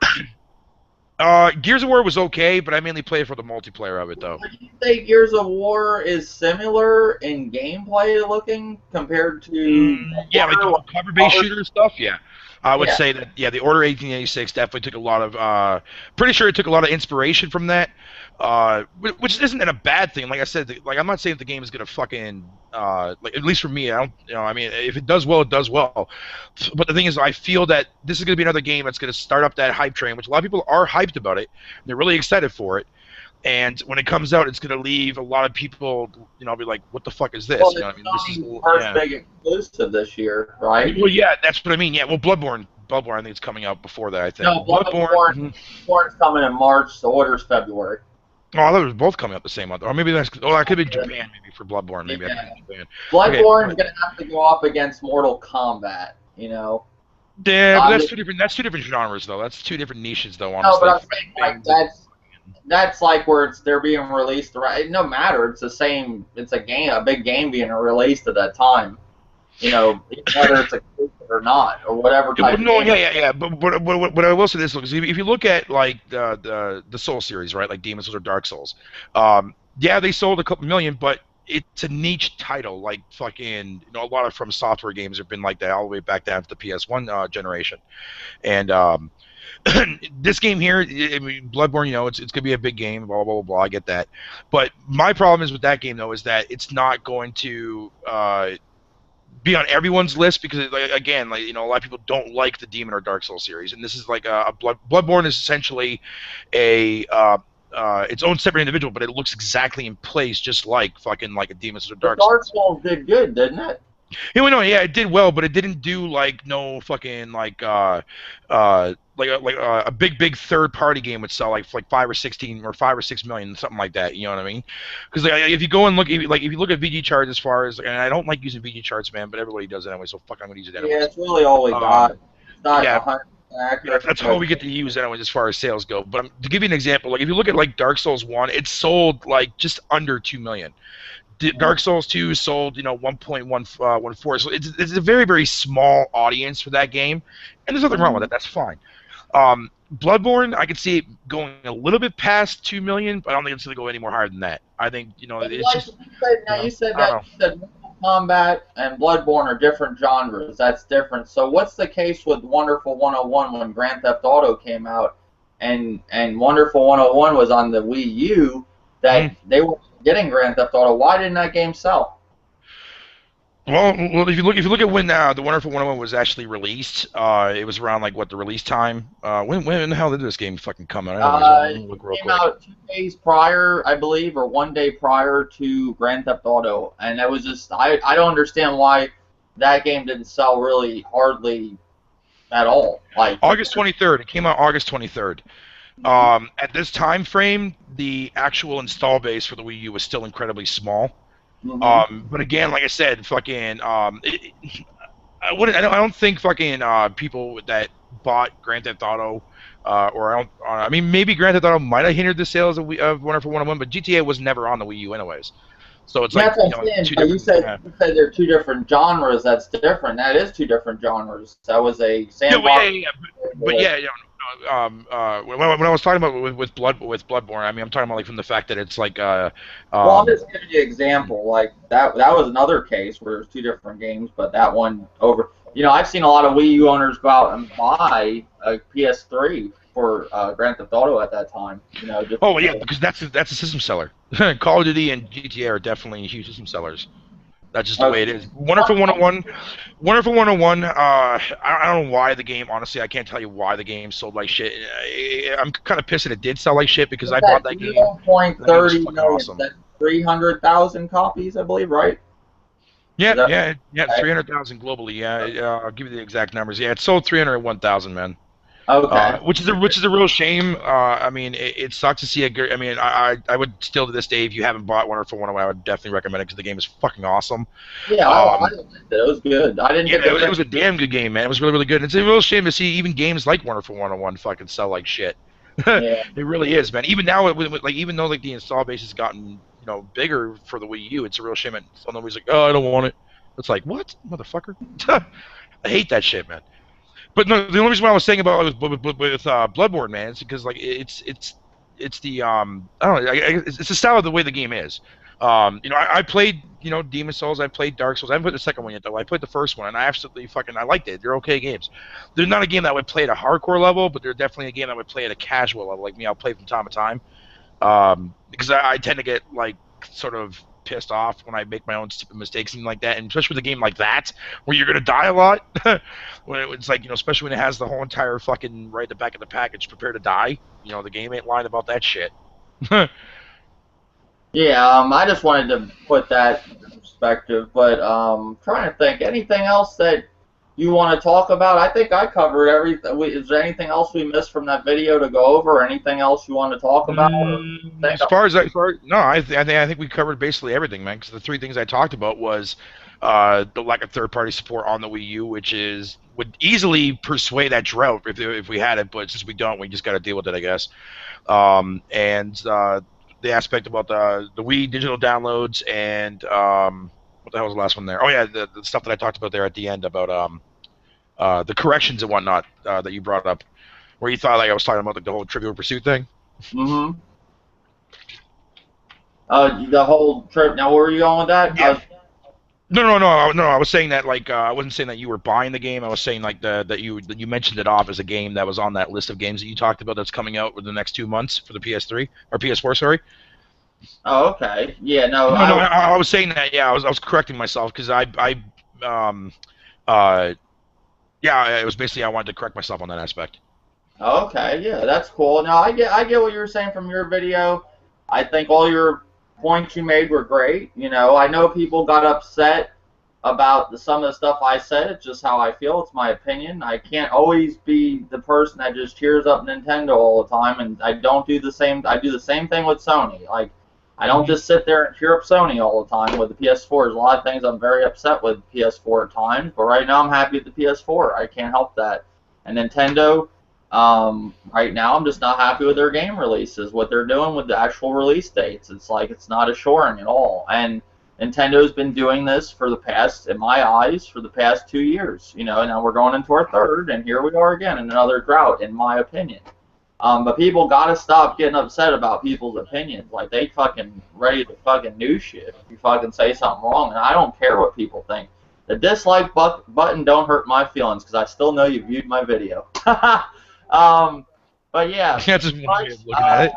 Gears of War was okay, but I mainly played for the multiplayer of it, though. Would you say Gears of War is similar in gameplay looking compared to... yeah, the cover-based shooter stuff, yeah. I would say that, yeah, the Order 1886 definitely took a lot of... pretty sure it took a lot of inspiration from that. which isn't a bad thing. Like I said, like I'm not saying the game is gonna fucking like, at least for me, I don't, I mean, if it does well, it does well. But the thing is, I feel that this is gonna be another game that's gonna start up that hype train, which a lot of people are hyped about it. They're really excited for it. And when it comes out, it's gonna leave a lot of people, be like, "What the fuck is this?" Well, You know, it's what I mean, this is first big exclusive this year, right? Well, yeah, that's what I mean. Yeah, well, Bloodborne, I think it's coming out before that. I think. No, Bloodborne's coming in March. The order's February. Oh, I thought it was both coming out the same month. Or maybe that could be Japan, maybe for Bloodborne. Maybe I think Japan. Bloodborne's gonna have to go up against Mortal Kombat. Yeah, but that's two different genres, though. That's two different niches, though. Honestly. No, but I'm saying that's like where they're being released. Right? No matter. It's the same. It's a big game being released at that time. Whether it's a or not, or whatever type of game. Yeah. But I will say this, because if you look at like the Soul series, right, like Demon Souls or Dark Souls, yeah, they sold a couple million, but it's a niche title. Like fucking, a lot of From Software games have been like that all the way back down to the PS1 generation, and this game here, I mean, Bloodborne, it's gonna be a big game, blah blah blah blah. I get that, but my problem is with that game though is that it's not going to be on everyone's list because, again, a lot of people don't like the Demon or Dark Souls series, and this is like Bloodborne is essentially a its own separate individual, but it looks exactly in place, just like fucking like a Demon or Dark Souls. Dark Souls did good, didn't it? Yeah, it did well, but it didn't do like no fucking like a big third party game would sell like 5 or 16 or 5 or 6 million, something like that. You know what I mean? Because if you go and look, if you look at VG charts as far as, and I don't like using VG charts, man, but everybody does it anyway, so fuck, I'm gonna use it anyway. Yeah, it's really all we got. It's not 100% accurate. That's all we get to use anyway as far as sales go. But to give you an example, like if you look at like Dark Souls 1, it sold like just under 2 million. Dark Souls 2 sold, 1.14. So it's a very, very small audience for that game, and there's nothing wrong with it. That's fine. Bloodborne, I could see it going a little bit past 2 million, but I don't think it's going to go any more higher than that. I think, it's just. You said Mortal Kombat and Bloodborne are different genres. That's different. So what's the case with Wonderful 101 when Grand Theft Auto came out, and Wonderful 101 was on the Wii U, that they were getting Grand Theft Auto? Why didn't that game sell? Well, if you look at when the Wonderful 101 was actually released, it was around like the release time. When the hell did this game fucking come out? It came out 2 days prior, I believe, or 1 day prior to Grand Theft Auto, and it was just I don't understand why that game didn't sell really hardly at all. Like August 23rd, it came out August 23rd. At this time frame, the actual install base for the Wii U was still incredibly small. But again, like I said, fucking, I don't think fucking people that bought Grand Theft Auto, I mean, maybe Grand Theft Auto might have hindered the sales of Wonderful 101, but GTA was never on the Wii U anyways. So it's like, you said they're two different genres. That's different. That is two different genres. That was a sandbox. When I was talking about with Bloodborne, I mean, I'm talking about like from the fact that it's like. Well, I'm just giving you an example. Like that was another case where it's two different games, but that one over. I've seen a lot of Wii U owners go out and buy a PS3 for Grand Theft Auto at that time. Because that's a system seller. Call of Duty and GTA are definitely huge system sellers. That's just the way it is. Wonderful 101. I don't know why the game. Honestly, I can't tell you why the game sold like shit. I'm kind of pissed that it did sell like shit because I bought that game. 0.30 million. Awesome. That's 300,000 copies, I believe, right? Yeah, 300,000 globally. Yeah, I'll give you the exact numbers. Yeah, it sold 301,000, man. Okay. Which is a real shame. I mean, it sucks to see I mean, I would still to this day, if you haven't bought Wonderful 101, I would definitely recommend it because the game is fucking awesome. Yeah, I liked it. It was good. I didn't. Yeah, it was a damn good game, man. It was really, really good. It's a real shame to see even games like Wonderful 101 fucking sell like shit. Yeah. It really is, man. Even now, even though like the install base has gotten bigger for the Wii U, it's a real shame. And so nobody's like, oh, I don't want it. It's like, what, motherfucker? I hate that shit, man. But no, the only reason why I was saying about it with Bloodborne, man, is because like it's the I don't know, it's the style of the way the game is. I played Demon Souls, I played Dark Souls. I haven't played the second one yet though. I played the first one and I absolutely I liked it. They're okay games. They're not a game that I would play at a hardcore level, but they're definitely a game that I would play at a casual level. Like me, I'll play from time to time. Because I tend to get like sort of pissed off when I make my own stupid mistakes and like that, and especially with a game like that where you're gonna die a lot. When it's like, especially when it has the whole entire fucking right at the back of the package, prepare to die. The game ain't lying about that shit. Yeah, I just wanted to put that in perspective, but trying to think, anything else that you want to talk about? I think I covered everything. Is there anything else we missed from that video to go over, or anything else you want to talk about? No, I think we covered basically everything, man. Because the three things I talked about was the lack of third-party support on the Wii U, which would easily persuade that drought if we had it, but since we don't, we just got to deal with it, I guess. And the aspect about the Wii digital downloads and what the hell was the last one there? Oh yeah, the stuff that I talked about there at the end about the corrections and whatnot that you brought up, where you thought like I was talking about like the whole Trivial Pursuit thing. Mm-hmm. The whole trip. Now, where are you going with that? Yeah. No. I was saying that like I wasn't saying that you were buying the game. I was saying like that you mentioned it off as a game that was on that list of games that you talked about that's coming out within the next 2 months for the PS3 or PS4. Sorry. Oh, okay. Yeah. No. I was saying that. Yeah, I was correcting myself because yeah, it was basically I wanted to correct myself on that aspect. Okay. Yeah, that's cool. Now I get what you were saying from your video. I think all your points you made were great. I know people got upset about some of the stuff I said. It's just how I feel. It's my opinion. I can't always be the person that just cheers up Nintendo all the time, and I don't do the same. I do the same thing with Sony. Like, I don't just sit there and cheer up Sony all the time with the PS4. There's a lot of things I'm very upset with PS4 at times, but right now I'm happy with the PS4. I can't help that. And Nintendo, right now I'm just not happy with their game releases, what they're doing with the actual release dates. It's like it's not assuring at all. And Nintendo's been doing this for the past, in my eyes, for the past 2 years. Now we're going into our third, and here we are again in another drought, in my opinion. But people gotta stop getting upset about people's opinions. Like, they fucking ready to fucking do shit if you fucking say something wrong, and I don't care what people think. The dislike button don't hurt my feelings, because I still know you viewed my video. But yeah, That's just one way of looking at it.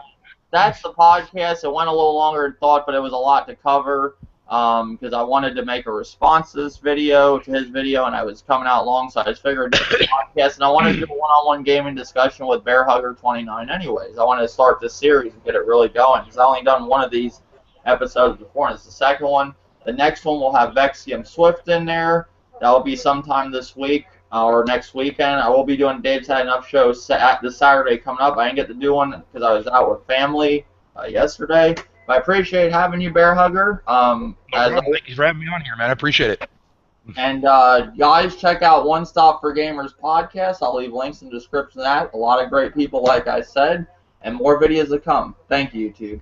That's the podcast. It went a little longer than thought, but it was a lot to cover. Because I wanted to make a response to this video, to his video, and I was coming out long, so I just figured I'd do a podcast, and I wanted to do a one-on-one gaming discussion with Bearhugger29 anyways. I wanted to start this series and get it really going, because I've only done one of these episodes before, and it's the second one. The next one will have DavesHadeNuFF187 in there. That will be sometime this week or next weekend. I will be doing Dave's Had Enough show this Saturday coming up. I didn't get to do one because I was out with family yesterday. But I appreciate having you, Bearhugger. Thank you for having me on here, man. I appreciate it. And guys, check out One Stop for Gamers podcast. I'll leave links in the description of that. A lot of great people, like I said, and more videos to come. Thank you, YouTube.